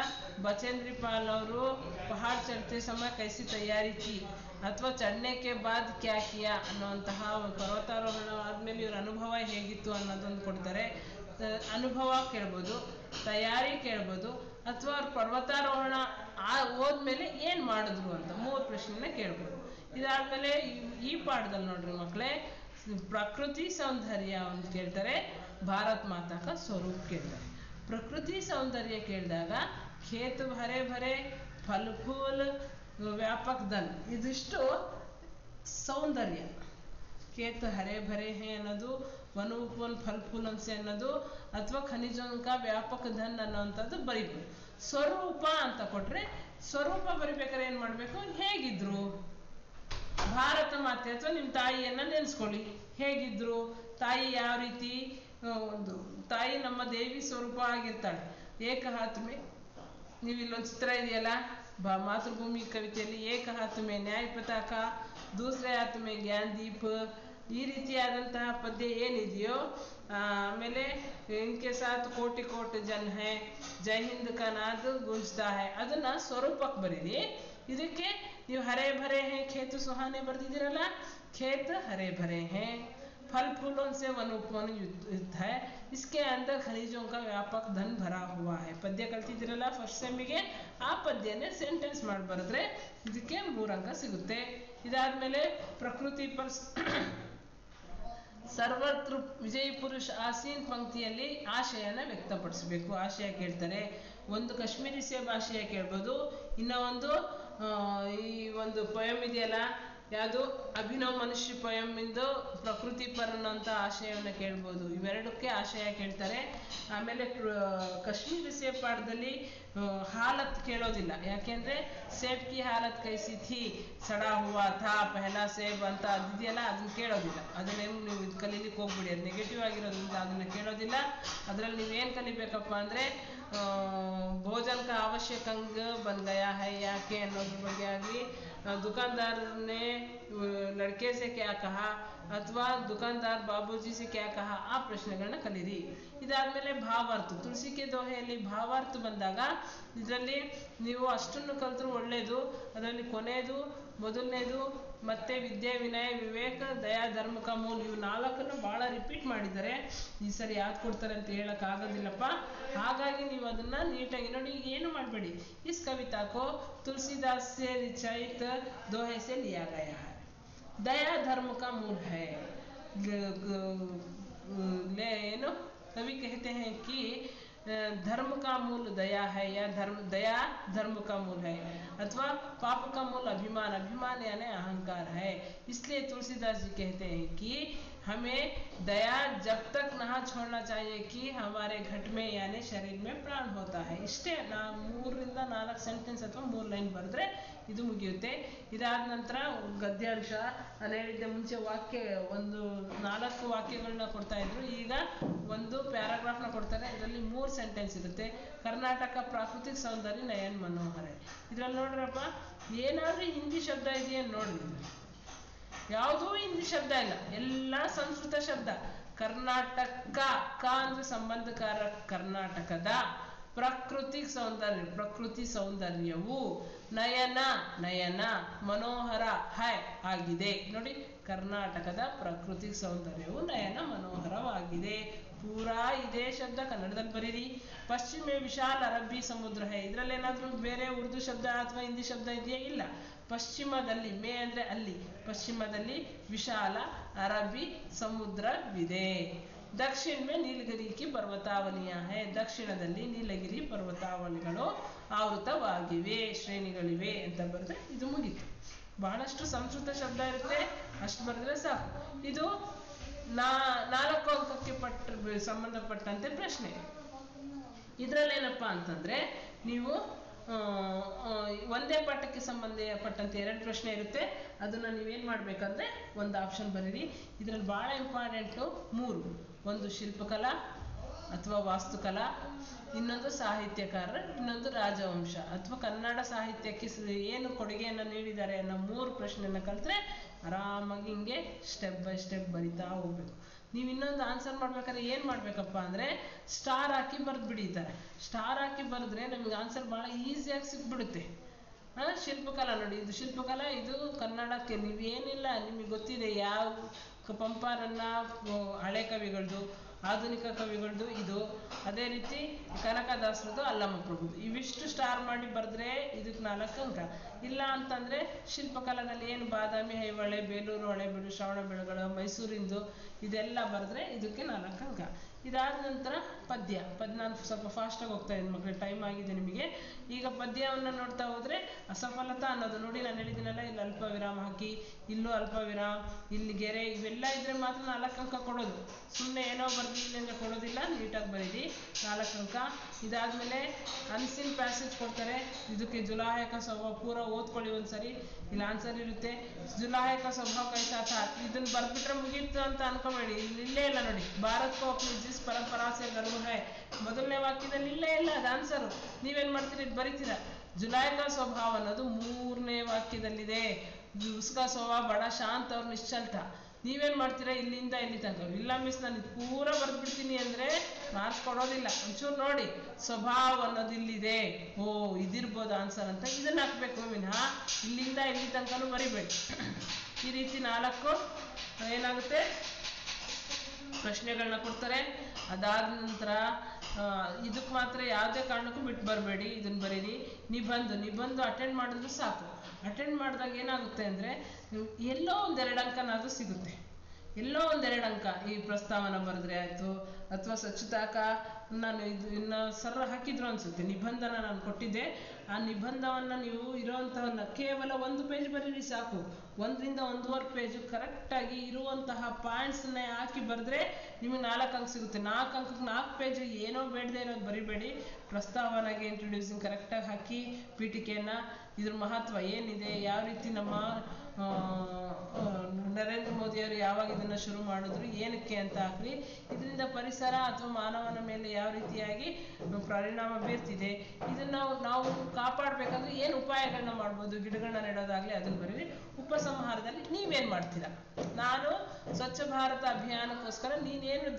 ಬಚೇಂದ್ರಿ ಪಾಲ್ ಅವರು ಪಹಾಡ್ ಚढ़ते समय कैसी तैयारी की ಅಥವಾ ಚढ़ने के बाद क्या किया ಅನ್ನೋಂತಹ ಪರ್ವತಾರೋಹಣ ಆದಮೇಲೆ ಇವ್ರ ಅನುಭವ ಹೇಗಿತ್ತು ಅನ್ನೋದೊಂದು ಕೊಡ್ತಾರೆ. ಅನುಭವ ಕೇಳ್ಬೋದು, ತಯಾರಿ ಕೇಳ್ಬೋದು, ಅಥವಾ ಅವ್ರ ಪರ್ವತಾರೋಹಣ ಹೋದ್ಮೇಲೆ ಏನು ಮಾಡಿದ್ರು ಅಂತ 3 ಪ್ರಶ್ನೆನ ಕೇಳ್ಬೋದು. ಇದಾದ್ಮೇಲೆ ಈ ಪಾಠದಲ್ಲಿ ನೋಡ್ರಿ ಮಕ್ಕಳೇ, ಪ್ರಕೃತಿ ಸೌಂದರ್ಯ ಒಂದು ಕೇಳ್ತಾರೆ, ಭಾರತ್ ಮಾತಾ ಕಾ ಸ್ವರೂಪ್ ಕೇಳ್ತಾರೆ. ಪ್ರಕೃತಿ ಸೌಂದರ್ಯ ಕೇಳಿದಾಗ ಖೇತ್ ಭರೆ ಭರೆ ಫಲ್ ಫೂಲ್ ವ್ಯಾಪಕ್ ಧನ್, ಇದಿಷ್ಟು ಸೌಂದರ್ಯ. खेत हरे भरे हैं ಅನ್ನೋದು, वन उपवन फल फूल से ಅನ್ನೋದು, ಅಥವಾ ಖನಿಜೋಂಕ ವ್ಯಾಪಕ ಧನ್ ಅನ್ನೋಂಥದ್ದು ಬರೀಬೋದು. ಸ್ವರೂಪ ಅಂತ ಕೊಟ್ರೆ ಸ್ವರೂಪ ಬರಿಬೇಕಾದ್ರೆ ಏನು ಮಾಡಬೇಕು, ಹೇಗಿದ್ರು ಭಾರತ ಮಾತೆ ಅಥವಾ ನಿಮ್ಮ ತಾಯಿಯನ್ನ ನೆನೆಸ್ಕೊಳ್ಳಿ. ಹೇಗಿದ್ರು ತಾಯಿ, ಯಾವ ರೀತಿ ಒಂದು ತಾಯಿ ನಮ್ಮ ದೇವಿ ಸ್ವರೂಪ ಆಗಿರ್ತಾಳೆ. ಏಕ ಹಾತ್ ಮೇ, ನೀವು ಇಲ್ಲೊಂದು ಚಿತ್ರ ಇದೆಯಲ್ಲ ಮಾತೃಭೂಮಿ ಕವಿತೆಯಲ್ಲಿ, ಏಕ ಹಾತ್ ಮೇ ನ್ಯಾಯ ಪತಾಕ, ದೂಸರೆ ಹಾತ್ ಮೇ ಜ್ಞಾನ ದೀಪ, ಈ ರೀತಿಯಾದಂತಹ ಪದ್ಯ ಏನಿದೆಯೋ, ಆಮೇಲೆ ಇನ್ಕೆ ಸಾಥ್ ಕೋಟಿ ಕೋಟಿ ಜನ ಹೈ, ಜೈ ಹಿಂದ್ ಕಾ ನಾದ್ ಗೂಂಜ್ತಾ ಹೈ, ಅದನ್ನ ಸ್ವರೂಪಕ್ಕೆ ಬರೀರಿ. ಇದಕ್ಕೆ ನೀವು ಹರೇ ಭರೆ ಹೇ ಖೇತ್ ಸುಹಾನೆ ಬರ್ದಿದ್ದೀರಲ್ಲ, ಖೇತ್ ಹರೇ ಭರೆ ಹೇ, फल फूलों से वन उपवन युक्त है, इसके अंदर खनिजों का व्यापक धन भरा हुआ है. ಪದ್ಯ ಕಲ್ತಿದ್ದೀರಲ್ಲ ಫಸ್ಟ್ ಸೆಮ್ಮಿಗೆ, ಆ ಪದ್ಯನೇ ಸೆಂಟೆನ್ಸ್ ಮಾಡಿ ಬರೆದ್ರೆ ಇದಕ್ಕೆ 3 ಅಂಕ ಸಿಗುತ್ತೆ. ಇದಾದ್ಮೇಲೆ ಪ್ರಕೃತಿ ಪರ್ ಸರ್ವತ್ರ ವಿಜಯ ಪುರುಷ ಆಸೀನ್ ಪಂಕ್ತಿಯಲ್ಲಿ ಆಶಯನ ವ್ಯಕ್ತಪಡಿಸಬೇಕು. ಆಶಯ ಕೇಳ್ತಾರೆ. ಒಂದು ಕಾಶ್ಮೀರಿ ಸೇಬ್ ಆಶಯ ಕೇಳ್ಬೋದು, ಇನ್ನೂ ಒಂದು ಈ ಒಂದು ಪೊಯಮ್ ಇದೆಯಲ್ಲ, ಯಾವುದು ಅಭಿನವ್ ಮನುಷ್ಯ ಪೊಯಮ್ ಇಂದು ಪ್ರಕೃತಿ ಪರ್ ಅನ್ನೋಂಥ ಆಶಯವನ್ನು ಕೇಳ್ಬೋದು. ಇವೆರಡಕ್ಕೆ ಆಶಯ ಕೇಳ್ತಾರೆ. ಆಮೇಲೆ ಕಾಶ್ಮೀರಿ ಸೇಬ್ ಪಾಠದಲ್ಲಿ ಹಾಲತ್ ಕೇಳೋದಿಲ್ಲ, ಯಾಕೆಂದ್ರೆ ಸೇಬ್ ಕಿ ಹಾಲತ್ ಕೈಸಿ ಥಿ, ಸಡಾ ಹುವಾ ಥಾ ಪಹಲಾ ಸೇಬ್ ಅಂತ ಅದಿದೆಯಲ್ಲ, ಅದನ್ನ ಕೇಳೋದಿಲ್ಲ. ಅದನ್ನೇನು ನೀವು ಇದು ಕಲೀಲಿಕ್ಕೆ ಹೋಗ್ಬಿಡಿ, ಅದು ನೆಗೆಟಿವ್ ಆಗಿರೋದ್ರಿಂದ ಅದನ್ನ ಕೇಳೋದಿಲ್ಲ. ಅದರಲ್ಲಿ ನೀವೇನು ಕಲಿಬೇಕಪ್ಪ ಅಂದರೆ ಭೋಜನ ಕಾ ಅವಶ್ಯಕ ಅಂಗ ಬಂದ್ ಗಯಾ ಹೈ ಯಾಕೆ ಅನ್ನೋದ್ರ ಬಗ್ಗೆ ಆಗಲಿ, दुकानदार ने लड़के से क्या कहा ಅಥವಾ ದುಕಾನ್ದಾರ್ ಬಾಬೂಜಿ से क्या कहा ಆ ಪ್ರಶ್ನೆಗಳನ್ನ ಕಲೀರಿ. ಇದಾದ್ಮೇಲೆ ಭಾವಾರ್ಥ, ತುಳಸಿಕೆ ದೋಹೆಯಲ್ಲಿ ಭಾವಾರ್ಥ ಬಂದಾಗ ಇದರಲ್ಲಿ ನೀವು ಅಷ್ಟನ್ನು ಕಲ್ತರೂ ಒಳ್ಳೇದು. ಅದರಲ್ಲಿ ಕೊನೆಯದು, ಮೊದಲನೇದು, ಮತ್ತೆ ವಿದ್ಯೆ, ವಿನಯ, ವಿವೇಕ, ದಯಾ, ಧರ್ಮ ಕಾ ಮೂಲ, ಇವು 4ನ್ನು ಭಾಳ ರಿಪೀಟ್ ಮಾಡಿದ್ದಾರೆ. ಈ ಸರಿ ಯಾವ್ದು ಕೊಡ್ತಾರೆ ಅಂತ ಹೇಳಕ್ ಆಗೋದಿಲ್ಲಪ್ಪ. ಹಾಗಾಗಿ ನೀವು ಅದನ್ನ ನೀಟಾಗಿ ನೋಡಿ. ಏನು ಮಾಡಬೇಡಿ, ಇಸ್ ಕವಿತಾಕೋ ತುಳಸಿದಾಸ್ से रचित दोहे से लिया गया है. दया धर्म का मूल है. ಏನು कवि कहते हैं कि धर्म का मूल दया है, या दया धर्म का मूल है. अथवा पाप का मूल अभिमान, अभिमान यानी अहंकार है. इसलिए तुलसीदास जी कहते हैं कि हमें दया जब तक नहीं छोड़ना चाहिए कि हमारे घट में यानी शरीर में प्राण होता है. ಇಷ್ಟೇ 3-4 ಸೆಂಟೆನ್ಸ್ ಅಥವಾ 3 ಲೈನ್ ಬರೆದ್ರೆ ಇದು ಮುಗಿಯುತ್ತೆ. ಇದಾದ ನಂತರ ಗದ್ಯಾಂಶ ನಾನು ಹೇಳಿದ್ದೆ ಮುಂಚೆ, ವಾಕ್ಯ ಒಂದು 4 ವಾಕ್ಯಗಳನ್ನ ಕೊಡ್ತಾ ಇದ್ರು, ಈಗ ಒಂದು ಪ್ಯಾರಾಗ್ರಾಫ್ನ ಕೊಡ್ತಾರೆ. ಇದರಲ್ಲಿ 3 ಸೆಂಟೆನ್ಸ್ ಇರುತ್ತೆ. ಕರ್ನಾಟಕ ಪ್ರಾಕೃತಿಕ ಸೌಂದರ್ಯ ನಯನ್ ಮನೋಹರ. ಇದ್ರಲ್ಲಿ ನೋಡ್ರಪ್ಪ, ಏನಾದ್ರೂ ಹಿಂದಿ ಶಬ್ದ ಇದೆಯೇನು ನೋಡ್ರಿ. ಯಾವುದೂ ಹಿಂದಿ ಶಬ್ದ ಇಲ್ಲ, ಎಲ್ಲ ಸಂಸ್ಕೃತ ಶಬ್ದ. ಕರ್ನಾಟಕ ಕ ಅಂದ್ರೆ ಸಂಬಂಧಕಾರ, ಕರ್ನಾಟಕದ ಪ್ರಾಕೃತಿಕ ಸೌಂದರ್ಯ, ಪ್ರಕೃತಿ ಸೌಂದರ್ಯವು, ನಯನ ನಯನ, ಮನೋಹರ ಹೈ ಆಗಿದೆ. ನೋಡಿ, ಕರ್ನಾಟಕದ ಪ್ರಾಕೃತಿಕ ಸೌಂದರ್ಯವು ನಯನ ಮನೋಹರವಾಗಿದೆ. ಪೂರಾ ಇದೇ ಶಬ್ದ ಕನ್ನಡದಲ್ಲಿ ಬರೀರಿ. ಪಶ್ಚಿಮ ವಿಶಾಲ ಅರಬ್ಬಿ ಸಮುದ್ರ ಹೈ. ಇದರಲ್ಲಿ ಏನಾದ್ರೂ ಬೇರೆ ಉರ್ದು ಶಬ್ದ ಅಥವಾ ಹಿಂದಿ ಶಬ್ದ ಇದೆಯಾ? ಇಲ್ಲ. ಪಶ್ಚಿಮದಲ್ಲಿ, ಮೇ ಅಂದ್ರೆ ಅಲ್ಲಿ, ಪಶ್ಚಿಮದಲ್ಲಿ ವಿಶಾಲ ಅರಬ್ಬಿ ಸಮುದ್ರವಿದೆ. ದಕ್ಷಿಣ ಮೇ ನೀಲಗಿರಿ ಕಿ ಪರ್ವತಾವಲಿಯ ಹೈ. ದಕ್ಷಿಣದಲ್ಲಿ ನೀಲಗಿರಿ ಪರ್ವತಾವಲಿಗಳು ಆವೃತವಾಗಿವೆ, ಶ್ರೇಣಿಗಳಿವೆ ಅಂತ ಬರೆದ್ರೆ ಇದು ಮುಗೀತು. ಬಹಳಷ್ಟು ಸಂಸ್ಕೃತ ಶಬ್ದ ಇರುತ್ತೆ, ಅಷ್ಟು ಬರೆದ್ರೆ ಸಾಕು. ಇದು 4 ಅಂಕಕ್ಕೆ ಸಂಬಂಧಪಟ್ಟಂತೆ ಪ್ರಶ್ನೆ. ಇದ್ರಲ್ಲಿ ಏನಪ್ಪಾ ಅಂತಂದ್ರೆ, ನೀವು ಒಂದೇ ಪಾಠಕ್ಕೆ ಸಂಬಂಧಪಟ್ಟಂತೆ 2 ಪ್ರಶ್ನೆ ಇರುತ್ತೆ. ಅದನ್ನ ನೀವೇನ್ ಮಾಡ್ಬೇಕಂದ್ರೆ ಒಂದು ಆಪ್ಷನ್ ಬರೀರಿ. ಇದ್ರಲ್ಲಿ ಬಹಳ ಇಂಪಾರ್ಟೆಂಟು 3. ಒಂದು ಶಿಲ್ಪಕಲಾ ಅಥವಾ ವಾಸ್ತುಕಲಾ, ಇನ್ನೊಂದು ಸಾಹಿತ್ಯಕಾರ, ಇನ್ನೊಂದು ರಾಜವಂಶ ಅಥವಾ ಕನ್ನಡ ಸಾಹಿತ್ಯಕ್ಕೆ ಏನು ಕೊಡುಗೆಯನ್ನು ನೀಡಿದ್ದಾರೆ ಅನ್ನೋ 3 ಪ್ರಶ್ನೆಯನ್ನು ಕಲಿತ್ರೆ ಆರಾಮಾಗಿ ಹಿಂಗೆ ಸ್ಟೆಪ್ ಬೈ ಸ್ಟೆಪ್ ಬರಿತಾ ಹೋಗ್ಬೇಕು. ನೀವು ಇನ್ನೊಂದು ಆನ್ಸರ್ ಮಾಡ್ಬೇಕಾದ್ರೆ ಏನು ಮಾಡಬೇಕಪ್ಪ ಅಂದರೆ ಸ್ಟಾರ್ ಹಾಕಿ ಬರೆದ್ಬಿಡಿ. ಈ ಥರ ಸ್ಟಾರ್ ಹಾಕಿ ಬರೆದ್ರೆ ನಮಗೆ ಆನ್ಸರ್ ಭಾಳ ಈಸಿಯಾಗಿ ಸಿಕ್ಬಿಡುತ್ತೆ. ಶಿಲ್ಪಕಲಾ ನೋಡಿ, ಇದು ಶಿಲ್ಪಕಲಾ, ಇದು ಕನ್ನಡಕ್ಕೆ ನೀವೇನಿಲ್ಲ, ನಿಮಗೆ ಗೊತ್ತಿದೆ ಯಾವ ಪಂಪರನ್ನ ಹಳೆ ಕವಿಗಳದು, ಆಧುನಿಕ ಕವಿಗಳದು ಇದು. ಅದೇ ರೀತಿ ಕನಕದಾಸರದು, ಅಲ್ಲಮ ಪ್ರಭುದು. ಇವಿಷ್ಟು ಸ್ಟಾರ್ ಮಾಡಿ ಬರೆದ್ರೆ ಇದಕ್ಕೆ 4 ಅಂಕ. ಇಲ್ಲ ಅಂತಂದರೆ ಶಿಲ್ಪಕಲಾದಲ್ಲಿ ಏನು ಬಾದಾಮಿ, ಐಹೊಳೆ, ಬೇಲೂರು, ಹಳೆಬೀಡು, ಶ್ರವಣಬೆಳಗೊಳ, ಮೈಸೂರಿಂದು ಇದೆಲ್ಲ ಬರೆದ್ರೆ ಇದಕ್ಕೆ 4 ಅಂಕ. ಇದಾದ ನಂತರ ಪದ್ಯ. ನಾನು ಸ್ವಲ್ಪ ಫಾಸ್ಟಾಗಿ ಹೋಗ್ತಾ ಇದ್ದೀನಿ ಮಕ್ಕಳು, ಟೈಮ್ ಆಗಿದೆ ನಿಮಗೆ. ಈಗ ಪದ್ಯವನ್ನು ನೋಡ್ತಾ ಹೋದರೆ ಅಸಫಲತಾ ಅನ್ನೋದು ನೋಡಿ, ನಾನು ಹೇಳಿದ್ದೀನಲ್ಲ, ಇಲ್ಲಿ ಅಲ್ಪ ವಿರಾಮ ಹಾಕಿ, ಇಲ್ಲೂ ಅಲ್ಪ ವಿರಾಮ, ಇಲ್ಲಿ ಗೆರೆ, ಇವೆಲ್ಲ ಇದ್ರೆ ಮಾತ್ರ 4 ಅಂಕ ಕೊಡೋದು. ಸುಮ್ಮನೆ ಏನೋ ಬರ್ದಿಲ್ಲ ಅಂದರೆ ಕೊಡೋದಿಲ್ಲ, ನೀಟಾಗಿ ಬರೀರಿ, 4 ಅಂಕ. ಇದಾದಮೇಲೆ ಅನ್ಸಿನ್ ಪ್ಯಾಸೇಜ್ ಕೊಡ್ತಾರೆ. ಇದಕ್ಕೆ ಜುಲಾಯಕ ಸ್ವಭಾವ ಪೂರ ಓದ್ಕೊಳ್ಳಿ ಒಂದ್ಸರಿ, ಇಲ್ಲಿ ಆನ್ಸರ್ ಇರುತ್ತೆ. ಜುಲಾಯಕ ಸ್ವಭಾವ ಕೈಸಾ ಥಾ, ಇದನ್ನು ಬರ್ಬಿಟ್ರೆ ಮುಗೀತು ಅಂತ ಅನ್ಕೋಬೇಡಿ. ಇಲ್ಲೇ ಇಲ್ಲ ನೋಡಿ, ಭಾರತ್ ಕೋ ಅಪ್ನಿ ಜಿಸ್ ಪರಂಪರಾ ಸೆ ಗರ್ವ ಹೈ, ಮೊದಲನೇ ವಾಕ್ಯದಲ್ಲಿ ಇಲ್ಲೇ ಇಲ್ಲ ಅದು ಆನ್ಸರು. ನೀವೇನು ಮಾಡ್ತೀರಿ, ಇದು ಬರೀತೀರ. ಜುಲಾಯಕ ಸ್ವಭಾವ ಅನ್ನೋದು 3ನೇ ವಾಕ್ಯದಲ್ಲಿದೆ. ಉಸ್ಕಾ ಸ್ವಭಾವ ಬಡ ಶಾಂತ ಅವ್ರ ನಿಶ್ಚಲ್ತ. ನೀವೇನು ಮಾಡ್ತೀರಾ, ಇಲ್ಲಿಂದ ಇಲ್ಲಿ ತನಕ. ಇಲ್ಲ ಮಿಸ್ ನಾನು ಇದು ಪೂರ ಬರೆದ್ಬಿಡ್ತೀನಿ ಅಂದರೆ ಮಾರ್ಕ್ಸ್ ಕೊಡೋದಿಲ್ಲ. ಒಂಚೂರು ನೋಡಿ, ಸ್ವಭಾವ ಅನ್ನೋದು ಇಲ್ಲಿದೆ, ಓ ಇದಿರ್ಬೋದು ಆನ್ಸರ್ ಅಂತ ಇದನ್ನು ಹಾಕಬೇಕು ವಿನಃ ಇಲ್ಲಿಂದ ಇಲ್ಲಿ ತನಕನೂ ಬರಿಬೇಡಿ. ಈ ರೀತಿ 4 ಏನಾಗುತ್ತೆ ಪ್ರಶ್ನೆಗಳನ್ನ ಕೊಡ್ತಾರೆ. ಅದಾದ ನಂತರ ಇದಕ್ಕೆ ಮಾತ್ರ ಯಾವುದೇ ಕಾರಣಕ್ಕೂ ಬಿಟ್ಟು ಬರಬೇಡಿ, ಇದನ್ನು ಬರೀರಿ. ನಿಬಂಧ ಅಟೆಂಡ್ ಮಾಡಿದ್ರು ಸಾಕು. ಅಟೆಂಡ್ ಮಾಡಿದಾಗ ಏನಾಗುತ್ತೆ ಅಂದರೆ ಎಲ್ಲೋ 1-2 ಅಂಕನಾದರೂ ಸಿಗುತ್ತೆ. ಎಲ್ಲೋ 1-2 ಅಂಕ ಈ ಪ್ರಸ್ತಾವನ ಬರೆದ್ರೆ ಆಯಿತು, ಅಥವಾ ಸ್ವಚ್ಛತಾಕ ನಾನು ಇದು ಇನ್ನು ಸರ ಹಾಕಿದ್ರು ಅನಿಸುತ್ತೆ. ನಿಬಂಧನ ನಾನು ಕೊಟ್ಟಿದ್ದೆ, ಆ ನಿಬಂಧವನ್ನು ನೀವು ಇರೋವಂಥವನ್ನ ಕೇವಲ 1 ಪೇಜ್ ಬರೀರಿ ಸಾಕು. 1ರಿಂದ 1.5 ಪೇಜು ಕರೆಕ್ಟಾಗಿ ಇರುವಂತಹ ಪಾಯಿಂಟ್ಸನ್ನೇ ಹಾಕಿ ಬರೆದ್ರೆ ನಿಮಗೆ 4 ಅಂಕ ಸಿಗುತ್ತೆ. 4 ಅಂಕಕ್ಕೆ 4 ಪೇಜ್ ಏನೋ ಬೇಡದೆ ಇರೋದು ಬರಿಬೇಡಿ. ಪ್ರಸ್ತಾವನೆಗೆ ಇಂಟ್ರೊಡ್ಯೂಸಿಂಗ್ ಕರೆಕ್ಟಾಗಿ ಹಾಕಿ, ಪೀಠಿಕೆಯನ್ನು, ಇದ್ರ ಮಹತ್ವ ಏನಿದೆ, ಯಾವ ರೀತಿ ನಮ್ಮ ನರೇಂದ್ರ ಮೋದಿಯವರು ಯಾವಾಗ ಇದನ್ನು ಶುರು ಮಾಡಿದ್ರು, ಏನಕ್ಕೆ ಅಂತ ಹಾಕಿ, ಇದರಿಂದ ಪರಿಸರ ಅಥವಾ ಮಾನವನ ಮೇಲೆ ಯಾವ ರೀತಿಯಾಗಿ ಪರಿಣಾಮ ಬೀರ್ತಿದೆ, ಇದನ್ನು ನಾವು ಕಾಪಾಡಬೇಕಂದ್ರೆ ಏನು ಉಪಾಯಗಳನ್ನ ಮಾಡ್ಬೋದು, ಗಿಡಗಳನ್ನ ನೆಡೋದಾಗಲಿ ಅದನ್ನು ಬರೀರಿ. ಉಪಸಂಹಾರದಲ್ಲಿ ನೀವೇನು ಮಾಡ್ತೀರಾ, ನಾನು ಸ್ವಚ್ಛ ಭಾರತ ಅಭಿಯಾನಕ್ಕೋಸ್ಕರ ನೀನೇನು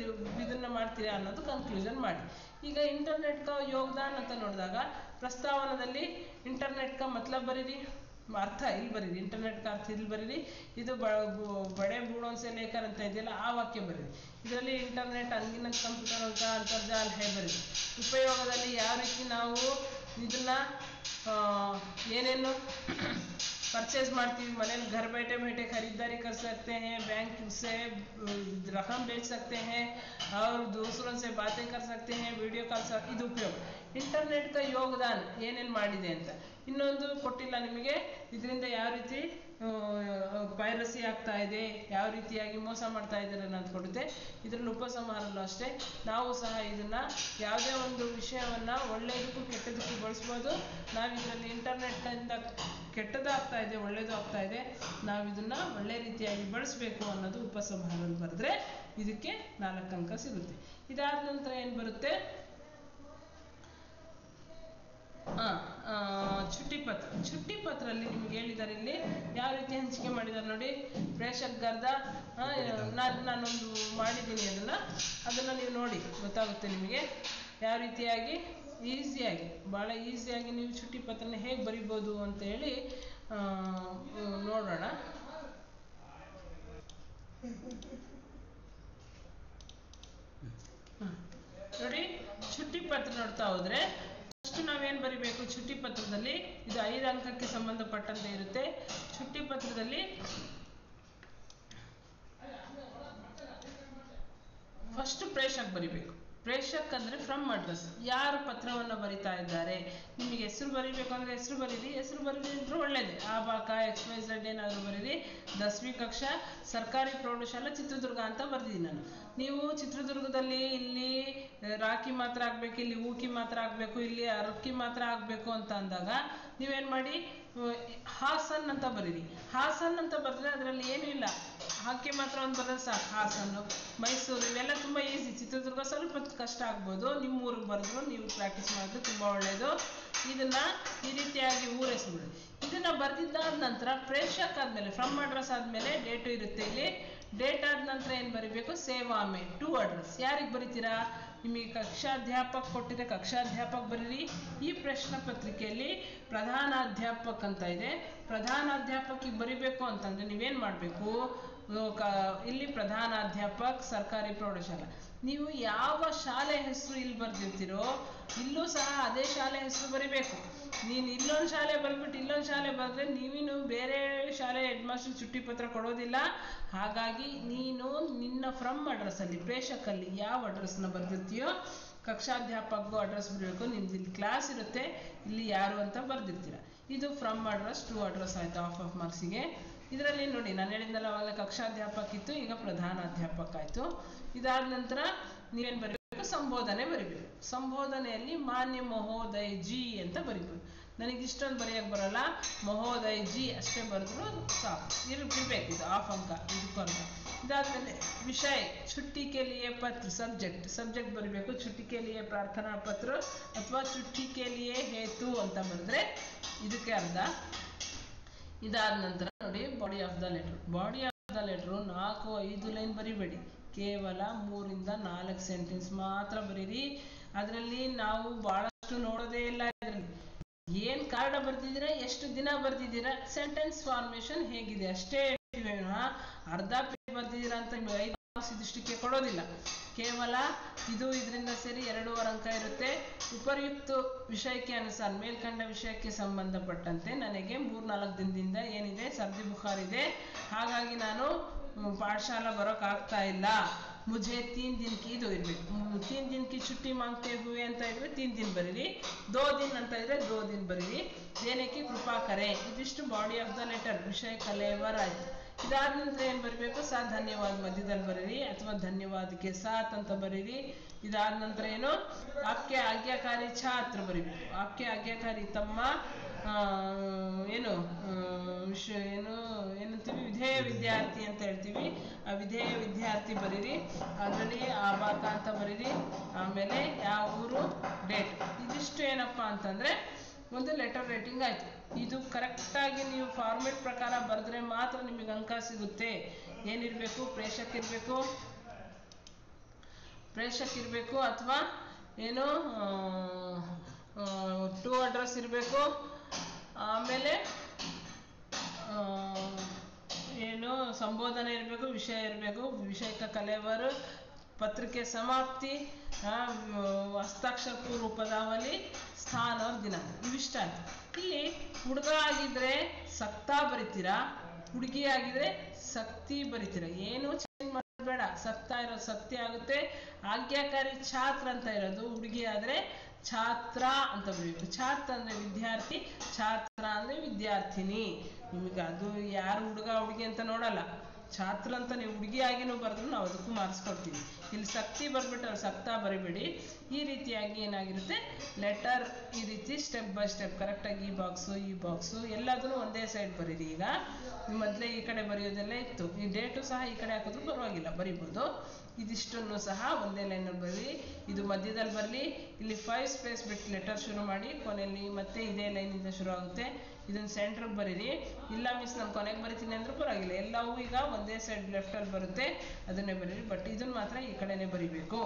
ಇದನ್ನು ಮಾಡ್ತೀರಾ ಅನ್ನೋದು ಕನ್ಕ್ಲೂಷನ್ ಮಾಡಿ. ಈಗ ಇಂಟರ್ನೆಟ್ ಕ ಯೋಗದಾನ ಅಂತ ನೋಡಿದಾಗ ಪ್ರಸ್ತಾವನದಲ್ಲಿ ಇಂಟರ್ನೆಟ್ ಕ ಮತ್ಲಬ್ ಬರೀರಿ, ಅರ್ಥ ಇಲ್ಲಿ ಬರೀರಿ, ಇಂಟರ್ನೆಟ್ ಕ ಅರ್ಥ ಇಲ್ಲಿ ಬರೀರಿ. ಇದು ಬಡೆ ಬೂಡೋನ್ಸೆ ಲೇಖರ್ ಅಂತ ಇದೆಯಲ್ಲ ಆ ವಾಕ್ಯ ಬರೀರಿ. ಇದರಲ್ಲಿ ಇಂಟರ್ನೆಟ್ ಅಂಗಿನ ಕಂಪ್ಯೂಟರ್ ಅಂತ ಅಂತರ್ಜಾಲ ಹೇ ಬರೀರಿ. ಉಪಯೋಗದಲ್ಲಿ ಯಾವ ರೀತಿ ನಾವು ಇದನ್ನ ಏನೇನು परचेज ಮಾಡ್ತೀವಿ, ಮನೇಲಿ घर बैठे बैठे खरीदारी कर सकते हैं, बैंक से रकम भेज सकते हैं और दूसरों से बातें कर सकते हैं, वीडियो कॉल ಇದು ಉಪಯೋಗ. ಇಂಟರ್ನೆಟ್ ಕ ಯೋಗದಾನ ಏನೇನು ಮಾಡಿದೆ ಅಂತ ಇನ್ನೊಂದು ಕೊಟ್ಟಿಲ್ಲ ನಿಮಗೆ. ಇದರಿಂದ ಯಾವ ರೀತಿ ಪೈರಸಿ ಆಗ್ತಾ ಇದೆ, ಯಾವ ರೀತಿಯಾಗಿ ಮೋಸ ಮಾಡ್ತಾ ಇದ್ದಾರೆ ಅನ್ನೋದು ಕೊಡುತ್ತೆ. ಇದರಲ್ಲಿ ಉಪಸಂಹಾರಲ್ಲೂ ಅಷ್ಟೇ ನಾವು ಸಹ ಇದನ್ನ ಯಾವುದೇ ಒಂದು ವಿಷಯವನ್ನ ಒಳ್ಳೆಯದಕ್ಕೂ ಕೆಟ್ಟದಕ್ಕೂ ಬಳಸ್ಬೋದು. ನಾವು ಇದರಲ್ಲಿ ಇಂಟರ್ನೆಟ್ನಿಂದ ಕೆಟ್ಟದಾಗ್ತಾ ಇದೆ, ಒಳ್ಳೇದು ಆಗ್ತಾ ಇದೆ, ನಾವು ಇದನ್ನ ಒಳ್ಳೆ ರೀತಿಯಾಗಿ ಬಳಸಬೇಕು ಅನ್ನೋದು ಉಪಸಂಹಾರದಲ್ಲಿ ಬರೆದ್ರೆ ಇದಕ್ಕೆ 4 ಅಂಕ ಸಿಗುತ್ತೆ. ಇದಾದ ನಂತರ ಏನು ಬರುತ್ತೆ, छुट्टी पत्र. छुट्टी पत्ರಲ್ಲಿ ನಿಮಗೆ ಹೇಳಿದ್ದಾರೆ ಇಲ್ಲಿ ಯಾವ ರೀತಿ ಹಂಚಿಕೆ ಮಾಡಿದ್ದಾರೆ ನೋಡಿ. ಪ್ರೇಷಕರ್ದ ನಾನೊಂದು ಮಾಡಿದ್ದೀನಿ, ಅದನ್ನ ನೀವು ನೋಡಿ ಗೊತ್ತಾಗುತ್ತೆ ನಿಮಗೆ ಯಾವ ರೀತಿಯಾಗಿ ಈಸಿಯಾಗಿ, ಭಾಳ ಈಸಿಯಾಗಿ ನೀವು ಚುಟ್ಟಿ ಪತ್ರನ ಹೇಗೆ ಬರಿಬೋದು ಅಂತ ಹೇಳಿ ನೋಡೋಣ. ನೋಡಿ ಚುಟ್ಟಿ ಪತ್ರ ನೋಡ್ತಾ ಹೋದ್ರೆ ಫಸ್ಟ್ ನಾವೇನು ಬರಿಬೇಕು ಚುಟ್ಟಿ ಪತ್ರದಲ್ಲಿ, ಇದು 5 ಅಂಕಕ್ಕೆ ಸಂಬಂಧಪಟ್ಟಂತೆ ಇರುತ್ತೆ. ಚುಟ್ಟಿ ಪತ್ರದಲ್ಲಿ ಫಸ್ಟ್ ಪ್ರೇಷಕ ಬರಿಬೇಕು. ಪ್ರೇಷಕ್ ಅಂದ್ರೆ ಫ್ರಮ್ ಅಡ್ರೆಸ್, ಯಾರು ಪತ್ರವನ್ನು ಬರಿತಾ ಇದ್ದಾರೆ. ನಿಮಗೆ ಹೆಸರು ಬರಿಬೇಕು ಅಂದ್ರೆ ಹೆಸರು ಬರೀರಿ, ಹೆಸರು ಬರೀದ್ರೆ ಒಳ್ಳೇದೇ. ಆಬಾಕ XYZ ಏನಾದರೂ ಬರೀರಿ. 10वीं ಕಕ್ಷಾ ಸರ್ಕಾರಿ ಪ್ರೌಢಶಾಲಾ ಚಿತ್ರದುರ್ಗ ಅಂತ ಬರ್ದಿದ್ದೀನಿ ನಾನು. ನೀವು ಚಿತ್ರದುರ್ಗದಲ್ಲಿ ಇಲ್ಲಿ ರಾಖಿ ಮಾತ್ರ ಆಗ್ಬೇಕು, ಇಲ್ಲಿ ಊಕಿ ಮಾತ್ರ ಆಗ್ಬೇಕು, ಇಲ್ಲಿ ಅರಕ್ಕಿ ಮಾತ್ರ ಆಗ್ಬೇಕು ಅಂತ ಅಂದಾಗ ನೀವೇನು ಮಾಡಿ ಹಾಸನ್ ಅಂತ ಬರೀರಿ. ಹಾಸನ್ ಅಂತ ಬರೆದ್ರೆ ಅದರಲ್ಲಿ ಏನೂ ಇಲ್ಲ, ಹಾಕಿ ಮಾತ್ರ ಒಂದು ಬರೆದ್ರೆ ಸಾಕು. ಹಾಸನ್ನು, ಮೈಸೂರು ಇವೆಲ್ಲ ತುಂಬ ಈಸಿ. ಚಿತ್ರದುರ್ಗ ಸ್ವಲ್ಪ ಕಷ್ಟ ಆಗ್ಬೋದು, ನಿಮ್ಮ ಊರಿಗೆ ಬರೆದ್ರು ನೀವು ಪ್ರಾಕ್ಟೀಸ್ ಮಾಡಿದ್ರೆ ತುಂಬ ಒಳ್ಳೆಯದು. ಇದನ್ನ ಈ ರೀತಿಯಾಗಿ ಊರ ಹೆಸರು ಬಿಡಿ. ಇದನ್ನ ಬರೆದಿದ್ದಾದ ನಂತರ ಪ್ರೇಷಕ ಆದಮೇಲೆ ಫ್ರಮ್ ಅಡ್ರೆಸ್ ಆದಮೇಲೆ ಡೇಟು ಇರುತ್ತೆ. ಇಲ್ಲಿ ಡೇಟ್ ಆದ ನಂತರ ಏನು ಬರಿಬೇಕು, ಸೇವಾಮೆ ಟು ಅಡ್ರೆಸ್. ಯಾರಿಗೆ ಬರಿತೀರಾ, ನಿಮಗೆ ಕಕ್ಷಾಧ್ಯಾಪಕ ಕೊಟ್ಟಿದ್ರೆ ಕಕ್ಷಾಧ್ಯಾಪಕ ಬರೀರಿ. ಈ ಪ್ರಶ್ನೆ ಪತ್ರಿಕೆಯಲ್ಲಿ ಪ್ರಧಾನಾಧ್ಯಾಪಕ ಅಂತ ಇದೆ, ಪ್ರಧಾನಾಧ್ಯಾಪಕಿಗೆ ಬರಿಬೇಕು ಅಂತಂದ್ರೆ ನೀವೇನು ಮಾಡಬೇಕು, ಇಲ್ಲಿ ಪ್ರಧಾನಾಧ್ಯಾಪಕ ಸರ್ಕಾರಿ ಪ್ರೌಢಶಾಲಾ, ನೀವು ಯಾವ ಶಾಲೆ ಹೆಸರು ಇಲ್ಲಿ ಬರ್ದಿರ್ತೀರೋ ಇಲ್ಲೂ ಸಹ ಅದೇ ಶಾಲೆ ಹೆಸರು ಬರಿಬೇಕು. ನೀನು ಇಲ್ಲೊಂದು ಶಾಲೆ ಬರ್ಬಿಟ್ಟು ಇಲ್ಲೊಂದು ಶಾಲೆ ಬರೆದ್ರೆ ನೀವಿನ್ನು ಬೇರೆ ಶಾಲೆ ಹೆಡ್ ಮಾಸ್ಟರ್ ಚುಟ್ಟಿ ಪತ್ರ ಕೊಡೋದಿಲ್ಲ. ಹಾಗಾಗಿ ನೀನು ನಿನ್ನ ಫ್ರಮ್ ಅಡ್ರೆಸ್ಸಲ್ಲಿ ಪ್ರೇಷಕಲ್ಲಿ ಯಾವ ಅಡ್ರೆಸ್ನ ಬರ್ದಿರ್ತೀಯೋ ಕಕ್ಷಾಧ್ಯಾಪಕಗೂ ಅಡ್ರೆಸ್ ಬರಬೇಕು. ನಿಮ್ದು ಇಲ್ಲಿ ಕ್ಲಾಸ್ ಇರುತ್ತೆ, ಇಲ್ಲಿ ಯಾರು ಅಂತ ಬರ್ದಿರ್ತೀರ. ಇದು ಫ್ರಮ್ ಅಡ್ರೆಸ್ ಟು ಅಡ್ರೆಸ್ ಆಯಿತು ಆಫ್ ಮಾರ್ಕ್ಸಿಗೆ. ಇದರಲ್ಲಿ ನೋಡಿ ನಾನು ಹೇಳಿದ್ನಲ್ಲ ಅವಾಗ ಕಕ್ಷಾಧ್ಯಾಪಕ ಇತ್ತು, ಈಗ ಪ್ರಧಾನಾಧ್ಯಾಪಕ ಆಯಿತು. ಇದಾದ ನಂತರ ನೀವೇನು ಬರೀಬೇಕು, ಸಂಬೋಧನೆ ಬರಿಬೇಕು. ಸಂಬೋಧನೆಯಲ್ಲಿ ಮಾನ್ಯ ಮಹೋದಯ ಜಿ ಅಂತ ಬರಿಬೇಕು. ನನಗೆ ಇಷ್ಟೊಂದು ಬರೆಯೋಕ್ಕೆ ಬರಲ್ಲ, ಮಹೋದಯ ಜಿ ಅಷ್ಟೇ ಬರೆದ್ರು ಸಾಕು. ಇರಬೇಕು, ಇದು ಆಫ್ ಅಂಕ ಇದಕ್ಕೊಂದು. ಇದಾದಮೇಲೆ ವಿಷಯ छुट्टी के लिए पत्र सब्जेक्ट ಬರಬೇಕು. छुट्टी के लिए ಪ್ರಾರ್ಥನಾ ಪತ್ರ ಅಥವಾ छुट्टी के लिए हेतु ಅಂತ ಬರೆದ್ರೆ ಇದಕ್ಕೆ ಅರ್ಧ. ಇದಾದ ನಂತರ ನೋಡಿ body of the letter 4-5 line ಬರಿಬೇಡಿ, ಕೇವಲ 3ರಿಂದ 4 ಸೆಂಟೆನ್ಸ್ ಮಾತ್ರ ಬರೀರಿ. ಅದರಲ್ಲಿ ನಾವು ಬಹಳಷ್ಟು ನೋಡೋದೇ ಇಲ್ಲ. ಇದರಲ್ಲಿ ಏನು ಕಾರಣ ಬರ್ದಿದ್ದೀರಾ, ಎಷ್ಟು ದಿನ ಬರ್ದಿದ್ದೀರಾ, ಸೆಂಟೆನ್ಸ್ ಫಾರ್ಮೇಶನ್ ಹೇಗಿದೆ ಅಷ್ಟೇ ಹೇಳ್ತೀವಿ. ಅರ್ಧ ಪೇಜ್ ಬರ್ದಿದ್ದೀರಾ ಅಂತ 5 ಮಾರ್ಕ್ಸ್ ಇದಿಷ್ಟಕ್ಕೆ ಕೊಡೋದಿಲ್ಲ. ಕೇವಲ ಇದು ಇದರಿಂದ ಸೇರಿ 2.5 ಅಂಕ ಇರುತ್ತೆ. ಉಪಯುಕ್ತ ವಿಷಯಕ್ಕೆ ಅನುಸಾರ ಮೇಲ್ಕಂಡ ವಿಷಯಕ್ಕೆ ಸಂಬಂಧಪಟ್ಟಂತೆ ನನಗೆ 3-4 ದಿನದಿಂದ ಏನಿದೆ ಸರ್ದಿ ಬುಖಾರ್ ಇದೆ, ಹಾಗಾಗಿ ನಾನು ಪಾಠಶಾಲಾ ಬರೋಕ್ಕಾಗ್ತಾ ಇಲ್ಲ. ಮುझೆ 3 ದಿನ ಕಿ ಇದು ಇರಬೇಕು 3 ದಿನ ಕಿ छुट्टी मांगते हुए ಅಂತ ಇದ್ರೆ 3 ದಿನ ಬರೀರಿ 2 ದಿನ ಅಂತ ಇದ್ರೆ 2 ದಿನ ಬರೀರಿ ದೇನೆ ಕಿ ಕೃಪಾ ಕರೆ ಇದಿಷ್ಟು ಬಾಡಿ ಆಫ್ ದ ಲೆಟರ್ ವಿಷಯ ಕಲೇವರ್ ಆಯ್ತು ಇದಾದ ನಂತರ ಏನು ಬರಬೇಕು ಸಾ ಧನ್ಯವಾದ ಮಧ್ಯದಲ್ಲಿ ಬರೀರಿ ಅಥವಾ ಧನ್ಯವಾದಕ್ಕೆ ಸಾತ್ ಅಂತ ಬರೀರಿ ಇದಾದ ನಂತರ ಏನು ಆಪ್ಕೆ ಆಜ್ಞಾಕಾರಿ ಛಾತ್ರ ಬರೀಬೇಕು ಆಪ್ಕೆ ಆಜ್ಞಾಕಾರಿ ತಮ್ಮ ಏನು ಏನು ಏನಂತೀವಿ ವಿಧೇಯ ವಿದ್ಯಾರ್ಥಿ ಅಂತ ಹೇಳ್ತೀವಿ ಆ ವಿಧೇಯ ವಿದ್ಯಾರ್ಥಿ ಬರೀರಿ ಅದರಲ್ಲಿ ಆಬಾಕ ಅಂತ ಬರೀರಿ ಆಮೇಲೆ ಯಾವ ಊರು ಡೇಟ್ ಇದಿಷ್ಟು ಏನಪ್ಪ ಅಂತಂದ್ರೆ ಒಂದು ಲೆಟರ್ ರೇಟಿಂಗ್ ಆಯ್ತು ಇದು ಕರೆಕ್ಟಾಗಿ ನೀವು ಫಾರ್ಮೆಟ್ ಪ್ರಕಾರ ಬರೆದ್ರೆ ಮಾತ್ರ ನಿಮಗೆ ಅಂಕ ಸಿಗುತ್ತೆ ಏನಿರಬೇಕು ಪ್ರೇಷಕ್ ಇರಬೇಕು ಅಥವಾ ಏನು ಟು ಅಡ್ರೆಸ್ ಇರಬೇಕು ಆಮೇಲೆ ಏನು ಸಂಬೋಧನೆ ಇರಬೇಕು ವಿಷಯ ಇರಬೇಕು ವಿಷಯಕ ಕಲೇವರು ಪತ್ರಿಕೆ ಸಮಾಪ್ತಿ ಹಸ್ತಾಕ್ಷರ ಪೂರ್ವ ಪದಾವಲಿ ಸ್ಥಾನ और ದಿನಾಂಕ ಇವಿಷ್ಟ ಆಯ್ತು ಇಲ್ಲಿ ಹುಡುಗ ಆಗಿದ್ರೆ ಸಕ್ತಾ ಬರಿತೀರಾ ಹುಡುಗಿ ಆಗಿದ್ರೆ ಸಕ್ತಿ ಬರಿತೀರಾ ಏನು ಚೇಂಜ್ ಮಾಡಬೇಡ ಸಕ್ತಾ ಇರೋದು ಸಕ್ತಿ ಆಗುತ್ತೆ ಆಜ್ಞಾಕಾರಿ ಛಾತ್ರ ಅಂತ ಇರೋದು ಹುಡುಗಿ ಆದ್ರೆ ಛಾತ್ರ ಅಂತ ಬರೀಬೇಕು ಛಾತ್ರ ಅಂದ್ರೆ ವಿದ್ಯಾರ್ಥಿ ಛಾತ್ರ ಅಂದ್ರೆ ವಿದ್ಯಾರ್ಥಿನಿ ನಿಮಗೆ ಅದು ಯಾರು ಹುಡುಗ ಹುಡುಗಿ ಅಂತ ನೋಡಲ್ಲ ಛಾತ್ರ ಅಂತ ನೀವು ಹುಡುಗಿಯಾಗಿನೂ ಬರೆದ್ರು ನಾವು ಅದಕ್ಕೂ ಮಾರ್ಕ್ಸ್ ಕೊಡ್ತೀವಿ ಇಲ್ಲಿ ಸಕ್ತಿ ಬರ್ಬಿಟ್ಟು ಸಕ್ತಾ ಬರಿಬೇಡಿ ಈ ರೀತಿಯಾಗಿ ಏನಾಗಿರುತ್ತೆ ಲೆಟರ್ ಈ ರೀತಿ ಸ್ಟೆಪ್ ಬೈ ಸ್ಟೆಪ್ ಕರೆಕ್ಟಾಗಿ ಈ ಬಾಕ್ಸು ಎಲ್ಲದನ್ನು ಒಂದೇ ಸೈಡ್ ಬರೀರಿ ಈಗ ಮೊದಲೇ ಈ ಕಡೆ ಬರೆಯೋದೆಲ್ಲ ಇತ್ತು ಈ ಡೇಟು ಸಹ ಈ ಕಡೆ ಹಾಕಿದ್ರು ಪರವಾಗಿಲ್ಲ ಬರಿಬೋದು ಇದಿಷ್ಟನ್ನು ಸಹ ಒಂದೇ ಲೈನಲ್ಲಿ ಬರೀ ಇದು ಮಧ್ಯದಲ್ಲಿ ಬರಲಿ ಇಲ್ಲಿ 5 ಸ್ಪೇಸ್ ಬಿಟ್ಟು ಲೆಟರ್ ಶುರು ಮಾಡಿ ಕೊನೆಯಲ್ಲಿ ಮತ್ತೆ ಇದೇ ಲೈನಿಂದ ಶುರು ಆಗುತ್ತೆ ಇದನ್ನು ಸೆಂಟ್ರಿಗೆ ಬರೀರಿ ಇಲ್ಲ ಮಿಸ್ ನಾನು ಕೊನೆಗೆ ಬರಿತೀನಿ ಅಂದ್ರೂ ಪರವಾಗಿಲ್ಲ ಎಲ್ಲವೂ ಈಗ ಒಂದೇ ಸೈಡ್ ಲೆಫ್ಟಲ್ಲಿ ಬರುತ್ತೆ ಅದನ್ನೇ ಬರೀರಿ ಬಟ್ ಇದನ್ನು ಮಾತ್ರ ಈ ಕಡೆನೇ ಬರಿಬೇಕು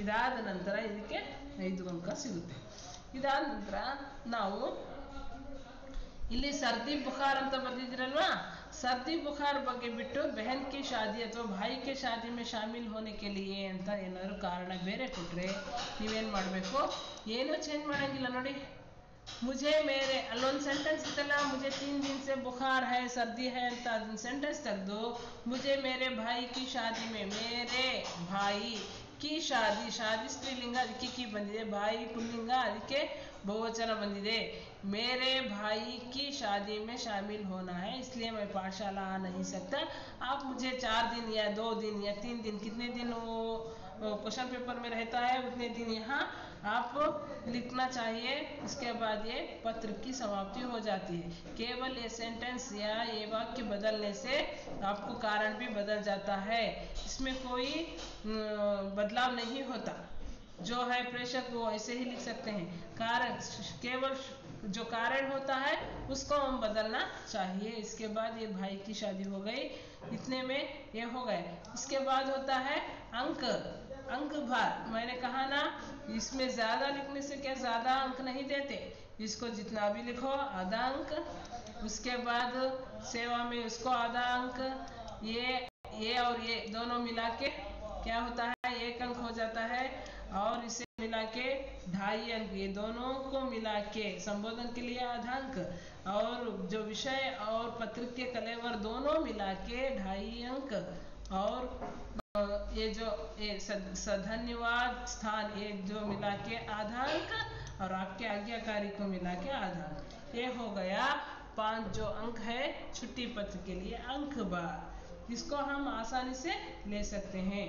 ಇದಾದ ನಂತರ ಇದಕ್ಕೆ 5 ಅಂಕ ಸಿಗುತ್ತೆ ಇದಾದ ನಂತರ ನಾವು ಇಲ್ಲಿ ಸರ್ದಿ ಬುಖಾರ್ ಅಂತ ಬರ್ದಿದ್ದೀರಲ್ವಾ सर्दी बुखार ಬಗ್ಗೆ ಬಿಟ್ಟು बहन की शादी ಅಥವಾ भाई के शादी में शामिल होने के लिए ಅಂತ ಏನಾದರೂ ಕಾರಣ ಬೇರೆ ಕೊಟ್ರೆ ನೀವೇನು ಮಾಡಬೇಕು ಏನೂ ಚೇಂಜ್ ಮಾಡಂಗಿಲ್ಲ ನೋಡಿ मुझे मेरे ಅಲ್ಲೊಂದು ಸೆಂಟೆನ್ಸ್ ಇತ್ತಲ್ಲ मुझे 3 दिन से बुखार है सर्दी है ಅಂತ ಅದನ್ನ ಸೆಂಟೆನ್ಸ್ ತೆಗೆದು मुझे मेरे भाई की शादी में मेरे भाई की शादी स्त्रीलिंಗ ಅದಕ್ಕೆ ಕಿ ಬಂದಿದೆ भाई ಪುಲ್ಲಿಂಗ ಅದಕ್ಕೆ ಬಹುವಚನ ಬಂದಿದೆ मेरे भाई की शादी में शामिल होना है इसलिए मैं पाठशाला आ नहीं सकता आप मुझे 4 दिन या 2 दिन या 3 दिन कितने दिन वो क्वेश्चन पेपर में रहता है उतने दिन यहाँ आप लिखना चाहिए इसके बाद ये पत्र की समाप्ति हो जाती है केवल ये सेंटेंस या ये वाक्य बदलने से आपको कारण भी बदल जाता है इसमें कोई बदलाव नहीं होता जो है प्रेषक वो ऐसे ही लिख सकते हैं कारण केवल जो कारण होता है उसको हम बदलना चाहिए इसके बाद ये भाई की शादी हो गई इतने में ये हो गए इसके बाद होता है अंक भार मैंने कहा ना इसमें ज़्यादा लिखने से क्या ज़्यादा अंक नहीं देते इसको जितना भी लिखो आधा अंक उसके बाद सेवा में उसको आधा अंक ये और ये दोनों मिला के क्या होता है 1 अंक हो जाता है और इसे मिला के 2.5 अंक ये दोनों को मिला के संबोधन के लिए आधा अंक और जो विषय और पत्र के कलेवर दोनों मिला के 2.5 अंक और ये जो धन्यवाद स्थान ये जो मिला के आधा अंक और आपके आज्ञाकारी को मिला के आधा अंक ये हो गया 5 जो अंक है छुट्टी पत्र के लिए अंक बार इसको हम आसानी से ले सकते हैं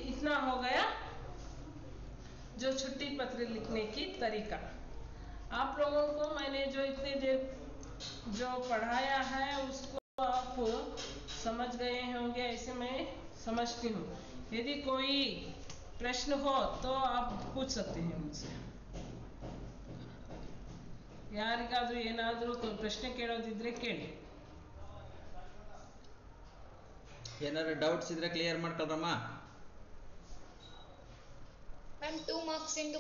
इतना हो गया जो छुट्टी पत्र लिखने की तरीका आप लोगों को मैंने जो इतनी देर जो पढ़ाया है उसको आप समझ गए होंगे ऐसे मैं समझती हूँ यदि कोई प्रश्न हो तो आप पूछ सकते हैं मुझसे ಯಾರಿಗಾದ್ರೂ ಏನಾದರೂ ಪ್ರಶ್ನೆ ಕೇಳೋದಿದ್ರೆ ಕೇಳಿ ಏನಾದ್ರು ಡೌಟ್ಸ್ ಇದ್ರೆ ಕ್ಲಿಯರ್ ಮಾಡ್ಕೊಳ್ರಮ್ಮ ಮ್ಯಾಮ್ 2 ಮಾರ್ಕ್ಸ್ ಇಂದು